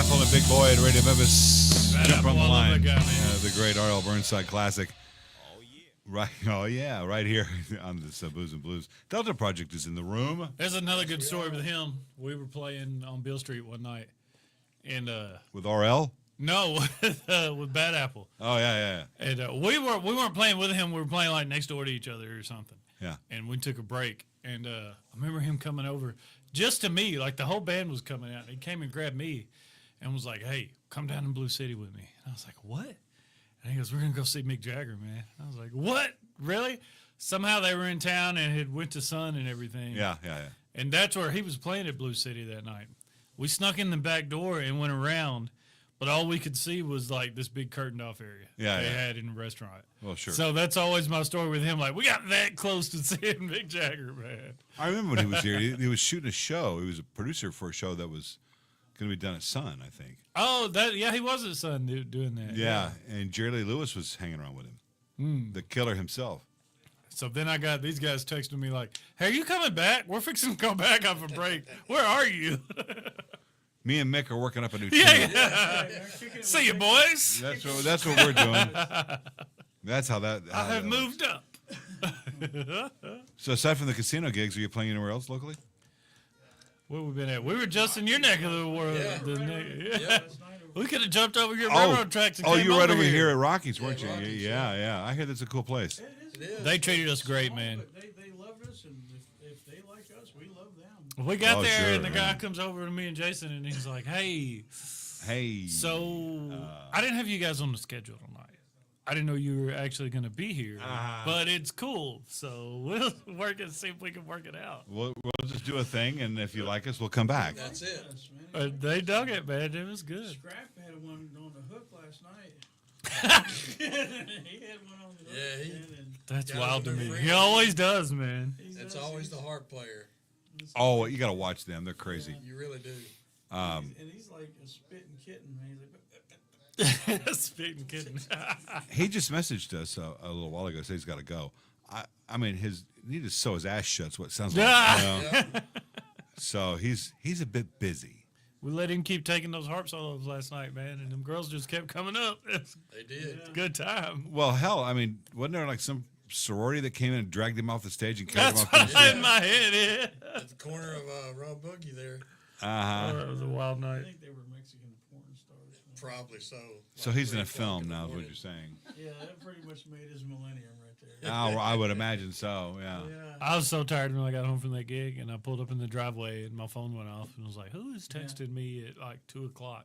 [SPEAKER 14] Apple and Big Boy at Radio Memphis.
[SPEAKER 15] Bad
[SPEAKER 14] Jump
[SPEAKER 15] Apple,
[SPEAKER 14] on the
[SPEAKER 15] I love
[SPEAKER 14] line.
[SPEAKER 15] that guy, man.
[SPEAKER 14] The great R.L. Burnside classic. Right, oh yeah, right here on the Booze and Blues. Delta Project is in the room.
[SPEAKER 15] There's another good story with him. We were playing on Beale Street one night, and
[SPEAKER 14] With R.L.?
[SPEAKER 15] no, with Bad Apple.
[SPEAKER 14] Oh yeah.
[SPEAKER 15] And we weren't playing with him. We were playing like next door to each other or something.
[SPEAKER 14] Yeah.
[SPEAKER 15] And we took a break, and I remember him coming over just to me, like the whole band was coming out. He came and grabbed me, and was like, "Hey, come down to Blue City with me." And I was like, "What?" And he goes, "We're gonna go see Mick Jagger, man." I was like, "What? Really?" Somehow they were in town and had went to Sun and everything.
[SPEAKER 14] Yeah.
[SPEAKER 15] And that's where he was playing at Blue City that night. We snuck in the back door and went around, but all we could see was like this big curtained off area they had in the restaurant.
[SPEAKER 14] Well, sure.
[SPEAKER 15] So that's always my story with him. Like, we got that close to seeing Mick Jagger, man.
[SPEAKER 14] I remember when he was here. He was shooting a show. He was a producer for a show that was going to be done at Sun, I think.
[SPEAKER 15] Oh, he was at Sun doing that.
[SPEAKER 14] Yeah, and Jerry Lee Lewis was hanging around with him. The killer himself.
[SPEAKER 15] So then I got these guys texting me like, "Hey, are you coming back? We're fixing to come back off a break. Where are you?"
[SPEAKER 14] Me and Mick are working up a new tune.
[SPEAKER 15] Yeah. See you, boys.
[SPEAKER 14] That's what we're doing. That's how that.
[SPEAKER 15] I have moved up.
[SPEAKER 14] So aside from the casino gigs, are you playing anywhere else locally?
[SPEAKER 15] Where we been at? We were just in your neck of the world.
[SPEAKER 16] Yeah.
[SPEAKER 15] We could have jumped over your railroad tracks and came
[SPEAKER 14] you were right over
[SPEAKER 15] here.
[SPEAKER 14] here at Rockies, weren't you? Yeah. I hear that's a cool place.
[SPEAKER 15] They treated us great, man.
[SPEAKER 17] They love loved us, and if they like us, we love them.
[SPEAKER 15] We got there,
[SPEAKER 14] sure,
[SPEAKER 15] and the guy
[SPEAKER 14] yeah.
[SPEAKER 15] comes over to me and Jason, and he's like, "Hey,
[SPEAKER 14] Hey.
[SPEAKER 15] so I didn't have you guys on the schedule tonight. I didn't know you were actually going to be here, but it's cool. So we'll work and see if we can work it out."
[SPEAKER 14] We'll just do a thing, and if you like us, we'll come back.
[SPEAKER 16] That's it.
[SPEAKER 15] They dug it, man. It was good.
[SPEAKER 17] Scrap had one on the hook last night. he had one on the hook.
[SPEAKER 16] Yeah,
[SPEAKER 15] That's
[SPEAKER 16] got
[SPEAKER 15] wild to
[SPEAKER 16] him
[SPEAKER 15] me.
[SPEAKER 16] in
[SPEAKER 15] He
[SPEAKER 16] frame.
[SPEAKER 15] always does, man.
[SPEAKER 16] It's always the harp player.
[SPEAKER 14] Oh, you got to watch them. They're crazy.
[SPEAKER 16] You really do.
[SPEAKER 17] And he's like a spitting kitten, man. He's like,
[SPEAKER 15] spitting kitten.
[SPEAKER 14] He just messaged us a little while ago. Said he's got to go. I mean, he needs to sew his ass shut. What it sounds like.
[SPEAKER 15] Yeah.
[SPEAKER 14] So he's a bit busy.
[SPEAKER 15] We let him keep taking those harp solos last night, man, and them girls just kept coming up.
[SPEAKER 16] They did.
[SPEAKER 15] Good time.
[SPEAKER 14] Well, hell, I mean, wasn't there like some sorority that came in and dragged him off the stage and carried
[SPEAKER 15] That's
[SPEAKER 14] him off
[SPEAKER 15] what
[SPEAKER 14] the
[SPEAKER 15] I had
[SPEAKER 14] stage?
[SPEAKER 15] in my head. Yeah.
[SPEAKER 16] At the corner of Ron Boogie there.
[SPEAKER 14] Uh-huh.
[SPEAKER 15] Oh, that was a wild
[SPEAKER 17] I
[SPEAKER 15] night.
[SPEAKER 17] think they were Mexican porn stars.
[SPEAKER 16] Probably so.
[SPEAKER 14] So he's in a film now, is what you're saying.
[SPEAKER 17] Yeah, that pretty much made his millennium right there.
[SPEAKER 14] Oh, I would imagine so, yeah.
[SPEAKER 15] I was so tired when I got home from that gig, and I pulled up in the driveway, and my phone went off, and I was like, "Who is texting me at like 2:00?"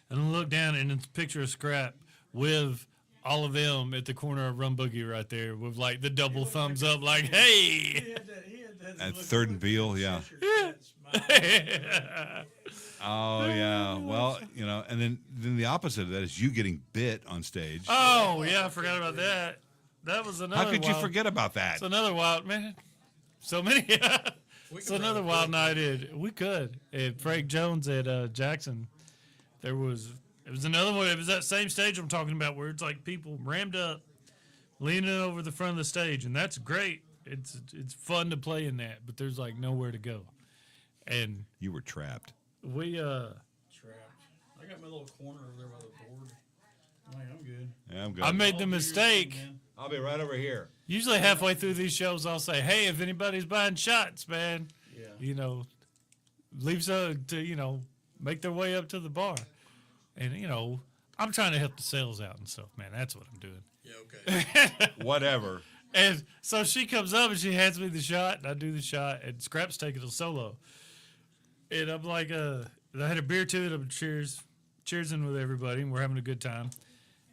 [SPEAKER 15] And I looked down, and it's a picture of Scrap with all of them at the corner of Rum Boogie right there, with like the double thumbs up, like, "Hey!"
[SPEAKER 17] He had that
[SPEAKER 14] At Third and Beale, yeah. Oh yeah. Well, you know, and then the opposite of that is you getting bit on stage.
[SPEAKER 15] Oh yeah, I forgot about that. That was another.
[SPEAKER 14] How could you
[SPEAKER 15] wild-
[SPEAKER 14] forget about that?
[SPEAKER 15] It's another wild man. So many. It's another wild night. We could at Frank Jones at Jackson. It was another one. It was that same stage I'm talking about where it's like people rammed up, leaning over the front of the stage, and that's great. It's fun to play in that, but there's like nowhere to go. And
[SPEAKER 14] you were trapped.
[SPEAKER 15] We
[SPEAKER 17] Trapped. I got my little corner over there by the board. I'm like, I'm good.
[SPEAKER 14] Yeah, I'm good.
[SPEAKER 15] I made the mistake.
[SPEAKER 14] I'll be right over here.
[SPEAKER 15] Usually halfway through these shows, I'll say, "Hey, if anybody's buying shots, man,
[SPEAKER 17] Yeah.
[SPEAKER 15] you know, leave some to make their way up to the bar." And I'm trying to help the sales out and stuff, man. That's what I'm doing.
[SPEAKER 16] Yeah, okay.
[SPEAKER 14] Whatever.
[SPEAKER 15] And so she comes up and she hands me the shot, and I do the shot, and Scrap's taking a solo. And I'm like, I had a beer too, and I'm cheersing with everybody, and we're having a good time.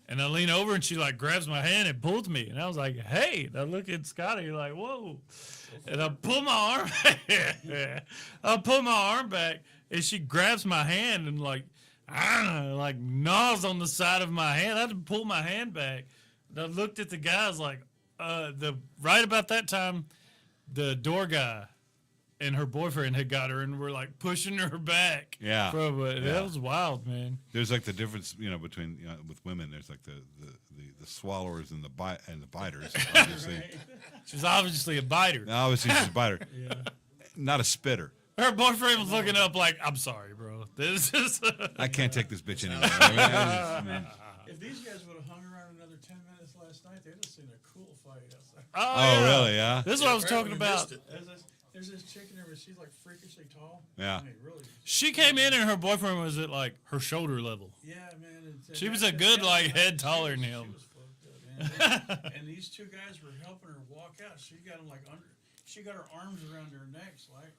[SPEAKER 15] And I lean over, and she like grabs my hand and pulls me, and I was like, "Hey!" And I look at Scotty, like, "Whoa!" And I pull my arm, back, and she grabs my hand and like gnaws on the side of my hand. I had to pull my hand back. And I looked at the guys like, right about that time, the door guy and her boyfriend had got her and were like pushing her back.
[SPEAKER 14] Yeah.
[SPEAKER 15] From it.
[SPEAKER 14] Yeah.
[SPEAKER 15] That was wild, man.
[SPEAKER 14] There's like the difference, between with women. There's like the swallowers and the biters. Obviously,
[SPEAKER 15] She's obviously a biter.
[SPEAKER 14] Obviously, she's a biter.
[SPEAKER 15] Yeah.
[SPEAKER 14] Not a spitter.
[SPEAKER 15] Her boyfriend was looking up like, "I'm sorry, bro. This is."
[SPEAKER 14] I can't take this bitch anymore. I mean,
[SPEAKER 17] If these guys would have hung around another 10 minutes last night, they'd have seen a cool fight outside.
[SPEAKER 14] Oh, really? Yeah.
[SPEAKER 15] This is what I was talking about.
[SPEAKER 17] There's this chick in there, but she's like freakishly tall.
[SPEAKER 14] Yeah.
[SPEAKER 17] I mean, really.
[SPEAKER 15] She came in and her boyfriend was at like her shoulder level.
[SPEAKER 17] Yeah, man.
[SPEAKER 15] She was a good like head taller than him.
[SPEAKER 17] And these two guys were helping her walk out. She got them like under. She got her arms around her necks, like,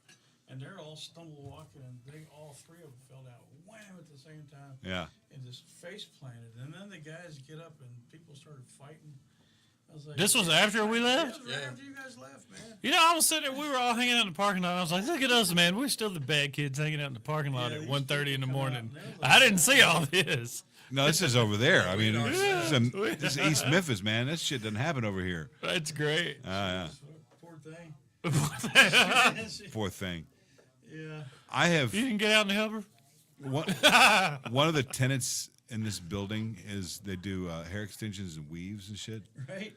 [SPEAKER 17] and they're all stumble walking, and all three of them fell down, wham, at the same time.
[SPEAKER 14] Yeah.
[SPEAKER 17] And just face planted, and then the guys get up, and people started fighting. I was like,
[SPEAKER 15] This was after we left?
[SPEAKER 17] Yeah, right after you guys left, man.
[SPEAKER 15] I was sitting there. We were all hanging out in the parking lot. I was like, "Look at us, man. We're still the bad kids hanging out in the parking lot at 1:30 in the morning." I didn't see all this.
[SPEAKER 14] no, this is over there. I mean, this is East Memphis, man. This shit doesn't happen over here.
[SPEAKER 15] That's great.
[SPEAKER 14] Yeah.
[SPEAKER 17] Poor thing.
[SPEAKER 14] Poor thing.
[SPEAKER 17] Yeah.
[SPEAKER 14] I have.
[SPEAKER 15] You didn't get out and help her?
[SPEAKER 14] One of the tenants in this building is they do hair extensions and weaves and shit.
[SPEAKER 17] Right.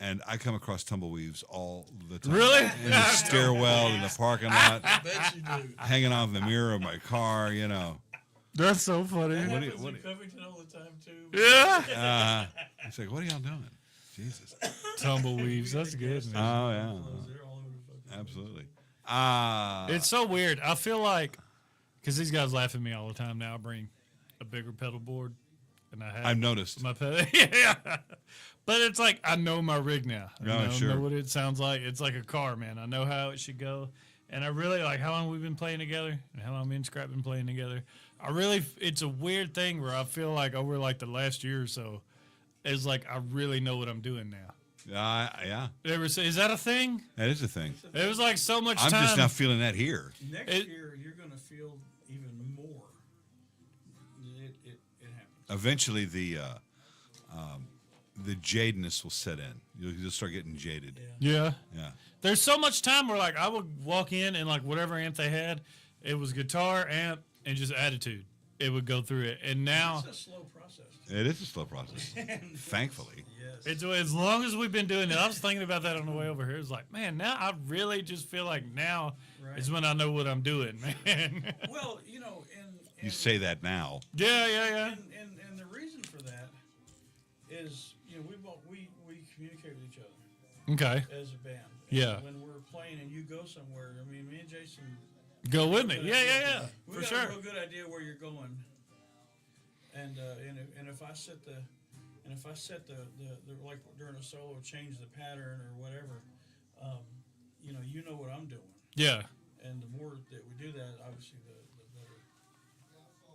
[SPEAKER 14] And I come across tumbleweaves all the time.
[SPEAKER 15] Really?
[SPEAKER 14] In the stairwell, in the parking lot.
[SPEAKER 16] I bet you do.
[SPEAKER 14] Hanging off the mirror of my car,
[SPEAKER 15] That's so funny.
[SPEAKER 17] That
[SPEAKER 14] What do you-
[SPEAKER 17] happens
[SPEAKER 14] what
[SPEAKER 17] in
[SPEAKER 14] do you-
[SPEAKER 17] Covington all the time, too.
[SPEAKER 15] Yeah.
[SPEAKER 14] It's like, what are y'all doing? Jesus.
[SPEAKER 15] Tumbleweaves. That's good, man.
[SPEAKER 14] Oh, yeah. Absolutely.
[SPEAKER 15] It's so weird. I feel like, because these guys laugh at me all the time now, I bring a bigger pedal board. and I have
[SPEAKER 14] I've noticed.
[SPEAKER 15] my pedal. Yeah, but it's like I know my rig now. I
[SPEAKER 14] sure.
[SPEAKER 15] know what it sounds like. It's like a car, man. I know how it should go, and I really like how long we've been playing together, and how long me and Scrap been playing together. It's a weird thing where I feel like over like the last year or so, it's like I really know what I'm doing now.
[SPEAKER 14] Yeah.
[SPEAKER 15] Is that a thing?
[SPEAKER 14] That is a thing.
[SPEAKER 15] It was like so much
[SPEAKER 14] I'm
[SPEAKER 15] time.
[SPEAKER 14] just not feeling that here.
[SPEAKER 17] Next year, you're going to feel even more. It happens.
[SPEAKER 14] Eventually, the jadedness will set in. You'll start getting jaded.
[SPEAKER 15] Yeah.
[SPEAKER 14] Yeah.
[SPEAKER 15] There's so much time where like I would walk in and like whatever amp they had, it was guitar, amp, and just attitude. It would go through it. And now
[SPEAKER 17] It's a slow process.
[SPEAKER 14] It is a slow process. Thankfully.
[SPEAKER 15] it's as long as we've been doing it. I was thinking about that on the way over here. It's like, man, now I really just feel like now is when I know what I'm doing, man.
[SPEAKER 17] Well, you know,
[SPEAKER 14] You say that now.
[SPEAKER 15] Yeah.
[SPEAKER 17] And the reason for that is, you know, we communicate with each other.
[SPEAKER 15] Okay.
[SPEAKER 17] As a band.
[SPEAKER 15] Yeah.
[SPEAKER 17] When we're playing and you go somewhere, I mean, me and Jason
[SPEAKER 15] go with me. Yeah.
[SPEAKER 17] We
[SPEAKER 15] For
[SPEAKER 17] got
[SPEAKER 15] sure.
[SPEAKER 17] a real good idea where you're going. And if I set the like during a solo, change the pattern or whatever, you know what I'm doing.
[SPEAKER 15] Yeah.
[SPEAKER 17] And the more that we do that, obviously, the better,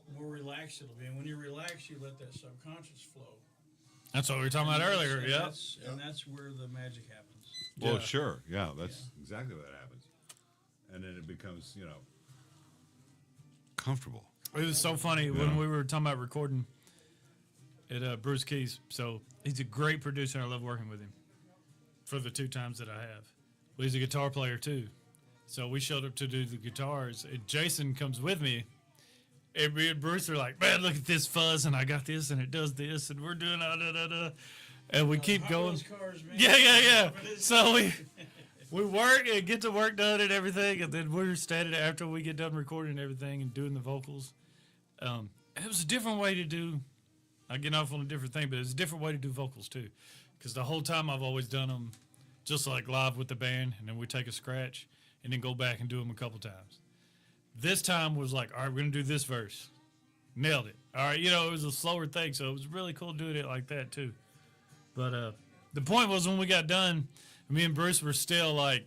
[SPEAKER 17] the more relaxed it'll be. And when you relax, you let that subconscious flow.
[SPEAKER 15] That's what we were talking about earlier.
[SPEAKER 17] And
[SPEAKER 15] Yeah.
[SPEAKER 17] and that's where the magic happens.
[SPEAKER 14] Well, sure. Yeah, that's exactly what happens. And then it becomes, comfortable.
[SPEAKER 15] It was so funny when we were talking about recording at Bruce Keys. So he's a great producer, and I love working with him for the 2 times that I have. Well, he's a guitar player, too. So we showed up to do the guitars, and Jason comes with me. And me and Bruce are like, man, look at this fuzz, and I got this, and it does this, and we're doing da-da-da-da. And we keep going.
[SPEAKER 17] Cars, man.
[SPEAKER 15] Yeah. So we work and get the work done and everything, and then we're standing after we get done recording everything and doing the vocals. It was a different way to do. I get off on a different thing, but it's a different way to do vocals too, because the whole time I've always done them just like live with the band, and then we take a scratch and then go back and do them a couple times. This time was like, all right, we're gonna do this verse, nailed it. All right, it was a slower thing, so it was really cool doing it like that too. But the point was when we got done, me and Bruce were still like,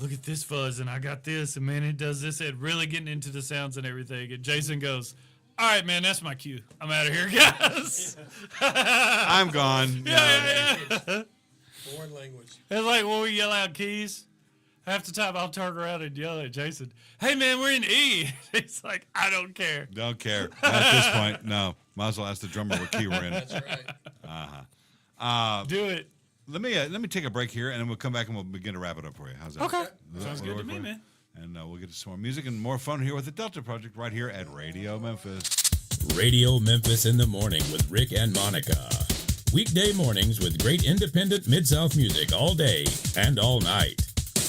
[SPEAKER 15] look at this fuzz, and I got this, and man, it does this, and really getting into the sounds and everything. And Jason goes, all right, man, that's my cue. I'm out of here, guys.
[SPEAKER 14] I'm gone.
[SPEAKER 15] Yeah.
[SPEAKER 16] Foreign language.
[SPEAKER 15] It's like when we yell out keys, half the time I'll turn around and yell at Jason, hey, man, we're in E. He's like, I don't care.
[SPEAKER 14] Don't care. At this point, no. Might as well ask the drummer what key we're in.
[SPEAKER 16] That's right.
[SPEAKER 15] Do it.
[SPEAKER 14] Let me take a break here, and then we'll come back and we'll begin to wrap it up for you. How's that?
[SPEAKER 15] Okay.
[SPEAKER 14] Does that
[SPEAKER 15] Sounds good to
[SPEAKER 14] work
[SPEAKER 15] me,
[SPEAKER 14] for you?
[SPEAKER 15] man.
[SPEAKER 14] And we'll get to some more music and more fun here with the Delta Project right here at Radio Memphis.
[SPEAKER 1] Radio Memphis in the morning with Rick and Monica. Weekday mornings with great independent Mid-South music all day and all night.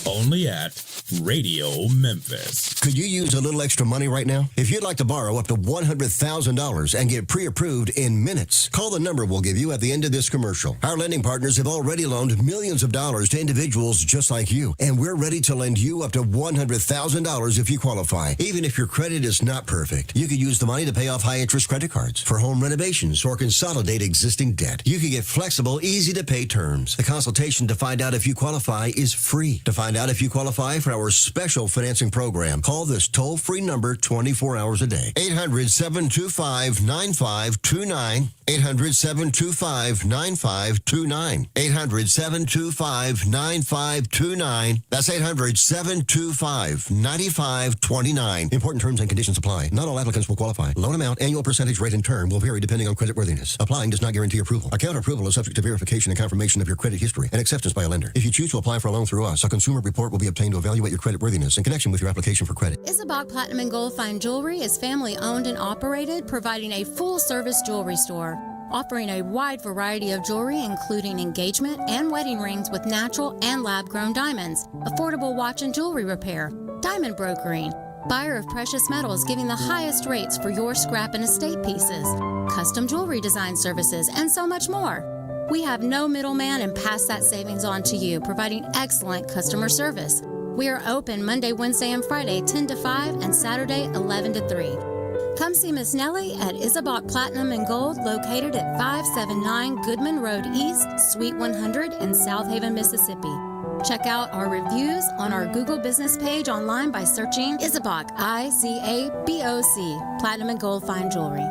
[SPEAKER 1] Only at Radio Memphis.
[SPEAKER 8] Could you use a little extra money right now? If you'd like to borrow up to $100,000 and get pre-approved in minutes, call the number we'll give you at the end of this commercial. Our lending partners have already loaned millions of dollars to individuals just like you, and we're ready to lend you up to $100,000 if you qualify. Even if your credit is not perfect, you could use the money to pay off high-interest credit cards, for home renovations, or consolidate existing debt. You can get flexible, easy-to-pay terms. The consultation to find out if you qualify is free. To find out if you qualify for our special financing program, call this toll-free number 24 hours a day. 800-725-9529. 800-725-9529. 800-725-9529. That's 800-725-9529. Important terms and conditions apply. Not all applicants will qualify. Loan amount, annual percentage rate, and term will vary depending on creditworthiness. Applying does not guarantee approval. Account approval is subject to verification and confirmation of your credit history and acceptance by a lender. If you choose to apply for a loan through us, a consumer report will be obtained to evaluate your creditworthiness in connection with your application for credit.
[SPEAKER 19] Isabach Platinum and Gold Fine Jewelry is family owned and operated, providing a full-service jewelry store, offering a wide variety of jewelry including engagement and wedding rings with natural and lab-grown diamonds, affordable watch and jewelry repair, diamond brokering, buyer of precious metals giving the highest rates for your scrap and estate pieces, custom jewelry design services, and so much more. We have no middleman and pass that savings on to you, providing excellent customer service. We are open Monday, Wednesday, and Friday 10 to 5 and Saturday 11 to 3. Come see Miss Nellie at Isabach Platinum and Gold, located at 579 Goodman Road East, Suite 100 in South Haven, Mississippi. Check out our reviews on our Google business page online by searching Isabach, I-Z-A-B-O-C, Platinum and Gold Fine Jewelry.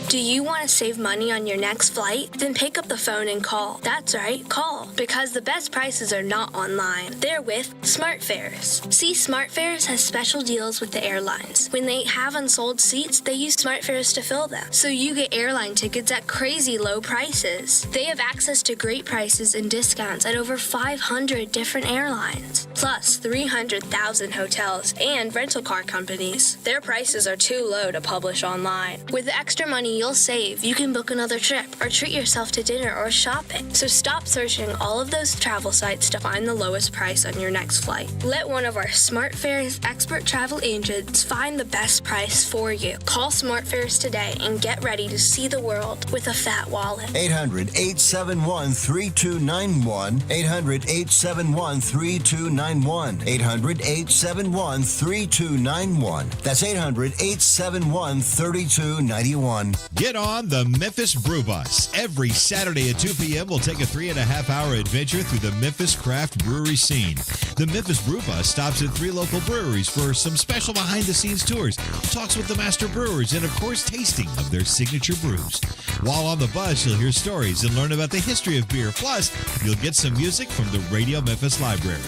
[SPEAKER 5] Do you want to save money on your next flight? Then pick up the phone and call. That's right, call. Because the best prices are not online. They're with SmartFares. See, SmartFares has special deals with the airlines. When they have unsold seats, they use SmartFares to fill them. So you get airline tickets at crazy low prices. They have access to great prices and discounts at over 500 different airlines. Plus 300,000 hotels and rental car companies. Their prices are too low to publish online. With the extra money you'll save, you can book another trip or treat yourself to dinner or shopping. So stop searching all of those travel sites to find the lowest price on your next flight. Let one of our SmartFares expert travel agents find the best price for you. Call SmartFares today and get ready to see the world with a fat wallet.
[SPEAKER 8] 800-871-3291. 800-871-3291. 800-871-3291. That's 800-871-3291.
[SPEAKER 20] Get on the Memphis Brew Bus. Every Saturday at 2 p.m., we'll take a 3.5-hour adventure through the Memphis craft brewery scene. The Memphis Brew Bus stops at 3 local breweries for some special behind-the-scenes tours, talks with the master brewers, and, of course, tasting of their signature brews. While on the bus, you'll hear stories and learn about the history of beer. Plus, you'll get some music from the Radio Memphis Library.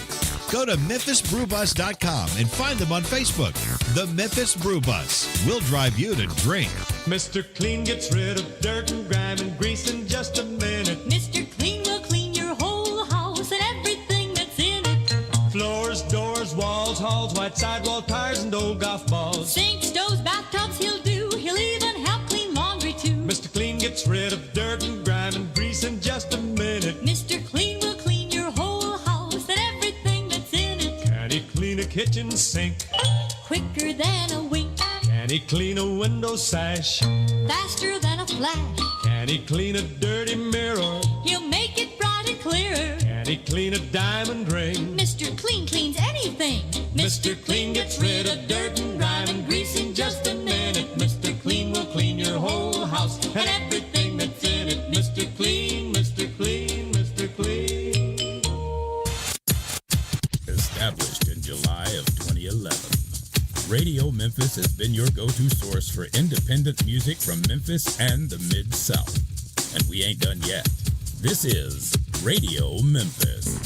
[SPEAKER 20] Go to MemphisBrewBus.com and find them on Facebook. The Memphis Brew Bus. We'll drive you to drink.
[SPEAKER 13] Mr. Clean gets rid of dirt and grime and grease in just a minute.
[SPEAKER 6] Mr. Clean will clean your whole house and everything that's in it.
[SPEAKER 13] Floors, doors, walls, halls, white sidewall tires, and old golf balls.
[SPEAKER 6] Sinks, stoves, bathtubs he'll do. He'll even help clean laundry too.
[SPEAKER 13] Mr. Clean gets rid of dirt and grime and grease in just a minute.
[SPEAKER 6] Mr. Clean will clean your whole house and everything that's in it.
[SPEAKER 13] Can he clean a kitchen sink?
[SPEAKER 6] Quicker than a wink.
[SPEAKER 13] Can he clean a window sash?
[SPEAKER 6] Faster than a flash.
[SPEAKER 13] Can he clean a dirty mirror?
[SPEAKER 6] He'll make it bright and clear.
[SPEAKER 13] Can he clean a diamond ring?
[SPEAKER 6] Mr. Clean cleans anything.
[SPEAKER 13] Mr. Clean gets rid of dirt and grime and grease in just a minute. Mr. Clean will clean your whole house and everything that's in it. Mr. Clean, Mr. Clean, Mr. Clean.
[SPEAKER 1] Established in July of 2011. Radio Memphis has been your go-to source for independent music from Memphis and the Mid-South. And we ain't done yet. This is Radio Memphis.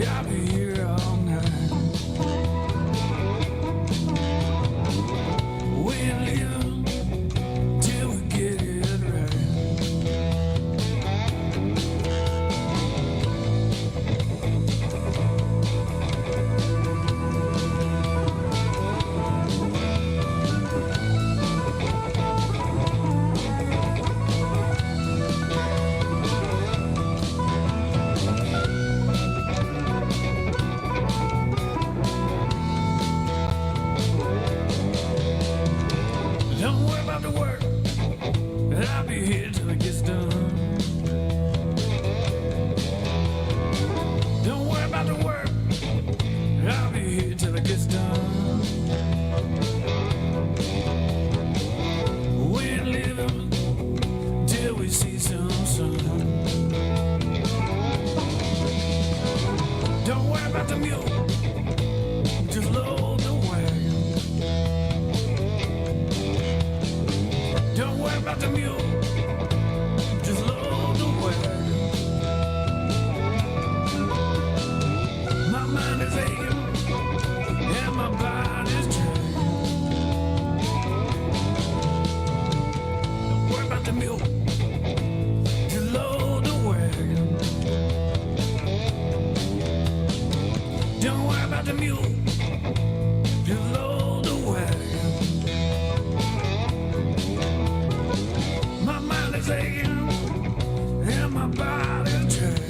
[SPEAKER 2] I'll be here all night. We ain't leaving till we get it right. Don't worry about the work. I'll be here till it gets done. Don't worry about the work. I'll be here till it gets done. We ain't living till we see some sun. Don't worry about the mule. Just load the wagon. Don't worry about the mule. Just load the wagon. My mind is aching and my body's dragging. Don't worry about the mule. Just load the wagon. Don't worry about the mule. Just load the wagon. My mind is aching and my body's dragging.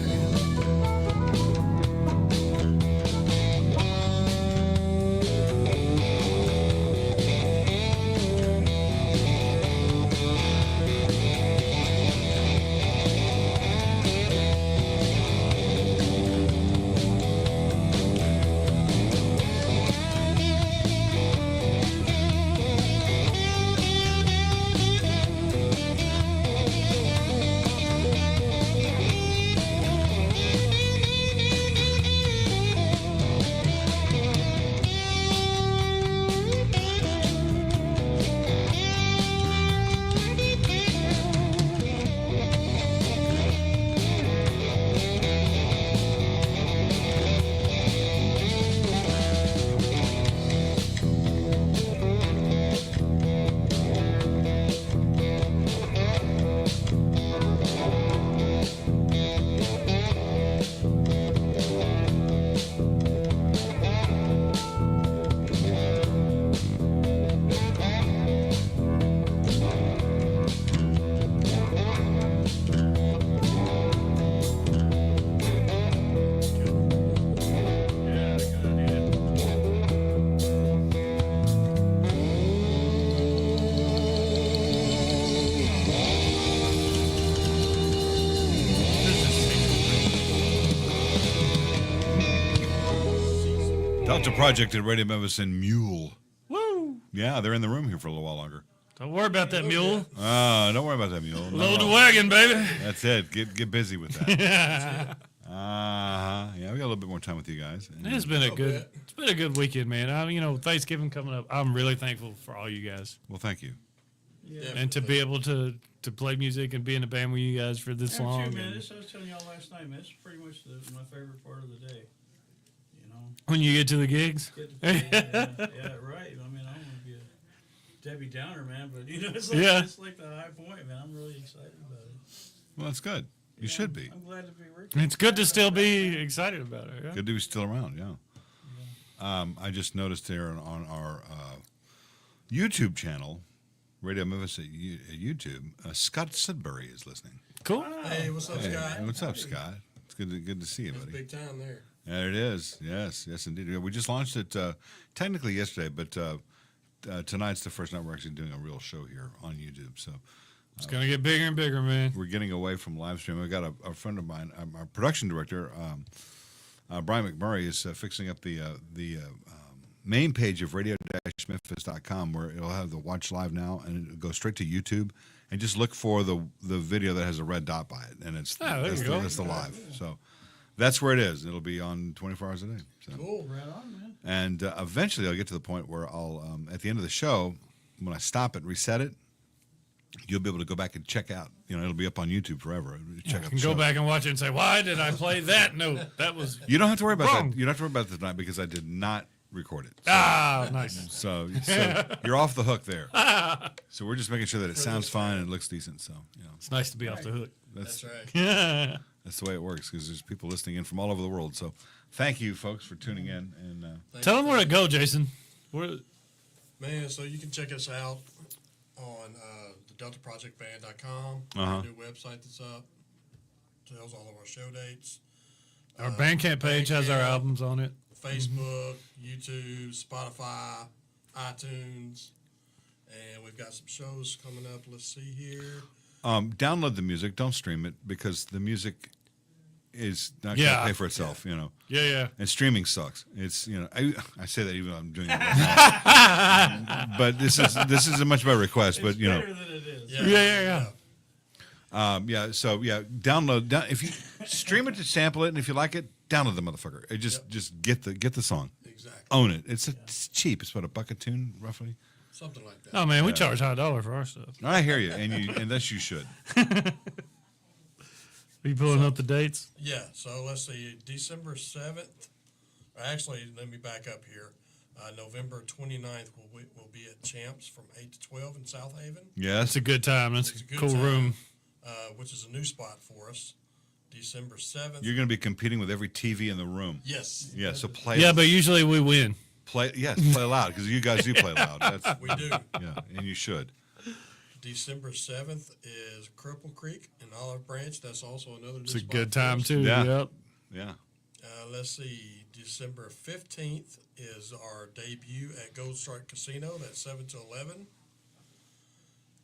[SPEAKER 14] Delta Project at Radio Memphis and Mule.
[SPEAKER 15] Woo!
[SPEAKER 14] Yeah, they're in the room here for a little while longer.
[SPEAKER 15] Don't worry about that mule.
[SPEAKER 14] Don't worry about that mule.
[SPEAKER 15] Load the wagon, baby.
[SPEAKER 14] That's it. Get busy with that. Yeah, we got a little bit more time with you guys.
[SPEAKER 15] It's been a good weekend, man. Thanksgiving coming up. I'm really thankful for all you guys.
[SPEAKER 14] Well, thank you.
[SPEAKER 17] Yeah.
[SPEAKER 15] And to be able to play music and be in a band with you guys for this long.
[SPEAKER 17] Too, man. This I was telling y'all last night, man. It's pretty much my favorite part of the day.
[SPEAKER 15] When you get to the gigs.
[SPEAKER 17] Yeah, right. I mean, I don't want to be a Debbie Downer, man, but it's like the high point, man. I'm really excited about it.
[SPEAKER 14] Well, that's good. You should be.
[SPEAKER 17] I'm glad to be working.
[SPEAKER 15] It's good to still be excited about it. Yeah?
[SPEAKER 14] Good to be still around. Yeah. I just noticed there on our YouTube channel, Radio Memphis at YouTube, Scott Sudbury is listening.
[SPEAKER 15] Cool.
[SPEAKER 16] Hey, what's up, Scott?
[SPEAKER 14] What's up, Scott? It's good to see you, buddy.
[SPEAKER 16] Big time there.
[SPEAKER 14] There it is. Yes, indeed. We just launched it technically yesterday, but tonight's the first night we're actually doing a real show here on YouTube. So
[SPEAKER 15] it's going to get bigger and bigger, man.
[SPEAKER 14] We're getting away from live stream. We've got a friend of mine, our production director, Brian McMurray, is fixing up the main page of radio-memphis.com where it'll have the watch live now, and it'll go straight to YouTube. And just look for the video that has a red dot by it, and that's the live. So that's where it is. It'll be on 24 hours a day. So.
[SPEAKER 16] Cool, right on, man.
[SPEAKER 14] And eventually, I'll get to the point where I'll, at the end of the show, when I stop it, reset it, you'll be able to go back and check out. It'll be up on YouTube forever. Check out
[SPEAKER 15] You can go back and watch it and say, why did I play that note? That was
[SPEAKER 14] You don't have to worry about
[SPEAKER 15] wrong.
[SPEAKER 14] that. You don't have to worry about it tonight because I did not record it.
[SPEAKER 15] Nice.
[SPEAKER 14] So you're off the hook there. So we're just making sure that it sounds fine and it looks decent. So
[SPEAKER 15] it's nice to be off the hook.
[SPEAKER 16] That's right.
[SPEAKER 15] Yeah.
[SPEAKER 14] That's the way it works because there's people listening in from all over the world. So thank you, folks, for tuning in. And
[SPEAKER 15] Tell them where to go, Jason. Where?
[SPEAKER 16] Man, so you can check us out on the DeltaProjectBand.com.
[SPEAKER 14] Uh-huh.
[SPEAKER 16] Our new website that's up. Tells all of our show dates.
[SPEAKER 15] Our Bandcamp page has our
[SPEAKER 16] Bandcamp,
[SPEAKER 15] albums on it.
[SPEAKER 16] Facebook, YouTube, Spotify, iTunes, and we've got some shows coming up. Let's see here.
[SPEAKER 14] Download the music. Don't stream it because the music is not going to pay for itself.
[SPEAKER 15] Yeah.
[SPEAKER 14] And streaming sucks. It's I say that even though I'm doing it right now. But this is a much better request. But
[SPEAKER 15] better than it is. Yeah.
[SPEAKER 14] So download. If you stream it to sample it, and if you like it, download the motherfucker. Just get the song.
[SPEAKER 16] Exactly.
[SPEAKER 14] Own it. It's cheap. It's about $1 a tune, roughly.
[SPEAKER 16] Something like that.
[SPEAKER 15] Oh man, we charge $1 for our stuff.
[SPEAKER 14] I hear you, and thus you should.
[SPEAKER 15] Are you pulling up the dates?
[SPEAKER 16] Yeah, so let's see. December 7th. Actually, let me back up here. November 29th will be at Champs from 8 to 12 in South Haven.
[SPEAKER 14] Yeah,
[SPEAKER 15] It's a good time. That's
[SPEAKER 16] It's
[SPEAKER 15] a
[SPEAKER 16] good
[SPEAKER 15] cool
[SPEAKER 16] time,
[SPEAKER 15] room.
[SPEAKER 16] Which is a new spot for us. December 7th.
[SPEAKER 14] You're going to be competing with every TV in the room.
[SPEAKER 16] Yes.
[SPEAKER 14] Yeah, so play.
[SPEAKER 15] Yeah, but usually we win.
[SPEAKER 14] Play loud because you guys do play loud.
[SPEAKER 16] We do.
[SPEAKER 14] Yeah, and you should.
[SPEAKER 16] December 7th is Cripple Creek in Olive Branch. That's also another new
[SPEAKER 15] It's a
[SPEAKER 16] spot
[SPEAKER 15] good
[SPEAKER 16] for
[SPEAKER 15] time
[SPEAKER 16] us.
[SPEAKER 15] too.
[SPEAKER 14] Yeah.
[SPEAKER 15] Yep.
[SPEAKER 14] Yeah.
[SPEAKER 16] Let's see. December 15th is our debut at Gold Strike Casino. That's 7 to 11.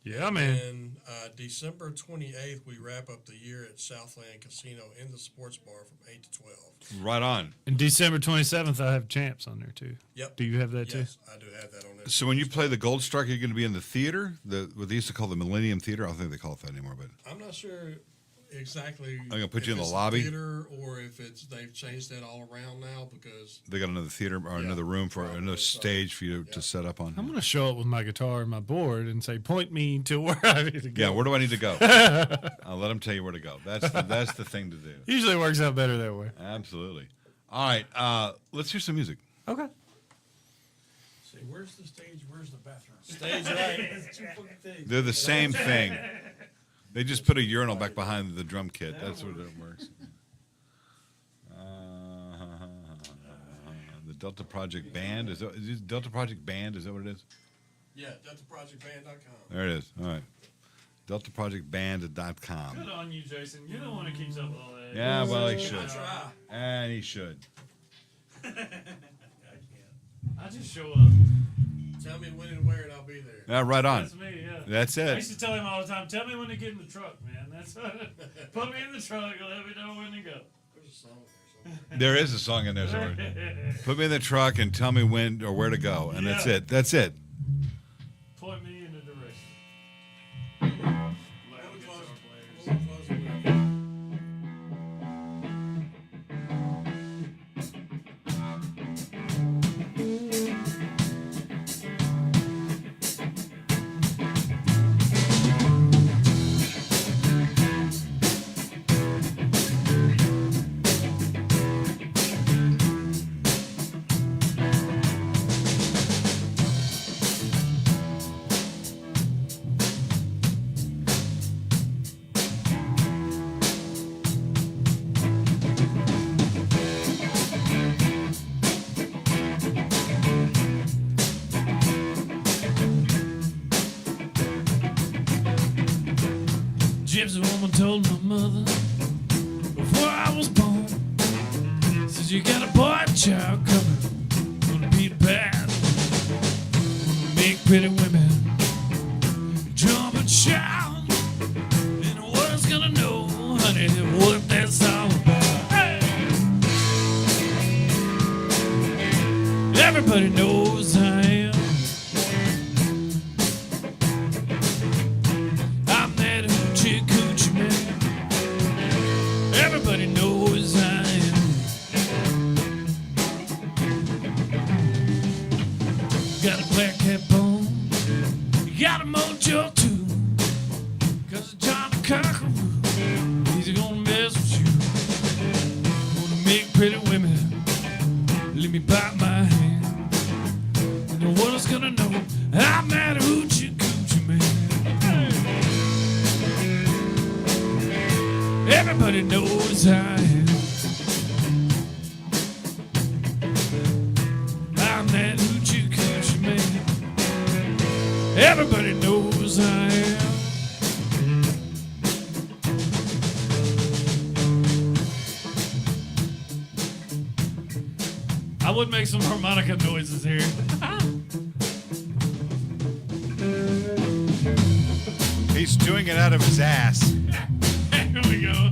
[SPEAKER 15] Yeah, man.
[SPEAKER 16] And December 28th, we wrap up the year at Southland Casino in the sports bar from 8 to 12.
[SPEAKER 14] Right on.
[SPEAKER 15] And December 27th, I have Champs on there too.
[SPEAKER 16] Yep.
[SPEAKER 15] Do you have that
[SPEAKER 16] Yes, I do have that on there.
[SPEAKER 14] So when you play the Gold Strike, you're going to be in the theater, what they used to call the Millennium Theater. I don't think they call it that anymore, but
[SPEAKER 16] I'm not sure exactly.
[SPEAKER 14] I'm gonna put
[SPEAKER 16] if
[SPEAKER 14] you in the
[SPEAKER 16] it's
[SPEAKER 14] lobby?
[SPEAKER 16] theater or if they've changed that all around now because
[SPEAKER 14] they got another theater or another room for another stage for you to set up on.
[SPEAKER 15] I'm going to show up with my guitar and my board and say, point me to where I need to go.
[SPEAKER 14] Yeah, where do I need to go? I'll let them tell you where to go. That's the thing to do.
[SPEAKER 15] Usually works out better that way.
[SPEAKER 14] Absolutely. All right, let's hear some music.
[SPEAKER 15] Okay.
[SPEAKER 17] Say, where's the stage? Where's the bathroom?
[SPEAKER 16] Stage right.
[SPEAKER 17] It's two fucking things.
[SPEAKER 14] They're the same thing. They just put a urinal back behind the drum kit. That's what it works. The Delta Project Band is it Delta Project Band? Is that what it is?
[SPEAKER 16] Yeah, DeltaProjectBand.com.
[SPEAKER 14] There it is. All right. DeltaProjectBand.com.
[SPEAKER 15] Good on you, Jason. You're the one who keeps up with all that.
[SPEAKER 14] Yeah, well, he should.
[SPEAKER 16] I try.
[SPEAKER 14] And he should.
[SPEAKER 15] I just show up.
[SPEAKER 16] Tell me when and where, and I'll be there.
[SPEAKER 14] Yeah, right on.
[SPEAKER 15] That's me, yeah.
[SPEAKER 14] That's
[SPEAKER 15] I
[SPEAKER 14] it.
[SPEAKER 15] used to tell him all the time, tell me when to get in the truck, man. That's put me in the truck and let me know when to go.
[SPEAKER 16] There's a song there somewhere.
[SPEAKER 14] There is a song in there somewhere. Put me in the truck and tell me when or where to go, and that's it. That's it.
[SPEAKER 15] Point me in the direction. Gypsy woman told my mother before I was born, says you got a boy child coming, gonna be bad, gonna make pretty women jump and shout, and the world's gonna know, honey, what that's all about. Hey! Everybody knows I am. I'm that hoochie coochie man. Everybody knows I am. Got a black cat bone, got a mojo too.
[SPEAKER 2] me by my hand. And the world's gonna know I'm that hoochie coochie man. Everybody knows I am. I'm that hoochie coochie man. Everybody knows I am. I would make some harmonica noises here.
[SPEAKER 14] He's doing it out of his ass.
[SPEAKER 2] Here we go.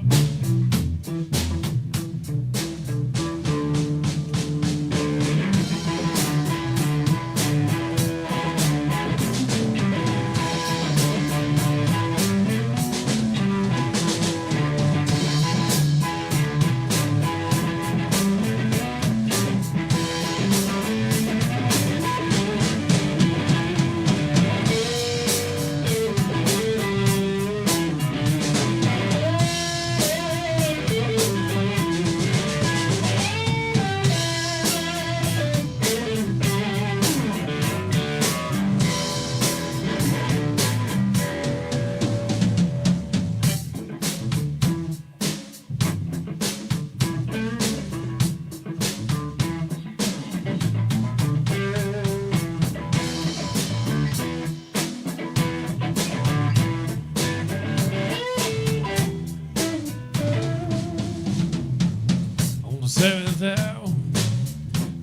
[SPEAKER 2] Seventh hour,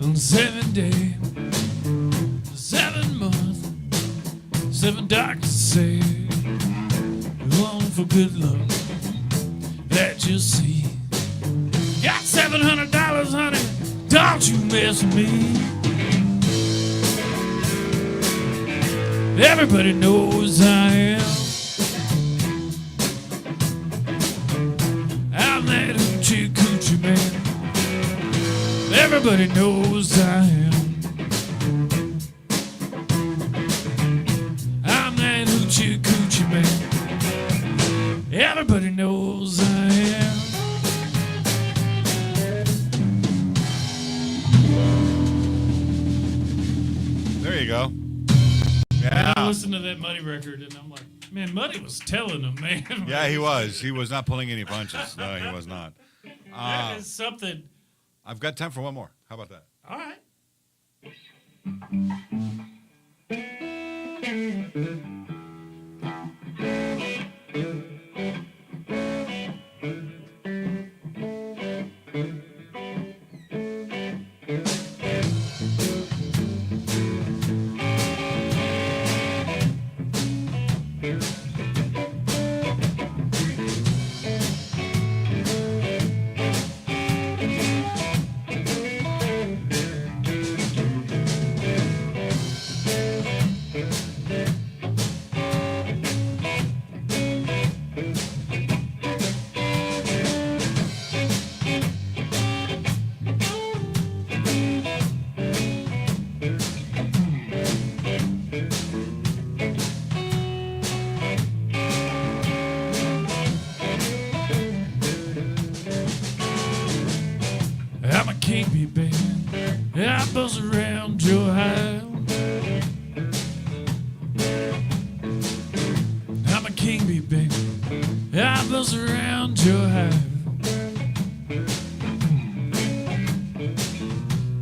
[SPEAKER 2] on the 7th day, the 7th month, 7 doctors say, you're on for good luck, that you'll see. Got $700, honey, don't you mess with me. Everybody knows I am. I'm that hoochie coochie man. Everybody knows I am. I'm that hoochie coochie man. Everybody knows I am.
[SPEAKER 14] There you go.
[SPEAKER 2] Yeah. I listened to that Muddy record and I'm like, man, Muddy was telling them, man.
[SPEAKER 14] Yeah, he was. He was not pulling any punches. No, he was not.
[SPEAKER 2] That is something.
[SPEAKER 14] I've got time for one more. How about that?
[SPEAKER 2] All right. I'm a king bee band. I buzz around your house. I'm a king bee band. I buzz around your house.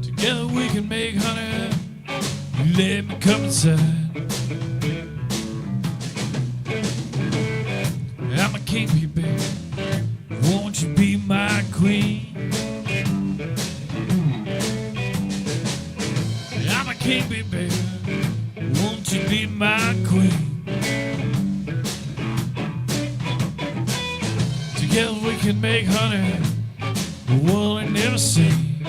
[SPEAKER 2] Together we can make honey. You let me come inside. I'm a king bee band. Won't you be my queen? I'm a king bee baby. Won't you be my queen? Together we can make honey the world ain't never seen.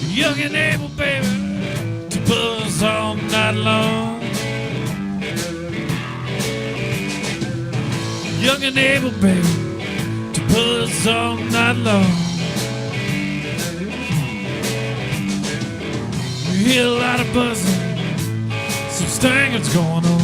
[SPEAKER 2] Young and able, baby, to buzz all night long. Young and able, baby, to buzz all night long. We hear a lot of buzzing, some stinging's going on.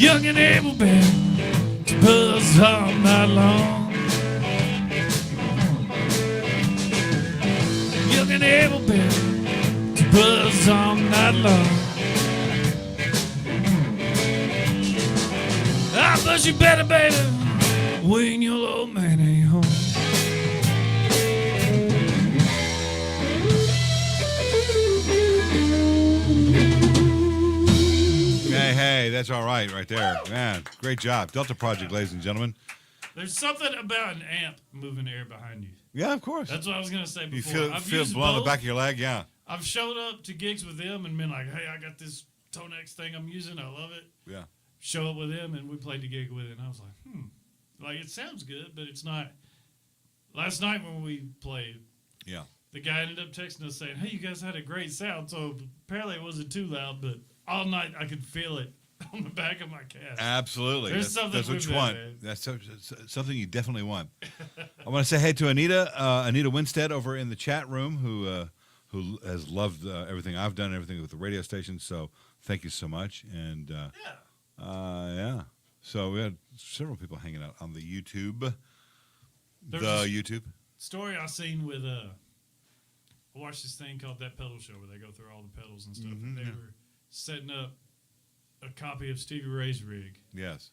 [SPEAKER 2] young and able band to buzz all night long. Young and able band to buzz all night long. But you better, baby, when your old man ain't home.
[SPEAKER 14] Hey, that's all right there. Man, great job. Delta Project, ladies and gentlemen.
[SPEAKER 15] There's something about an amp moving air behind you.
[SPEAKER 14] Yeah, of course.
[SPEAKER 15] That's what I was going to say before.
[SPEAKER 14] You feel it blow on the back of your leg? Yeah.
[SPEAKER 15] I've showed up to gigs with them and been like, hey, I got this Tonex thing I'm using. I love it.
[SPEAKER 14] Yeah.
[SPEAKER 15] Show up with them, and we played the gig with it, and I was like, like, it sounds good, but it's not. Last night when we played,
[SPEAKER 14] yeah,
[SPEAKER 15] the guy ended up texting us saying, hey, you guys had a great sound, so apparently it wasn't too loud, but all night I could feel it on the back of my cast.
[SPEAKER 14] Absolutely.
[SPEAKER 15] There's
[SPEAKER 14] that's what you want.
[SPEAKER 15] Man.
[SPEAKER 14] That's something you definitely want. I want to say hey to Anita Winstead over in the chat room, who has loved everything I've done, everything with the radio station, so thank you so much. And yeah. So we had several people hanging out on the YouTube. YouTube
[SPEAKER 15] story I seen with I watched this thing called That Pedal Show where they go through all the pedals and stuff. And they were setting up a copy of Stevie Ray's rig.
[SPEAKER 14] Yes.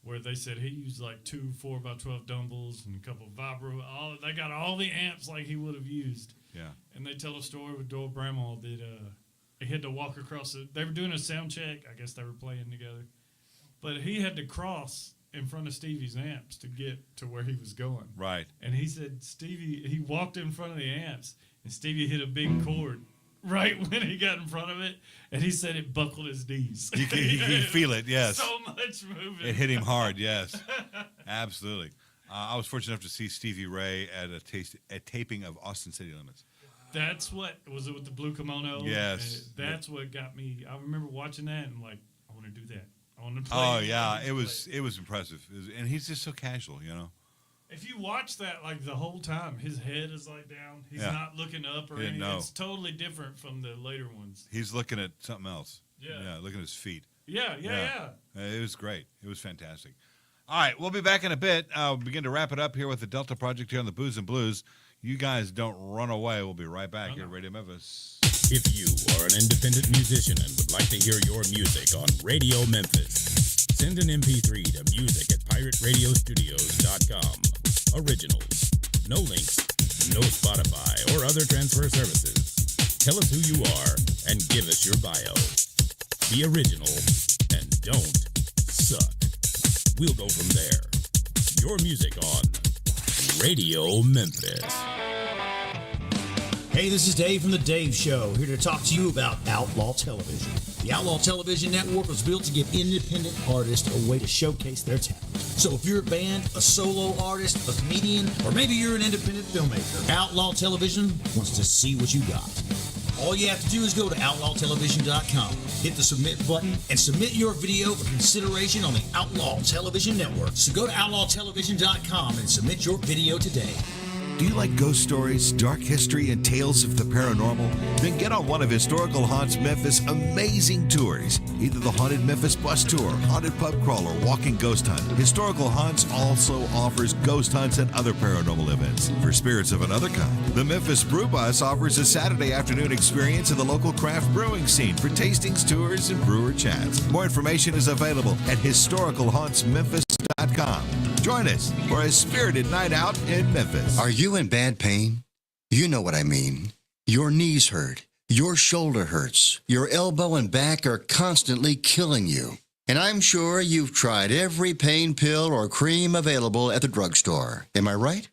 [SPEAKER 15] Where they said he used like 2 4x12 dumbbells and a couple of vibro. They got all the amps like he would have used.
[SPEAKER 14] Yeah.
[SPEAKER 15] And they tell a story with Doyle Bramall that he had to walk across it. They were doing a sound check. I guess they were playing together. But he had to cross in front of Stevie's amps to get to where he was going.
[SPEAKER 14] Right.
[SPEAKER 15] And he said he walked in front of the amps, and Stevie hit a big chord right when he got in front of it, and he said it buckled his knees.
[SPEAKER 14] You can feel it, yes.
[SPEAKER 15] So much moving.
[SPEAKER 14] It hit him hard, yes. Absolutely. I was fortunate enough to see Stevie Ray at a taping of Austin City Limits.
[SPEAKER 15] That's what, was it with the blue kimono?
[SPEAKER 14] Yes.
[SPEAKER 15] That's what got me. I remember watching that and like, I want to do that. I want to play.
[SPEAKER 14] Oh, yeah. It was impressive. And he's just so casual, you know.
[SPEAKER 15] If you watch that like the whole time, his head is like down. He's not looking up or anything.
[SPEAKER 14] No.
[SPEAKER 15] It's totally different from the later ones.
[SPEAKER 14] He's looking at something else.
[SPEAKER 15] Yeah.
[SPEAKER 14] Looking at his feet.
[SPEAKER 15] Yeah.
[SPEAKER 14] It was great. It was fantastic. All right, we'll be back in a bit. We'll begin to wrap it up here with the Delta Project here on the Booze and Blues. You guys don't run away. We'll be right back here at Radio Memphis.
[SPEAKER 1] If you are an independent musician and would like to hear your music on Radio Memphis, send an MP3 to music@pirateradiostudios.com. Originals. No links, no Spotify or other transfer services. Tell us who you are and give us your bio. Be original and don't suck. We'll go from there. Your music on Radio Memphis.
[SPEAKER 18] Hey, this is Dave from The Dave Show, here to talk to you about Outlaw Television. The Outlaw Television Network was built to give independent artists a way to showcase their talent. So if you're a band, a solo artist, a comedian, or maybe you're an independent filmmaker, Outlaw Television wants to see what you got. All you have to do is go to outlawtelevision.com, hit the submit button, and submit your video for consideration on the Outlaw Television Network. So go to outlawtelevision.com and submit your video today.
[SPEAKER 9] Do you like ghost stories, dark history, and tales of the paranormal? Then get on one of Historical Haunts Memphis' amazing tours. Either the Haunted Memphis Bus Tour, Haunted Pub Crawl, or Walking Ghost Hunt. Historical Haunts also offers ghost hunts and other paranormal events for spirits of another kind. The Memphis Brew Bus offers a Saturday afternoon experience in the local craft brewing scene for tastings, tours, and brewer chats. More information is available at historicalhauntsmemphis.com. Join us for a spirited night out in Memphis.
[SPEAKER 8] Are you in bad pain? You know what I mean. Your knees hurt. Your shoulder hurts. Your elbow and back are constantly killing you. And I'm sure you've tried every pain pill or cream available at the drugstore. Am I right?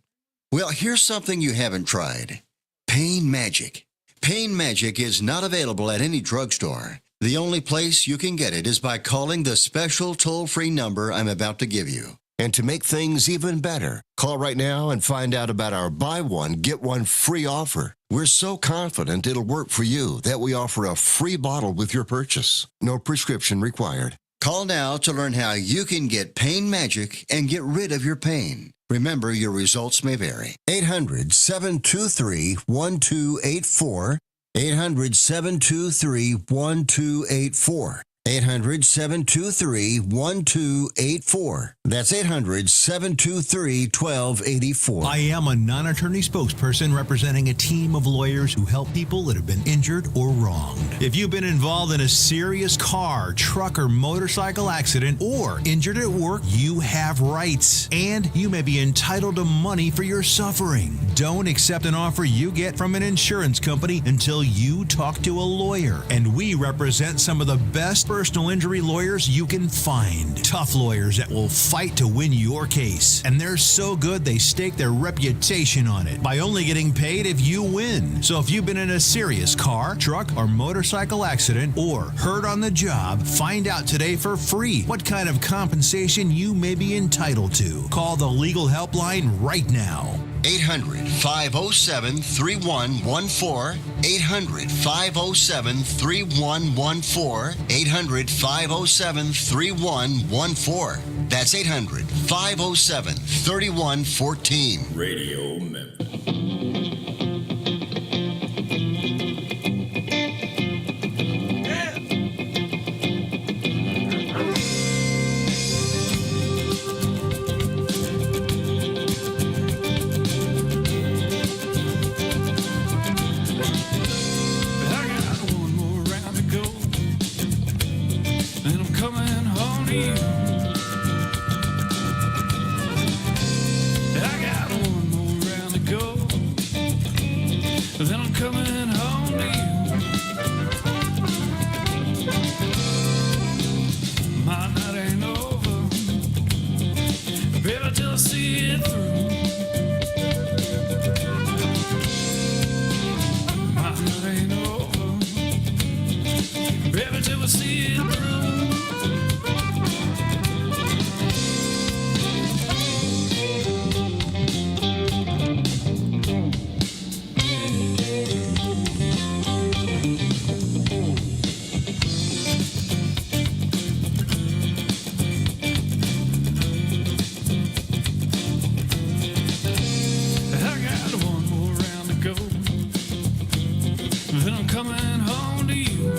[SPEAKER 8] Well, here's something you haven't tried. Pain Magic. Pain Magic is not available at any drugstore. The only place you can get it is by calling the special toll-free number I'm about to give you. And to make things even better, call right now and find out about our buy one, get one free offer. We're so confident it'll work for you that we offer a free bottle with your purchase. No prescription required. Call now to learn how you can get Pain Magic and get rid of your pain. Remember, your results may vary. 800-723-1284. 800-723-1284. 800-723-1284. That's 800-723-1284.
[SPEAKER 3] I am a non-attorney spokesperson representing a team of lawyers who help people that have been injured or wronged. If you've been involved in a serious car, truck, or motorcycle accident or injured at work, you have rights, and you may be entitled to money for your suffering. Don't accept an offer you get from an insurance company until you talk to a lawyer, and we represent some of the best personal injury lawyers you can find. Tough lawyers that will fight to win your case, and they're so good they stake their reputation on it by only getting paid if you win. So if you've been in a serious car, truck, or motorcycle accident or hurt on the job, find out today for free what kind of compensation you may be entitled to. Call the legal helpline right now.
[SPEAKER 8] 800-507-3114. 800-507-3114. 800-507-3114. That's 800-507-3114.
[SPEAKER 1] Radio Memphis.
[SPEAKER 2] Then I'm coming home to you. My night ain't over, baby, till I see it through. My night ain't over, baby, till we see it through. Then I'm coming home to you.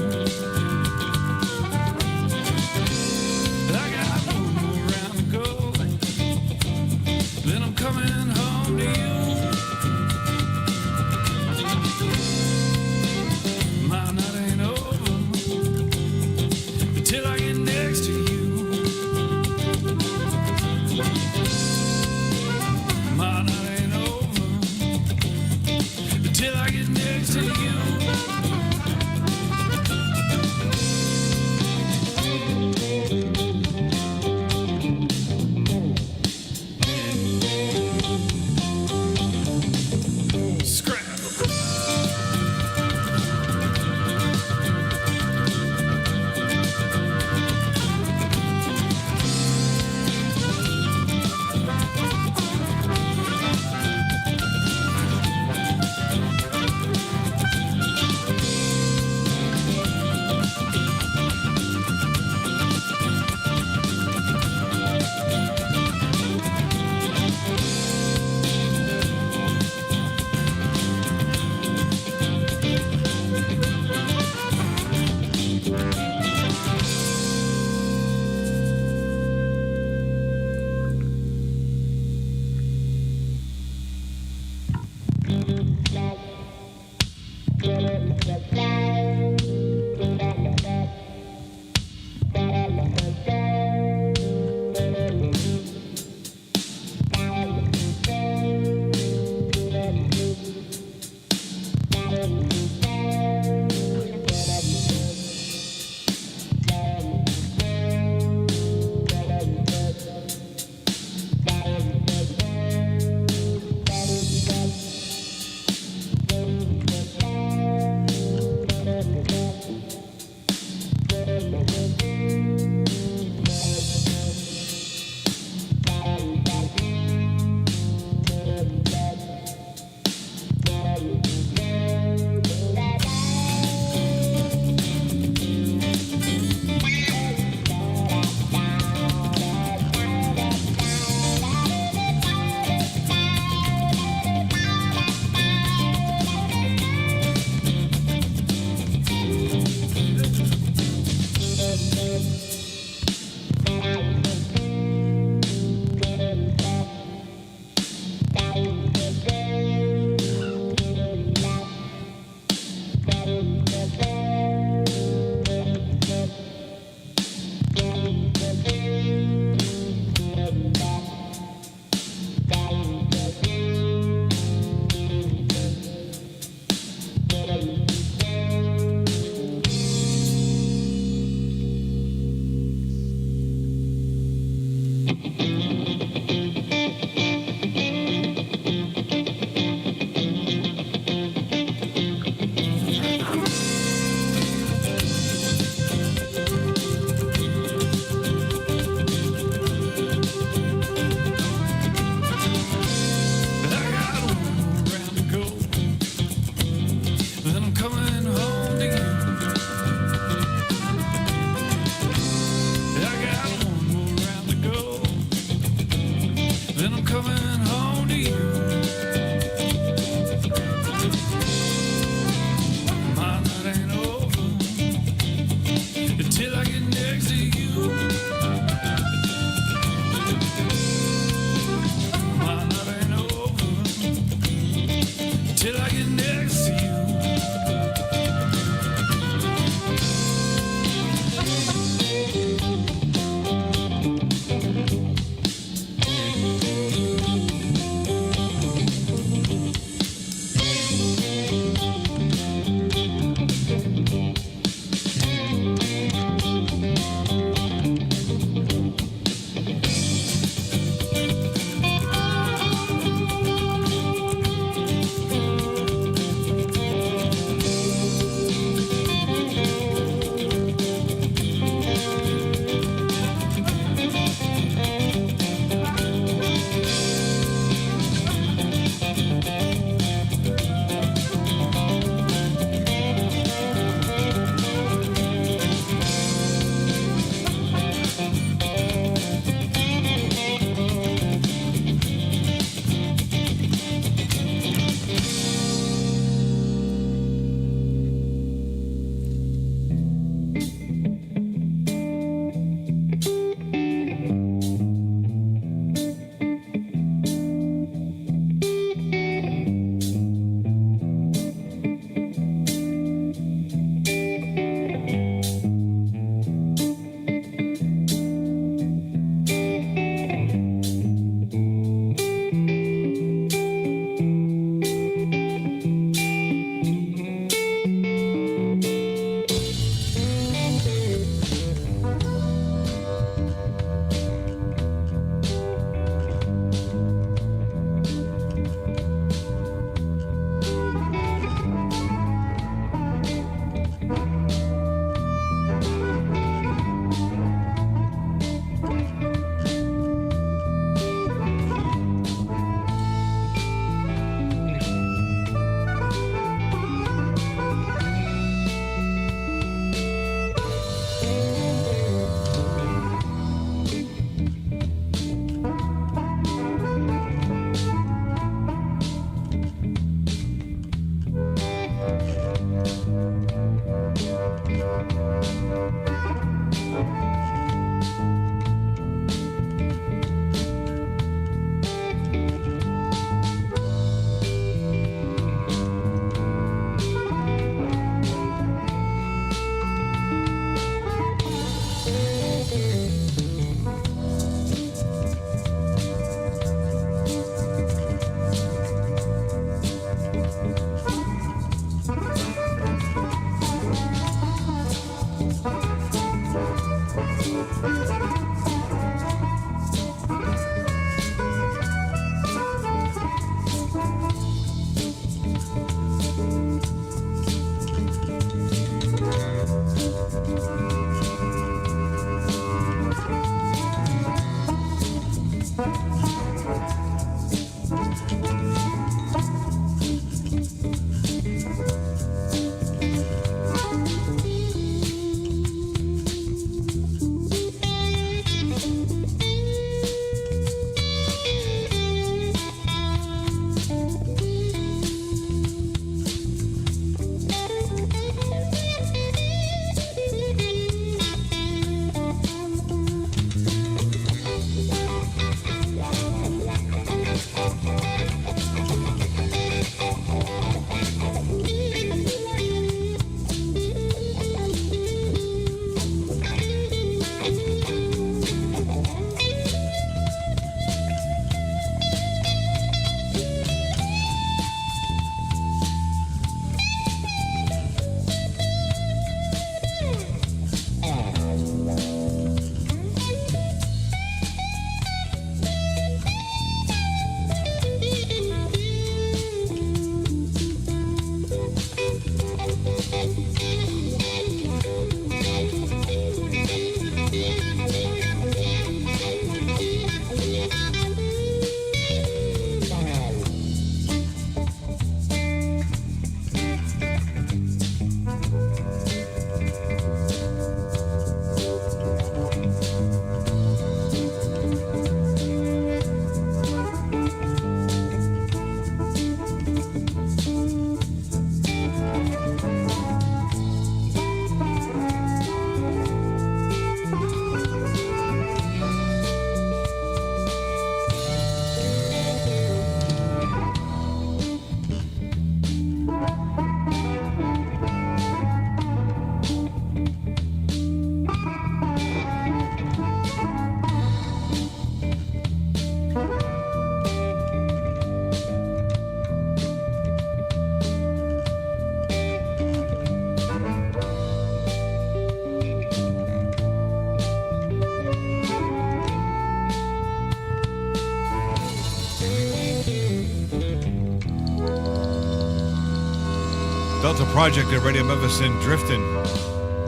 [SPEAKER 14] Project at Radio Memphis and Drifting.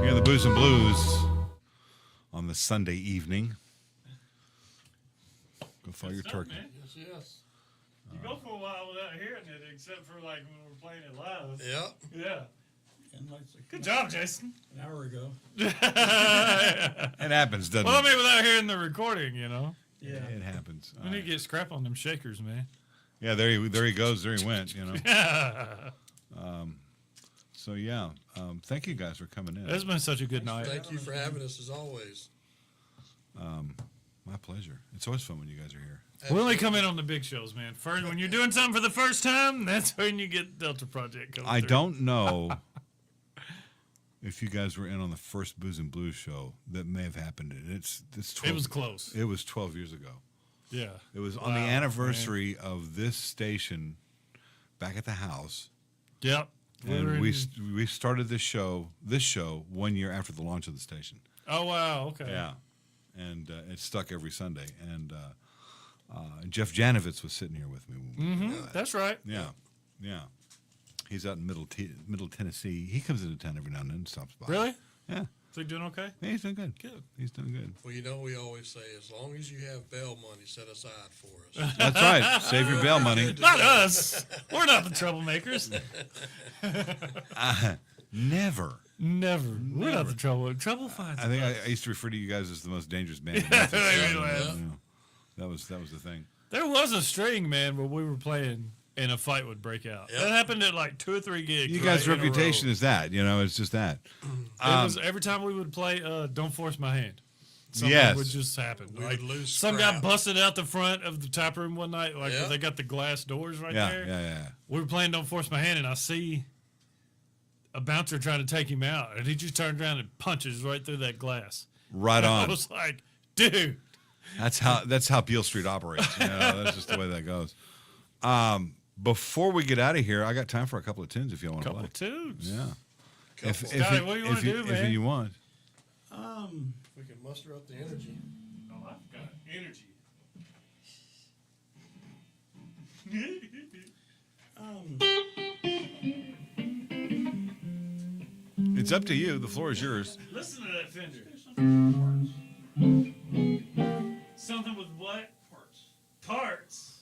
[SPEAKER 14] Here in the Booze and Blues on the Sunday evening. Go fire your turkey.
[SPEAKER 15] Man. Yes. You go for a while without hearing it, except for like when we're playing it live.
[SPEAKER 16] Yeah.
[SPEAKER 15] Yeah. Good job, Jason.
[SPEAKER 17] An hour ago.
[SPEAKER 14] It happens, doesn't
[SPEAKER 15] Well, I
[SPEAKER 14] it?
[SPEAKER 15] mean, without hearing the recording, you know.
[SPEAKER 14] Yeah, it happens.
[SPEAKER 15] We need to get scrap on them shakers, man.
[SPEAKER 14] Yeah, there he goes. There he went. You know. So yeah, thank you guys for coming in.
[SPEAKER 15] It's been such a good night.
[SPEAKER 16] Thank you for having us as always.
[SPEAKER 14] My pleasure. It's always fun when you guys are here.
[SPEAKER 15] We only come in on the big shows, man. First, when you're doing something for the first time, that's when you get Delta Project coming
[SPEAKER 14] I
[SPEAKER 15] through.
[SPEAKER 14] don't know if you guys were in on the first Booze and Blues show that may have happened. It's 12,
[SPEAKER 15] It was close.
[SPEAKER 14] It was 12 years ago.
[SPEAKER 15] Yeah.
[SPEAKER 14] It was on the anniversary of this station back at the house.
[SPEAKER 15] Yep.
[SPEAKER 14] And we started this show 1 year after the launch of the station.
[SPEAKER 15] Oh, wow. Okay.
[SPEAKER 14] Yeah. And it stuck every Sunday. And Jeff Janovitz was sitting here with me.
[SPEAKER 15] That's right.
[SPEAKER 14] Yeah. Yeah. He's out in Middle Tennessee. He comes into town every now and then and stops by.
[SPEAKER 15] Really?
[SPEAKER 14] Yeah.
[SPEAKER 15] Is he doing okay?
[SPEAKER 14] Yeah, he's doing good.
[SPEAKER 15] Good.
[SPEAKER 14] He's doing good.
[SPEAKER 16] Well, you know, we always say, as long as you have bail money set aside for us.
[SPEAKER 14] That's right. Save your bail money.
[SPEAKER 15] Not us. We're not the troublemakers.
[SPEAKER 14] Never.
[SPEAKER 15] We're not the trouble. Trouble finds
[SPEAKER 14] I think
[SPEAKER 15] us.
[SPEAKER 14] I used to refer to you guys as the most dangerous band. in
[SPEAKER 15] Yeah,
[SPEAKER 14] Memphis.
[SPEAKER 15] they laugh.
[SPEAKER 14] You know, that was the thing.
[SPEAKER 15] There was a string, man, where we were playing and a fight would break out. That happened at like 2 or 3 gigs.
[SPEAKER 14] You guys'
[SPEAKER 15] right in a
[SPEAKER 14] reputation
[SPEAKER 15] row.
[SPEAKER 14] is that. You know, it's just that.
[SPEAKER 15] It was every time we would play Don't Force My Hand. Something
[SPEAKER 14] Yes.
[SPEAKER 15] would just happen.
[SPEAKER 16] We
[SPEAKER 15] Like
[SPEAKER 16] would lose
[SPEAKER 15] some guy
[SPEAKER 16] scrap.
[SPEAKER 15] busted out the front of the tap room one night, like
[SPEAKER 16] Yeah.
[SPEAKER 15] they got the glass doors right
[SPEAKER 14] Yeah,
[SPEAKER 15] there.
[SPEAKER 14] yeah.
[SPEAKER 15] We were playing Don't Force My Hand, and I see a bouncer trying to take him out, and he just turned around and punches right through that glass.
[SPEAKER 14] Right
[SPEAKER 15] And
[SPEAKER 14] on.
[SPEAKER 15] I was like, dude.
[SPEAKER 14] That's how Beale Street operates. You know, that's just the way that goes. Before we get out of here, I got time for a couple of tunes if you want to play.
[SPEAKER 15] Couple tunes.
[SPEAKER 14] Yeah.
[SPEAKER 15] Scotty, what do you want to do, man?
[SPEAKER 14] If you want.
[SPEAKER 16] We can muster up the energy.
[SPEAKER 15] Oh, I've got energy.
[SPEAKER 14] It's up to you. The floor is yours.
[SPEAKER 15] Listen to that Fender. Something with what? Parts.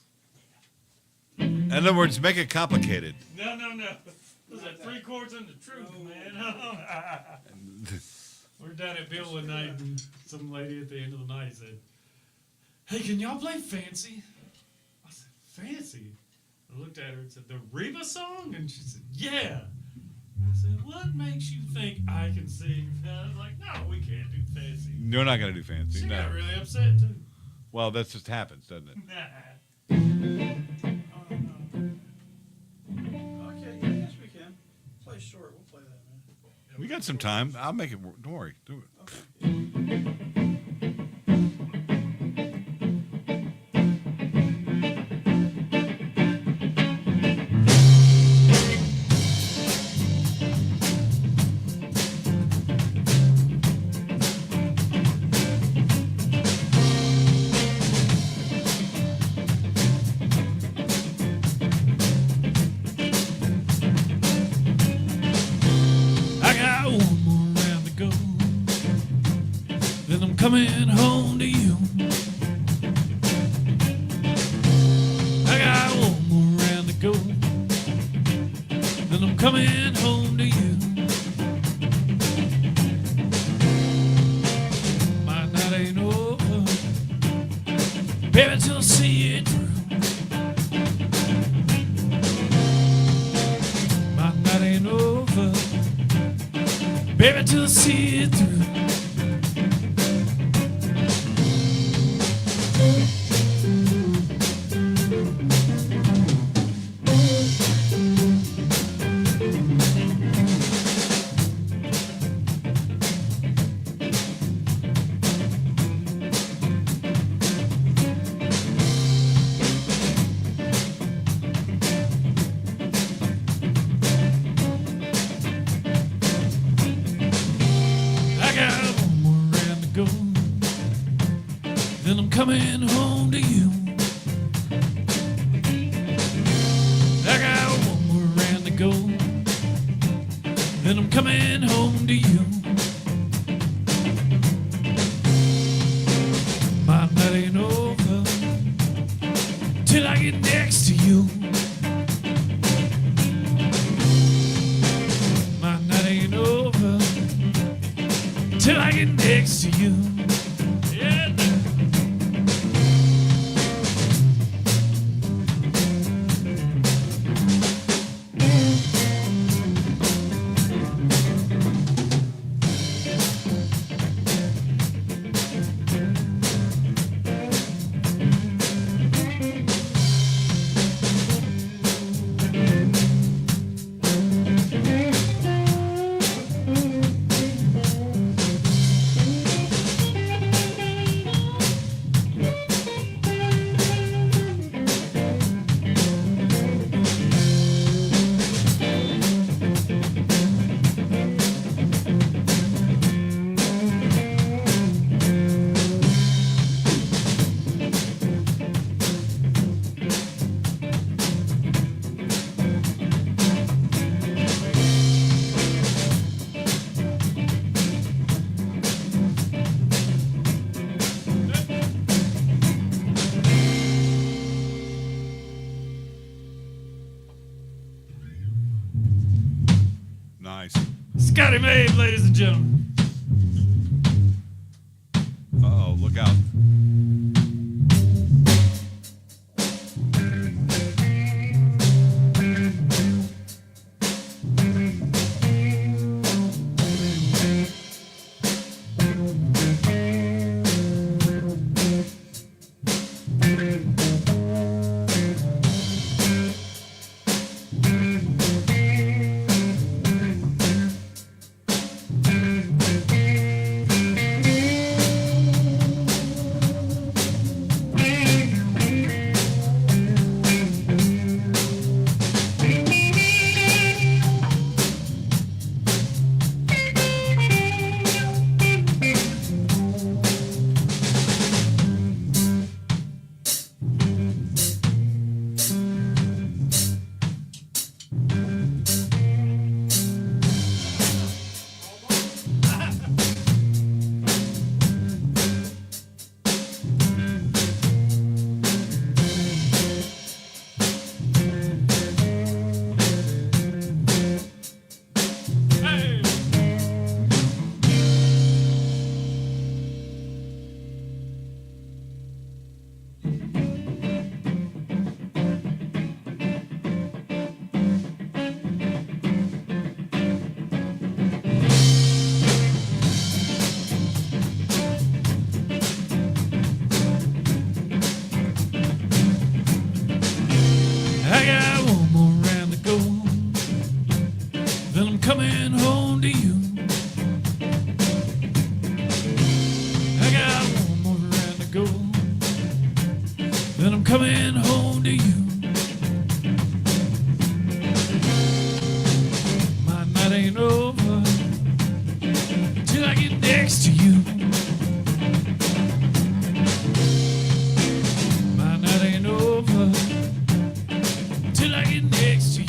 [SPEAKER 14] In other words, make it complicated.
[SPEAKER 15] No. Was that 3 chords and the truth, man? We're down at Bill one night, and some lady at the end of the night said, "Hey, can y'all play Fancy?" I said, "Fancy?" I looked at her and said, "The Reba song?" And she said, "Yeah." I said, "What makes you think I can sing?" I was like, "No, we can't do Fancy."
[SPEAKER 14] You're not going to do fancy.
[SPEAKER 15] She
[SPEAKER 14] No.
[SPEAKER 15] got really upset, too.
[SPEAKER 14] Well, that just happens, doesn't it?
[SPEAKER 17] Okay, yeah, I guess we can. Play short. We'll play that, man.
[SPEAKER 14] We got some time. I'll make it work. Don't worry. Do it.
[SPEAKER 2] I got one more round to go, then I'm coming home to you. I got one more round to go, then I'm coming home to you. My night ain't over, baby, till I see it through. My night ain't over, baby, till I see it through. I got one more round to go, then I'm coming home to you. I got one more round to go, till I get next to you. Yeah.
[SPEAKER 14] Nice.
[SPEAKER 2] Scotty Mabe, ladies and gentlemen.
[SPEAKER 14] Uh-oh, look out. I got one more round to go, then I'm coming home to you. I got one more round to go, then I'm coming home to you. My night ain't over till I get next to you. My night ain't over till I get next to you.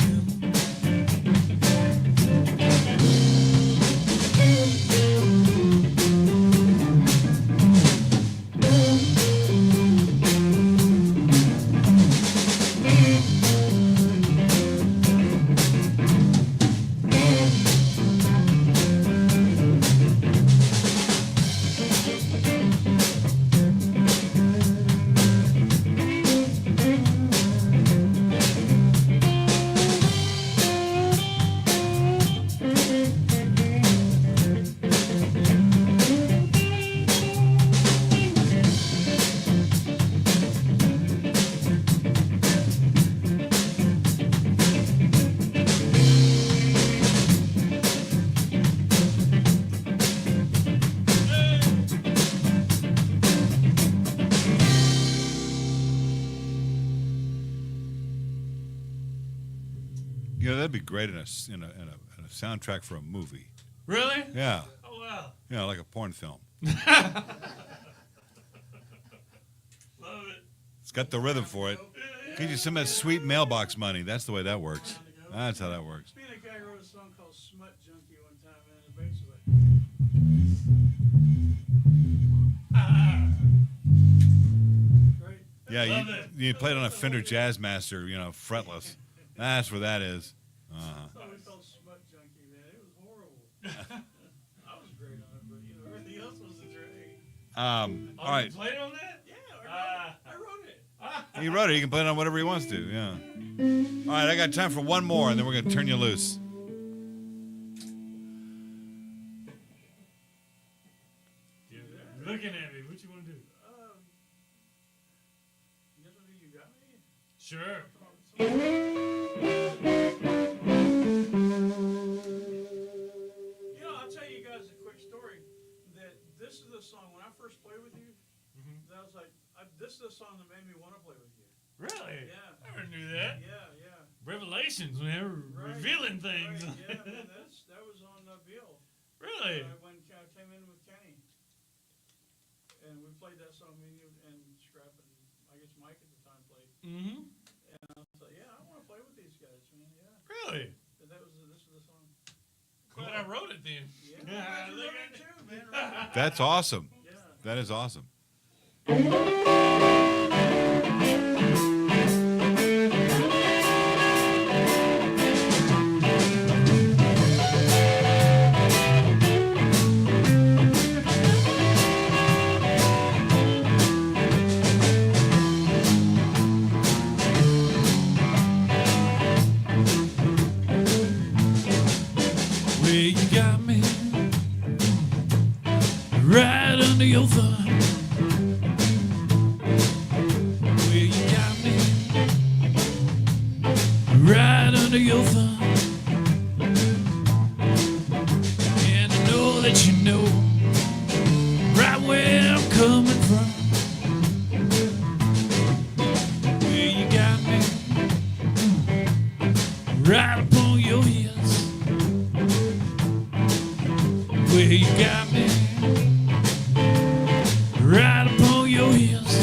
[SPEAKER 14] You know, that'd be great in a soundtrack for a movie.
[SPEAKER 2] Really?
[SPEAKER 14] Yeah.
[SPEAKER 2] Oh, wow.
[SPEAKER 14] Yeah, like a porn film.
[SPEAKER 2] Love it.
[SPEAKER 14] It's got the rhythm for it. Get you some of that sweet mailbox money. That's the way that works. That's how that works.
[SPEAKER 17] Me and a guy wrote a song called Smut Junkie one time, and the bass was like.
[SPEAKER 14] Yeah, you played on a Fender Jazzmaster, you know, fretless. That's where that is.
[SPEAKER 17] That's why we called Smut Junkie, man. It was horrible. I was great on it, but you know.
[SPEAKER 14] All right.
[SPEAKER 15] Play it on that? Yeah, I wrote it.
[SPEAKER 14] He wrote it. He can play it on whatever he wants to. Yeah. All right, I got time for one more, and then we're going to turn you loose.
[SPEAKER 15] You're looking at me. What you want to do?
[SPEAKER 17] You got me?
[SPEAKER 15] Sure.
[SPEAKER 17] I'll tell you guys a quick story. That this is the song when I first played with you. That was like, this is the song that made me want to play with you.
[SPEAKER 15] Really?
[SPEAKER 17] Yeah.
[SPEAKER 15] I never knew that.
[SPEAKER 17] Yeah.
[SPEAKER 15] Revelations, man. Revealing things.
[SPEAKER 17] Right. Yeah, man, that was on Bill.
[SPEAKER 15] Really?
[SPEAKER 17] When I came in with Kenny. And we played that song, me and Scrap, and I guess Mike at the time played.
[SPEAKER 15] Mm-hmm.
[SPEAKER 17] And I thought, yeah, I want to play with these guys, man. Yeah.
[SPEAKER 15] Really?
[SPEAKER 17] And this is the song.
[SPEAKER 15] Glad I wrote it then.
[SPEAKER 17] Yeah, you wrote it too, man. Right?
[SPEAKER 14] That's awesome. That is awesome.
[SPEAKER 2] Well, you got me right under your thumb. Well, you got me right under your thumb. And I know that you know right where I'm coming from. Well, you got me right upon your heels. Well, you got me right upon your heels.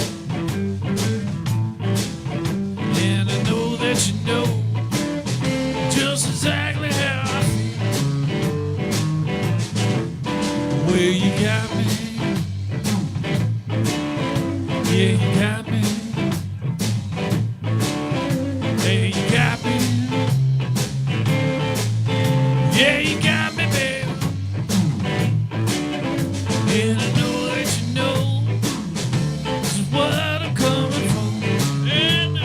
[SPEAKER 2] And I know that you know just exactly how I feel. Well, you got me. Yeah, you got me. Hey, you got me. Yeah, you got me, baby. And I know that you know this is what I'm coming from. And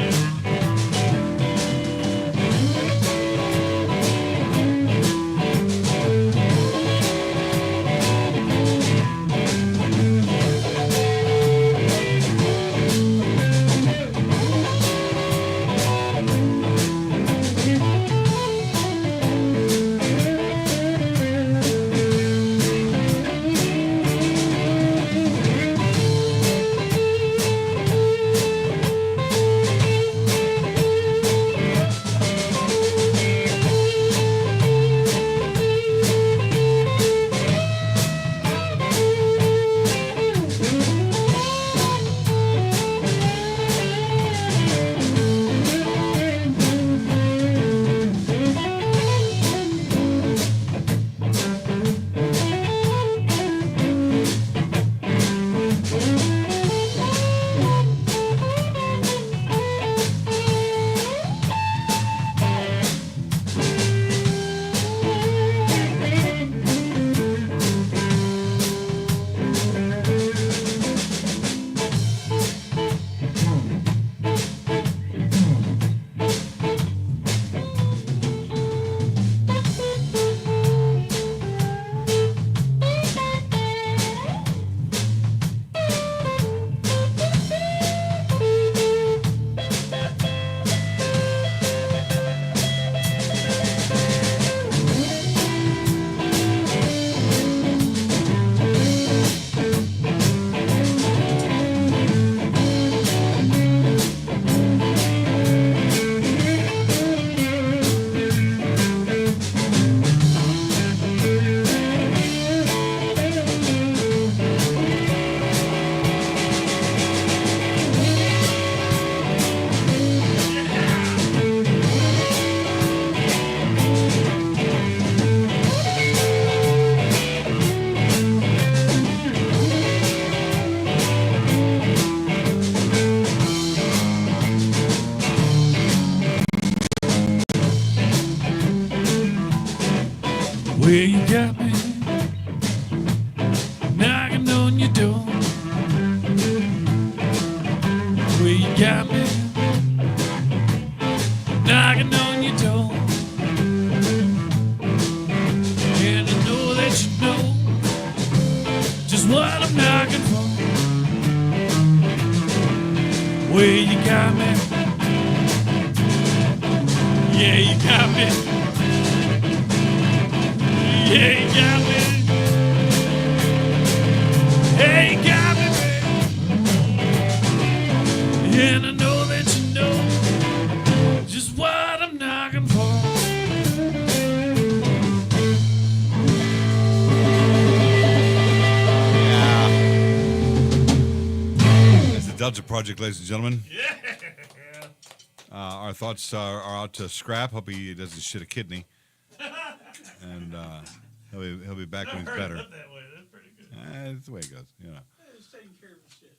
[SPEAKER 2] well, you got me knocking on your door. got me knocking on your door, and I know that you know just what I'm knocking for. Well, you got me, yeah, you got me, yeah, you got me, hey, you got me, baby. And I know that you know just what I'm knocking for.
[SPEAKER 14] That's the Delta Project, ladies and gentlemen. Yeah. Our thoughts are out to Scrap. Hope he doesn't shit a kidney. And he'll be back when he's better.
[SPEAKER 15] That way. That's pretty good.
[SPEAKER 14] That's the way it goes, you know.
[SPEAKER 17] He's taking care of his shit,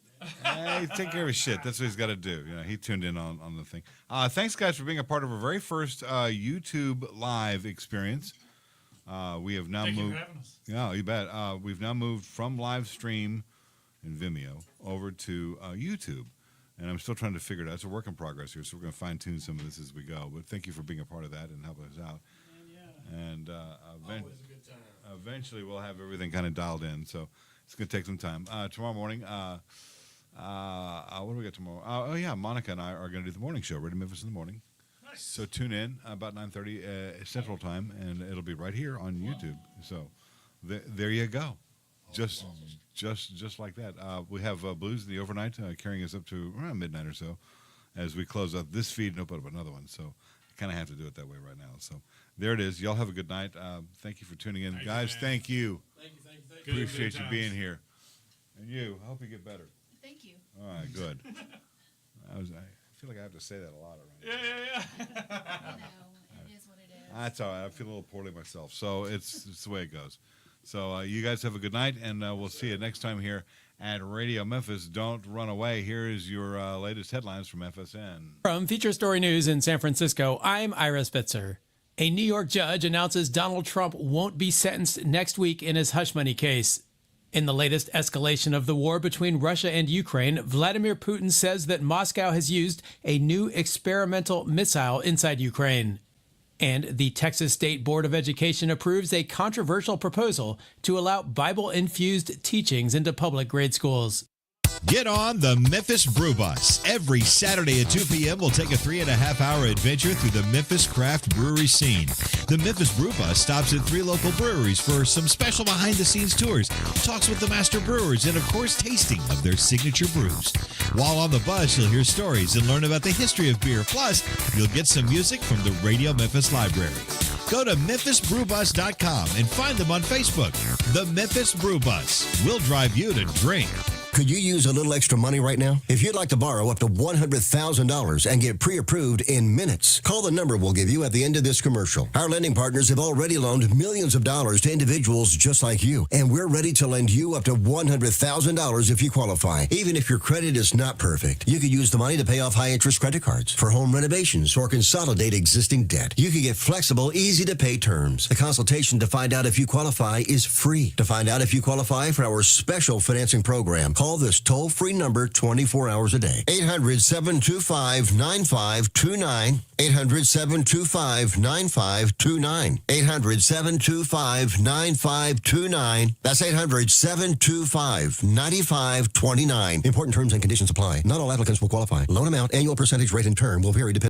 [SPEAKER 17] man.
[SPEAKER 14] He's taking care of his shit. That's what he's got to do. You know, he tuned in on the thing. Thanks, guys, for being a part of our very first YouTube live experience. We have now
[SPEAKER 15] Thank you
[SPEAKER 14] moved.
[SPEAKER 15] for having us.
[SPEAKER 14] Yeah, you bet. We've now moved from live stream in Vimeo over to YouTube. And I'm still trying to figure it out. It's a work in progress here, so we're going to fine tune some of this as we go. But thank you for being a part of that and helping us out. And eventually we'll have everything kind of dialed in. So it's going to take some time. Tomorrow morning, what do we got tomorrow? Monica and I are going to do the morning show, Radio Memphis in the morning. Nice. So tune in about 9:30 Central Time, and it'll be right here on YouTube. So there you go. Just like that. We have Blues in the overnight carrying us up to around midnight or so as we close out this feed and open up another one. So I kind of have to do it that way right now. So there it is. Y'all have a good night. Thank you for tuning in. Guys, thank you.
[SPEAKER 16] Thank you.
[SPEAKER 14] Appreciate you being here. And you. I hope you get better.
[SPEAKER 19] Thank you.
[SPEAKER 14] All right, good. I feel like I have to say that a lot around
[SPEAKER 15] Yeah.
[SPEAKER 19] It is what it is.
[SPEAKER 14] That's all right. I feel a little poorly myself. So it's the way it goes. So you guys have a good night, and we'll see you next time here at Radio Memphis. Don't run away. Here is your latest headlines from FSN.
[SPEAKER 10] From Feature Story News in San Francisco, I'm Ira Spitzer. A New York judge announces Donald Trump won't be sentenced next week in his hush money case. In the latest escalation of the war between Russia and Ukraine, Vladimir Putin says that Moscow has used a new experimental missile inside Ukraine. And the Texas State Board of Education approves a controversial proposal to allow Bible-infused teachings into public grade schools.
[SPEAKER 20] Get on the Memphis Brew Bus. Every Saturday at 2 p.m., we'll take a 3.5-hour adventure through the Memphis craft brewery scene. The Memphis Brew Bus stops at 3 local breweries for some special behind-the-scenes tours, talks with the master brewers, and, of course, tasting of their signature brews. While on the bus, you'll hear stories and learn about the history of beer. Plus, you'll get some music from the Radio Memphis Library. Go to MemphisBrewBus.com and find them on Facebook. The Memphis Brew Bus. We'll drive you to drink.
[SPEAKER 8] Could you use a little extra money right now? If you'd like to borrow up to $100,000 and get pre-approved in minutes, call the number we'll give you at the end of this commercial. Our lending partners have already loaned millions of dollars to individuals just like you, and we're ready to lend you up to $100,000 if you qualify. Even if your credit is not perfect, you could use the money to pay off high-interest credit cards, for home renovations, or consolidate existing debt. You can get flexible, easy-to-pay terms. The consultation to find out if you qualify is free. To find out if you qualify for our special financing program, call this toll-free number 24 hours a day. 800-725-9529. 800-725-9529. 800-725-9529. That's 800-725-9529. Important terms and conditions apply. Not all applicants will qualify. Loan amount, annual percentage rate, and term will vary depending